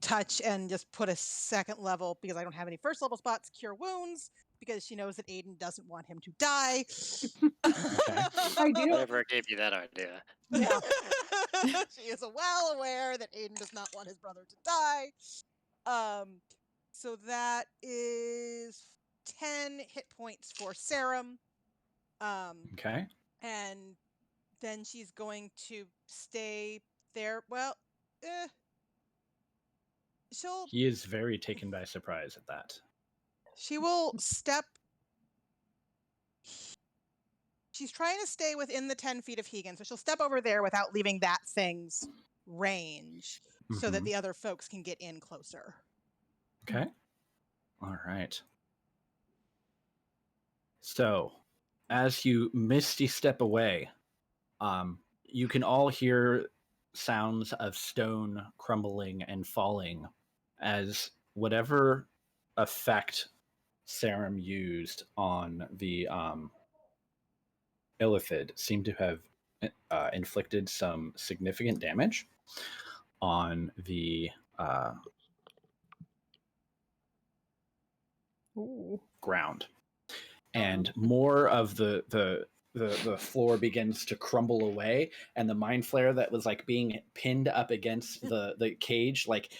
touch and just put a second level, because I don't have any first level spots, cure wounds, because she knows that Aiden doesn't want him to die. I do. Whatever gave you that idea. Yeah. She is well aware that Aiden does not want his brother to die. So that is 10 hit points for Sarum. Okay. And then she's going to stay there. Well, He is very taken by surprise at that. she will step. She's trying to stay within the 10 feet of Hegan, so she'll step over there without leaving that thing's range, so that the other folks can get in closer. Okay. All right. So, as you misty step away, you can all hear sounds of stone crumbling and falling as whatever effect Sarum used on the Illithid seemed to have inflicted some significant damage on the ground, and more of the floor begins to crumble away, and the mind flare that was like being pinned up against the cage, like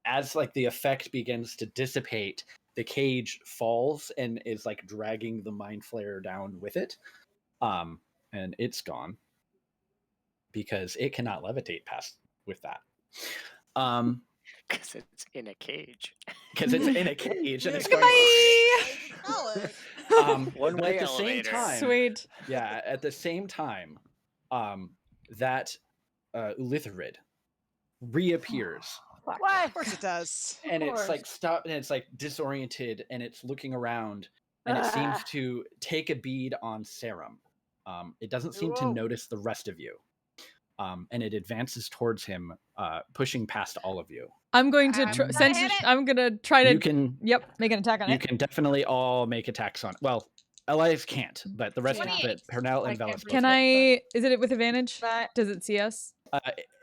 as like the effect begins to dissipate, the cage falls and is like dragging the mind flayer down with it. And it's gone because it cannot levitate past with that. Because it's in a cage. Because it's in a cage and it's going. One-way But at the same elevator. time, Sweet. Yeah, at the same time, that Ulitharid reappears. What? Of course it does. And it's like stopped and it's like disoriented and it's looking around and it seems to take a bead on Sarum. It doesn't seem to notice the rest of you. And it advances towards him, pushing past all of you. I'm going to I'm gonna try to. You can. Yep, make an attack on You it. can definitely all make attacks on. Well, Elias can't, but the rest of it, Pernell and Velas. Can I? Is it with advantage? Does it see us?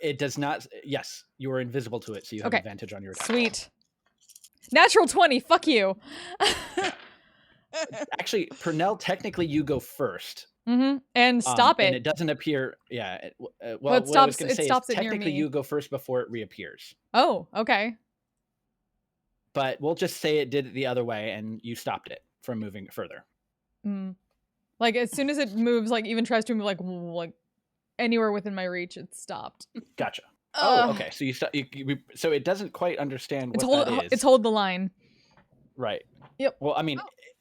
It does not. Yes, you are invisible to it, so you have advantage on your attack. Sweet. Natural 20. Fuck you. Actually, Pernell, technically, you go first. And stop it. And it doesn't appear. Yeah. Well, Well, it what I was stops- going to it say stops is it near technically me. you go first before it reappears. Oh, okay. But we'll just say it did it the other way, and you stopped it from moving further. Like as soon as it moves, like even tries to move, like anywhere within my reach, it's stopped. Gotcha. Oh, okay. So so it doesn't quite understand what that is. It's hold the line. Right. Yep. Well, I mean,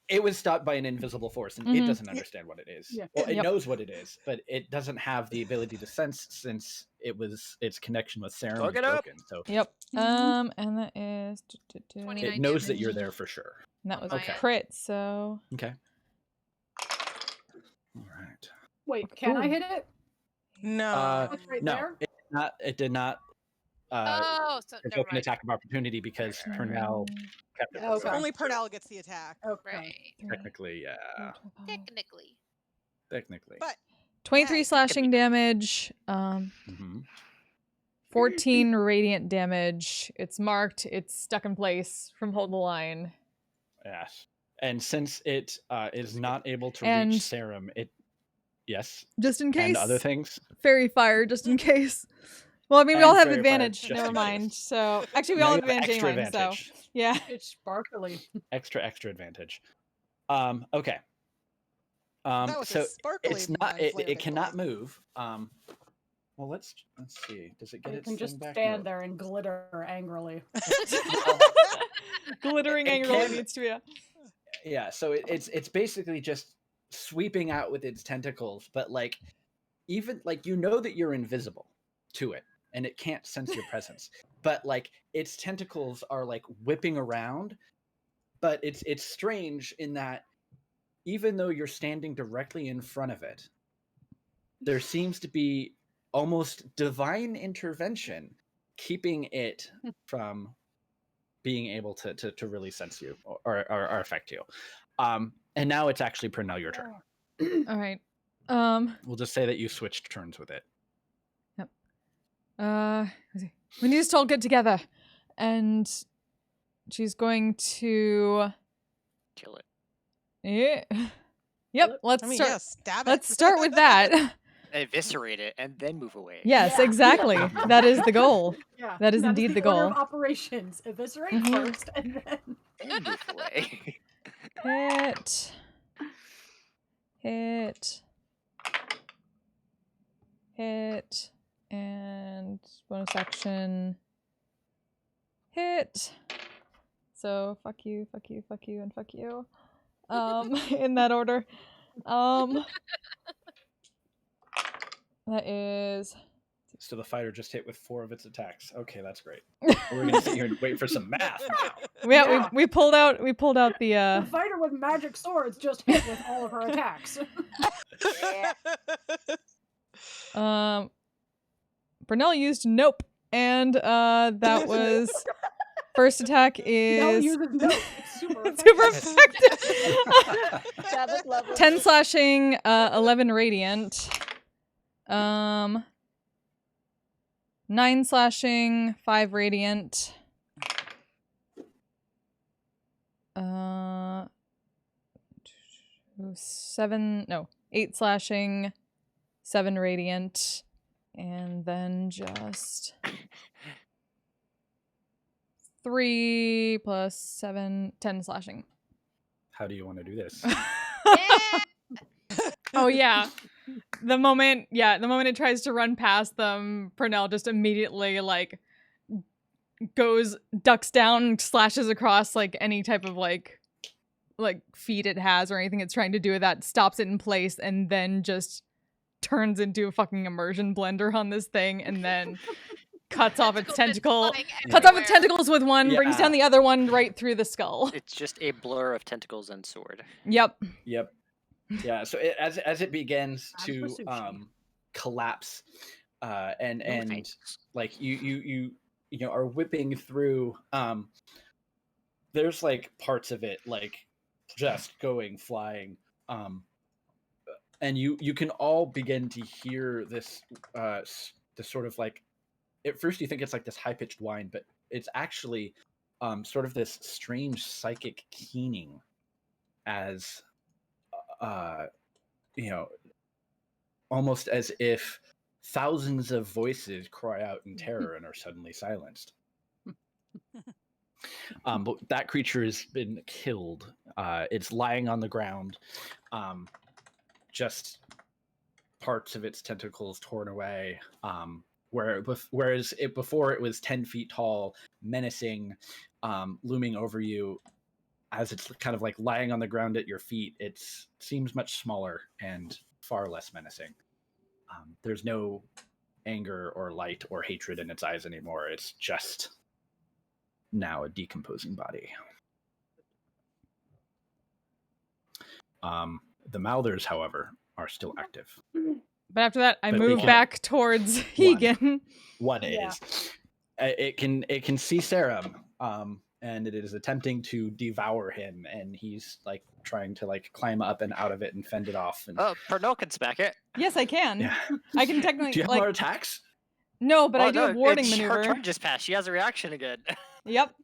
it was stopped by an invisible force, and it doesn't understand what it is. Yeah. Well, it Yep. knows what it is, but it doesn't have the ability to sense since its connection with Sarum Look is it up. broken. So Yep. And that is. it knows that you're there for sure. And that was Okay. a crit, so. Okay. All right. Wait, can I hit it? No. It's right no, there? it did not. Oh, so never Provoke an mind. attack of opportunity because Pernell kept it. So only Pernell gets the attack. Right. Technically, yeah. Technically. Technically. But 23 slashing damage. 14 radiant damage. It's marked. It's stuck in place from hold the line. Yes. And since it is not able to And- reach Sarum, it Just in case. and other things. Fairy fire, just in case. Well, I mean, we And all have fairy fire, advantage. just Never in mind. So actually, we Now all you have have advantage extra anyway. advantage. So yeah. It's sparkly. Extra advantage. Okay. That was a So sparkly it's not. mind flare It cannot move. Well, let's see. Does it get It its can thing just back? stand No. there and glitter angrily. Glittering It angrily can- needs to be a. Yeah. So it's basically just sweeping out with its tentacles, but like even like that you're invisible to it, and it can't sense your presence. But like its tentacles are like whipping around, but it's strange in that even though you're standing directly in front of it, there seems to be almost divine intervention keeping it from being able to really sense you or affect you. And now it's actually Pernell, your turn. All right. We'll just say that you switched turns with it. Yep. Let's see. We need to all get together, and she's going to kill it. Yeah. Yep. Let's I mean, start. yeah, stab it. Let's start with that. Eviscerate it and then move away. Yes, Yeah. exactly. That is the goal. Yeah, That is indeed the order goal. of operations. Eviscerate Mhm. first, and then move away. Hit. Hit. Hit. And bonus action. Hit. So fuck you, fuck you, fuck you, and fuck you. In that order. That is. So the fighter just hit with 4 of its attacks. Okay, that's great. We're gonna sit here and wait for some math now. Yeah, we pulled out the the fighter with magic swords just hit with all of her attacks. Brunel used nope, and that was first attack Nell is uses nope. It's super effective. 10 slashing, 11 radiant. 9 slashing, 5 radiant. 8 slashing, 7 radiant, and then just 3 plus 7, 10 slashing. How do you want to do this? Oh yeah. The moment it tries to run past them, Purnell just immediately like ducks down, slashes across like any type of like feet it has or anything it's trying to do with that, stops it in place, and then just turns into a fucking immersion blender on this thing, and then cuts off its tentacles with one, brings down the other one right through the skull. It's just a blur of tentacles and sword. Yep. Yeah. So as it begins to collapse, and like you are whipping through, there's like parts of it like just going flying, and you can all begin to hear this this sort of like, at first you think it's like this high-pitched whine, but it's actually sort of this strange psychic keening as almost as if thousands of voices cry out in terror and are suddenly silenced. But that creature has been killed. It's lying on the ground, just parts of its tentacles torn away. Whereas before it was 10 feet tall, menacing, looming over you. As it's kind of like lying on the ground at your feet, it seems much smaller and far less menacing. There's no anger or light or hatred in its eyes anymore. It's just now a decomposing body. The Mouthers, however, are still active. But after that, I move back towards Hegan. One is. It can see Serum, and it is attempting to devour him, and he's like trying to like climb up and out of it and fend it off. And... Oh, Purnell can smack it. Yes, I can. Yeah. I can technically. Do you have more attacks? No, but I do have warding maneuver. Her turn just passed. She has a reaction again. Yep.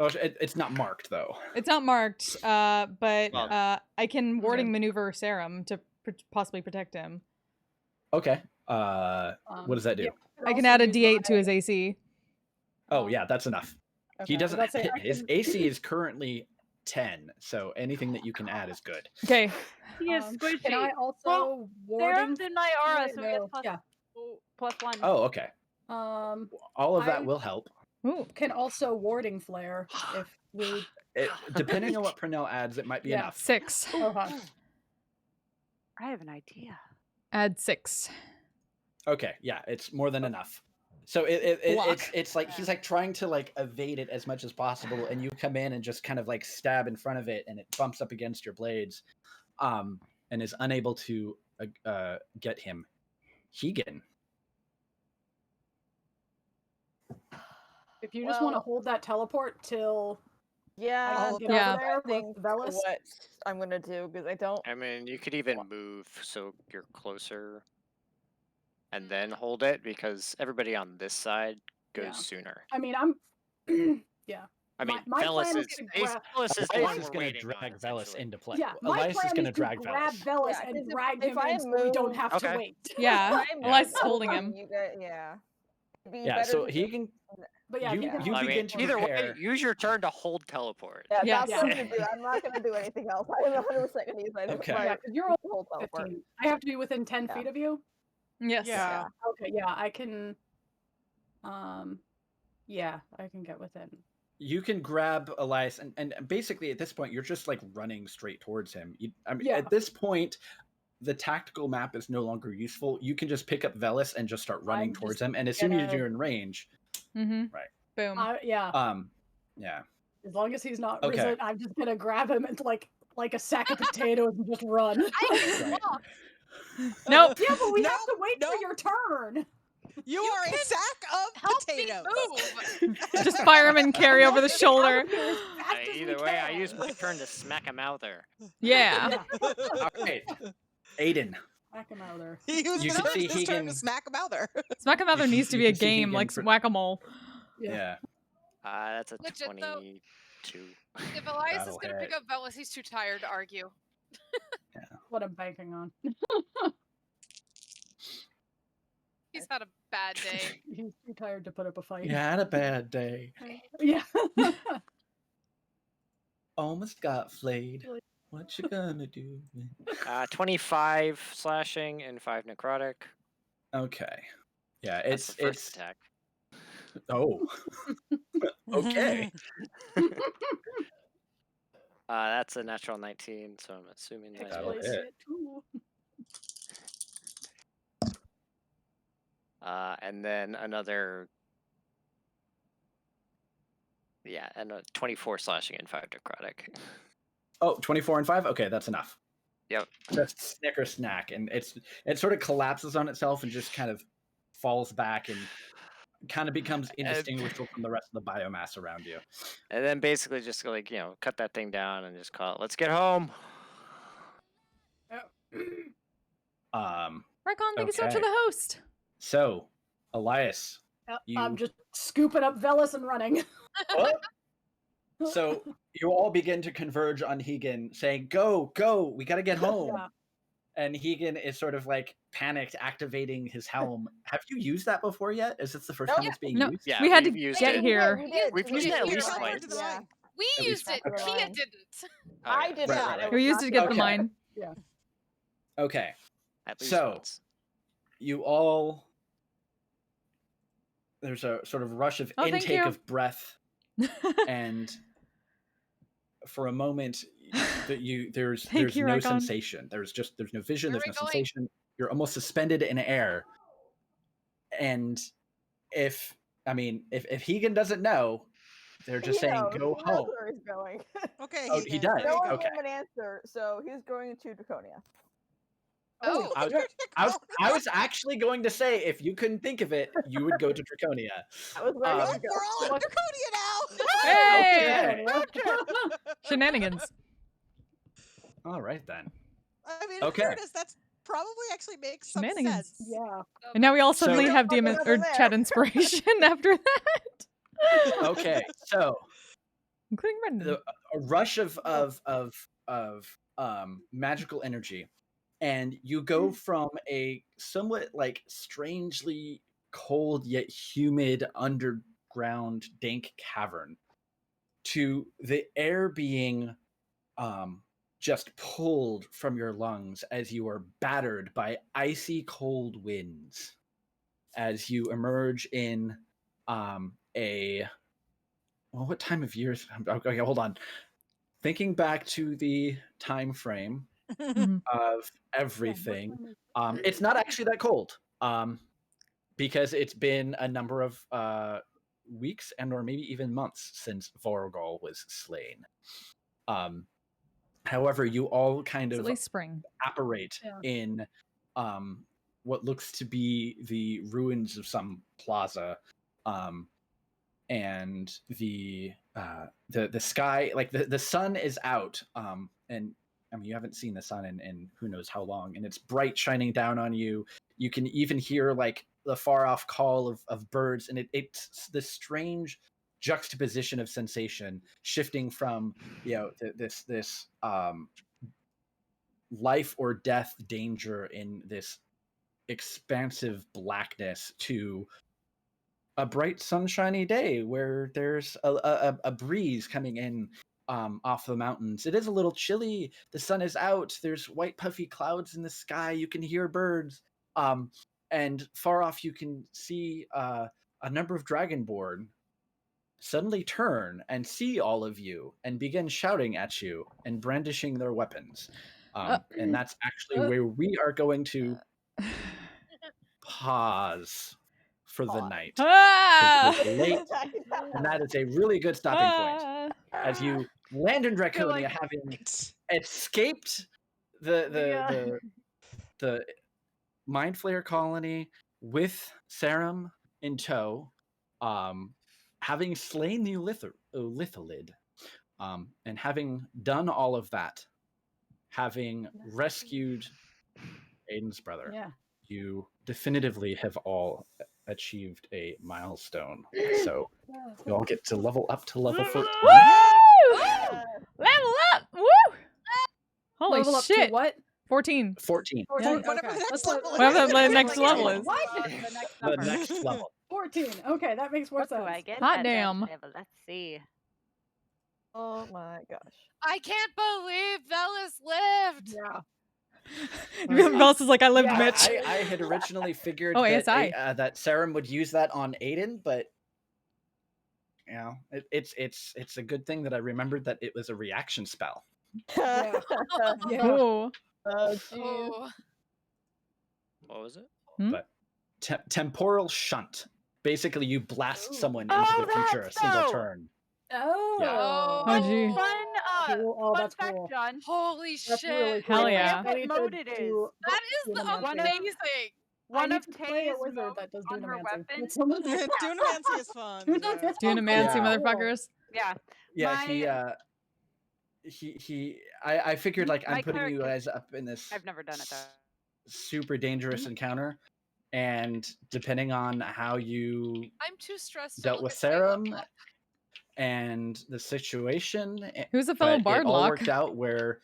Oh, it's not marked though. It's not marked, but I can warding maneuver Serum to possibly protect him. Okay. What does that do? Yeah. I can add a D8 to his AC. Oh yeah, that's enough. Okay. He doesn't. His AC is currently 10, so anything that you can add is good. Okay. He is squishy. Can I also warding? There's the Nyara, so he has plus +1. Oh, okay. All of that will help. Ooh. Can also warding flare if we. Depending on what Purnell adds, it might be enough. 6. I have an idea. Add 6. Okay, yeah, it's more than enough. So it's like he's like trying to like evade it as much as possible, and you come in and just kind of like stab in front of it, and it bumps up against your blades, and is unable to get him. Hegan. If you just want to hold that teleport till. Yeah, get over there think with Velis. what I'm gonna do because I don't. I mean, you could even move so you're closer, and then hold it because everybody on this side goes sooner. I mean, I'm. Yeah. I mean, my Velis plan is Velis the Elias one is we're going to waiting drag on, Velis into play. Yeah, my Elias plan is going to to drag grab Velis. Velis Yeah, and 'cause drag if him I in so we don't move- have to wait. Yeah, Elias is holding him. You guys, yeah. It'd be Yeah, better so to he just- can. But yeah, you I begin mean, to either way, prepare. use your turn to hold teleport. Yeah, Yeah. that's what I'm gonna do. I'm not gonna do anything else. I'm 100% gonna use my Okay. Yeah, because you're whole all teleport. 15. I have to be within 10 feet of you. Yes. Yeah. Okay. Yeah, I can. Yeah, I can get within. You can grab Elias, and basically at this point you're just like running straight towards him. At this point, the tactical map is no longer useful. You can just pick up Velis and just start running towards him, and as soon as you're in range, right? Boom. Yeah. Yeah. As long as he's not Okay. risen, I'm just gonna grab him and like a sack of potatoes and just run. Nope. Yeah, but we have to wait for your turn. You are a sack of potatoes. Just fireman carry over the shoulder. Either way, I use my turn to smack him out there. Yeah. All right, Aiden. Smack him out there. He used You can see his turn to Hegan. smack him out there. Smack him out there needs to be You a can see game Hegan like for- whack-a-mole. Yeah. That's a Legit, though. 22. If Elias is That'll gonna hit. pick up Velis, he's too tired to argue. What I'm banking on. He's had a Bad day. He's too tired to put up a fight. You had a bad day. Yeah. Almost got flayed. What you gonna do? 25 slashing and 5 necrotic. Okay. Yeah, That's the first it's attack. Oh. Okay. That's a natural 19, so I'm assuming that That'll is. hit. And then another. Yeah, and a 24 slashing and 5 necrotic. Oh, 24 and 5? Okay, that's enough. Yep. Just snicker snack. And it sort of collapses on itself and just kind of falls back and kind of becomes indistinguishable from the rest of the biomass around you. And then basically just like, cut that thing down and just call it, let's get home. Rakon, thank you so much for the host. So, Elias, I'm just scooping up Velis and running. So you all begin to converge on Hegan, saying, "Go, go! We gotta get home." Yeah. And Hegan is sort of like panicked, activating his helm. Have you used that before yet? Is this the first time it's being used? Yeah, we had to we've used get it. here. We've used it at least Yeah. twice. Yeah. We At used least it. Kia didn't. I did not. right. It We was used not it to get the Okay. mine. Yeah. Okay. At least So once. you all, there's a sort of rush of Oh, thank intake you. of breath, and for a moment, there's Thank you, no Rakon. sensation. There's no vision. Where There's are no we going? sensation. You're almost suspended in air. And if Hegan doesn't know, they're just saying knows. go He knows home. where he's going. Okay, Oh, he does. No one Okay. gave him an answer, so he's going to Draconia. Oh, I was actually going to say if you couldn't think of it, you would go to Draconia. I was ready to We're go. all at Draconia now. Hey! Okay. Shenanigans. All right then. I mean, Okay. in fairness, that's probably actually makes some Shenanigans. sense. Yeah. And now we all So- suddenly have demon or there. chat inspiration after that. Okay, so Including Brendan. a rush of magical energy, and you go from a somewhat like strangely cold yet humid underground dank cavern to the air being just pulled from your lungs as you are battered by icy cold winds as you emerge in what time of year? Okay, hold on. Thinking back to the time frame of everything, it's not actually that cold, because it's been a number of weeks and or maybe even months since Vorgol was slain. However, you all kind It's of at least spring. apparate in what looks to be the ruins of some plaza, and the sky, like the sun is out, and I mean you haven't seen the sun in who knows how long, and it's bright, shining down on you. You can even hear like the far off call of birds, and it's this strange juxtaposition of sensation, shifting from this life or death danger in this expansive blackness to a bright sunshiny day where there's a breeze coming in off the mountains. It is a little chilly. The sun is out. There's white puffy clouds in the sky. You can hear birds. And far off you can see a number of Dragonborn suddenly turn and see all of you and begin shouting at you and brandishing their weapons. And that's actually where we are going to pause for the night. 'Cause it is late, and that is a really good stopping point. As you land in Draconia, having escaped the Mind Flayer colony with Sarum in tow, having slain the Litholid, and having done all of that, having rescued Aiden's brother, you definitively have all achieved a milestone. So you all get to level up to level 14. Woo! Level up! Woo! Holy Level up shit! to what? 14. 14. 14. Whatever Okay. the next That's level what- Whatever the next level is. What? The next The number. next level. 14. Okay, that makes more What sense. do I get? Hot at that damn. level? Let's see. Oh my gosh. I can't believe Velis lived. Yeah. Velis is like, I lived, I, Mitch. I had originally figured Oh, that, ASI. that Sarum would use that on Aiden, but you know, it's a good thing that I remembered that it was a reaction spell. Yeah. Oh. Oh, geez. Oh. What was it? But temporal shunt. Basically, you blast someone into Oh, the future a that's single so- turn. Oh. Oh, gee. Fun, Cool. Oh, fun that's fact, cool. John. Holy That's shit. really cool. Hell yeah. What I need mode to it is. do That is the Dunamancy. amazing. One I of need to play a Tay's wizard modes that does on her Dunamancy. weapon. That's what I'm saying. Dunamancy is fun. Yeah. Dunamancy, Yeah. motherfuckers. Yeah. Yeah, I figured like My I'm putting you character- guys up in this I've never done it though. super dangerous encounter, and depending on how you I'm too stressed to dealt look with at my Sarum laptop. and the situation, Who's a fellow but it all Bardlock? worked out where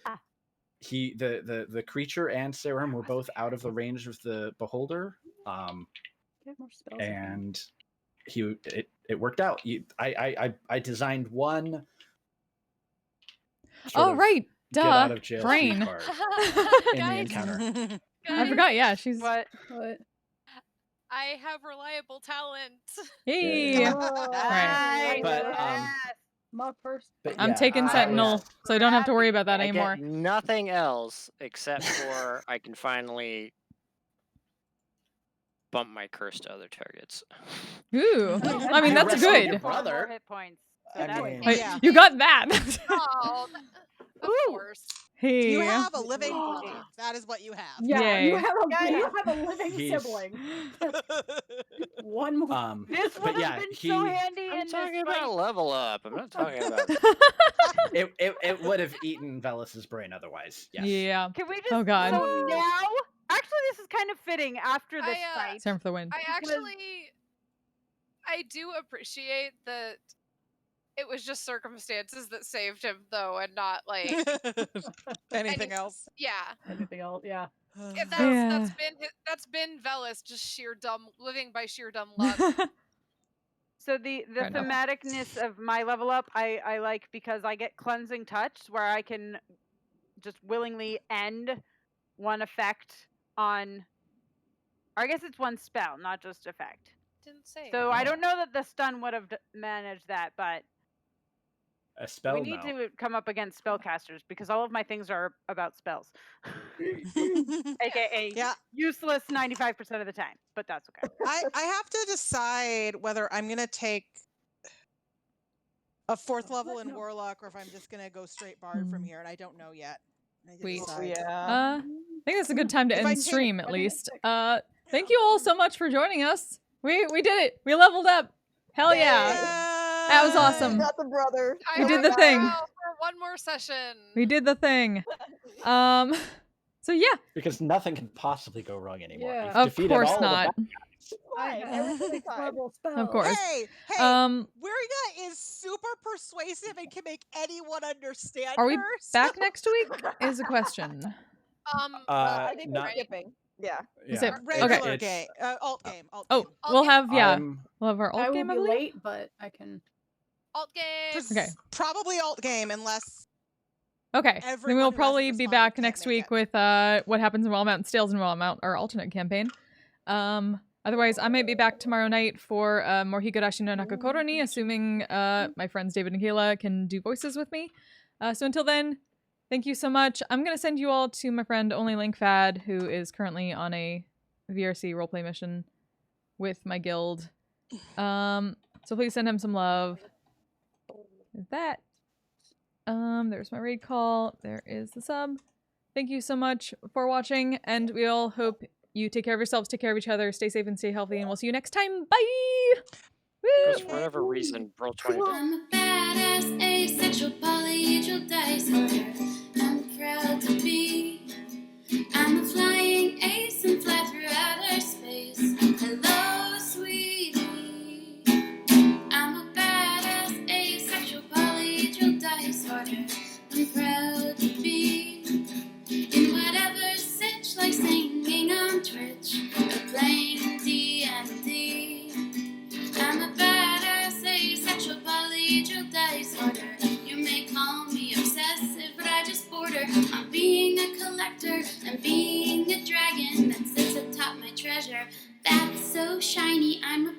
the creature and Sarum were both out of the range of the beholder, Get more spells. and it worked out. I designed one. Oh, right. Get Duh. out of jail free Brain. card in the Guys, encounter. I forgot. Yeah, she's. What? I have reliable talent. Hey. Nice. But I'm up first. but I'm yeah, taking I Sentinel, was- so I don't have to worry about that I anymore. get nothing else except for I can finally bump my curse to other targets. Ooh. I mean, You that's wrestled your good. brother. More hit points. So I that's mean- Wait, Yeah. you got that. Oh, of course. Hey. You have a living brother. That is what you have. Yeah, you Yay. have a living He's- sibling. One more. This but would have yeah, been he so handy I'm in this talking fight. about level up. I'm not talking about. it would have eaten Velis's brain otherwise. Yes. Yeah. Can we just? Oh, God. So now, actually, this is kind of fitting after this fight. Time for the win. I actually, I do appreciate that it was just circumstances that saved him, though, and not like Anything else? Yeah, Anything else? Yeah. And Yeah. that's been Velis, just sheer dumb, living by sheer dumb luck. So the Fair enough. thematicness of my level up, I like because I get cleansing touch, where I can just willingly end one effect on. Or I guess it's one spell, not just effect. Didn't say. So I don't know that the stun would have managed that, but A spell. we need to come up against spellcasters because all of my things are about spells. AKA useless 95% of the time, but that's okay. I have to decide whether I'm gonna take a 4th level in Warlock or if I'm just gonna go straight Bard from here, and I don't know yet. I need to Sweet. decide. I think it's a good time to If I end take- stream at least. Thank you all so much for joining us. We did it. We leveled up. Hell yeah. That was awesome. Got the brother. I We did hope the thing. we're out for one more session. We did the thing. So yeah. Because nothing can possibly go wrong anymore. Yeah. You've Of defeated course all not. The bad guys. I have a level spell. Of course. Hey, Um, Wirga is super persuasive and can make anyone understand Are we her. back next week? Is a question. I think we're not- skipping. Yeah. Is it Regular okay? game, alt game, alt Oh, game. we'll have I'm- we'll have our alt I will game. I be believe. late, but I can. Alt game. Okay. Probably alt game unless Okay, then everyone we'll who hasn't probably be responded back can't next make week with what happens in Wildemount and Stales in Wildemount, our alternate campaign. Otherwise, I might be back tomorrow night for more Higurashi no Nakakoro ni, assuming my friends David and Kayla can do voices with me. So until then, thank you so much. I'm gonna send you all to my friend Only Link Fad, who is currently on a VRC roleplay mission with my guild. So please send him some love. There's that. There's my raid call. There is the sub. Thank you so much for watching, and we all hope you take care of yourselves, take care of each other, stay safe and stay healthy, and we'll see you next time. Bye! Because for whatever reason, roll 20. I'm a badass asexual polyhedral dice holder. I'm proud to be. I'm a flying ace and fly through outer space. Hello, sweetie. I'm a badass asexual polyhedral dice holder. I'm proud to be in whatever's just border on being a collector and being a dragon that sits atop my treasure. That's so shiny, I'm a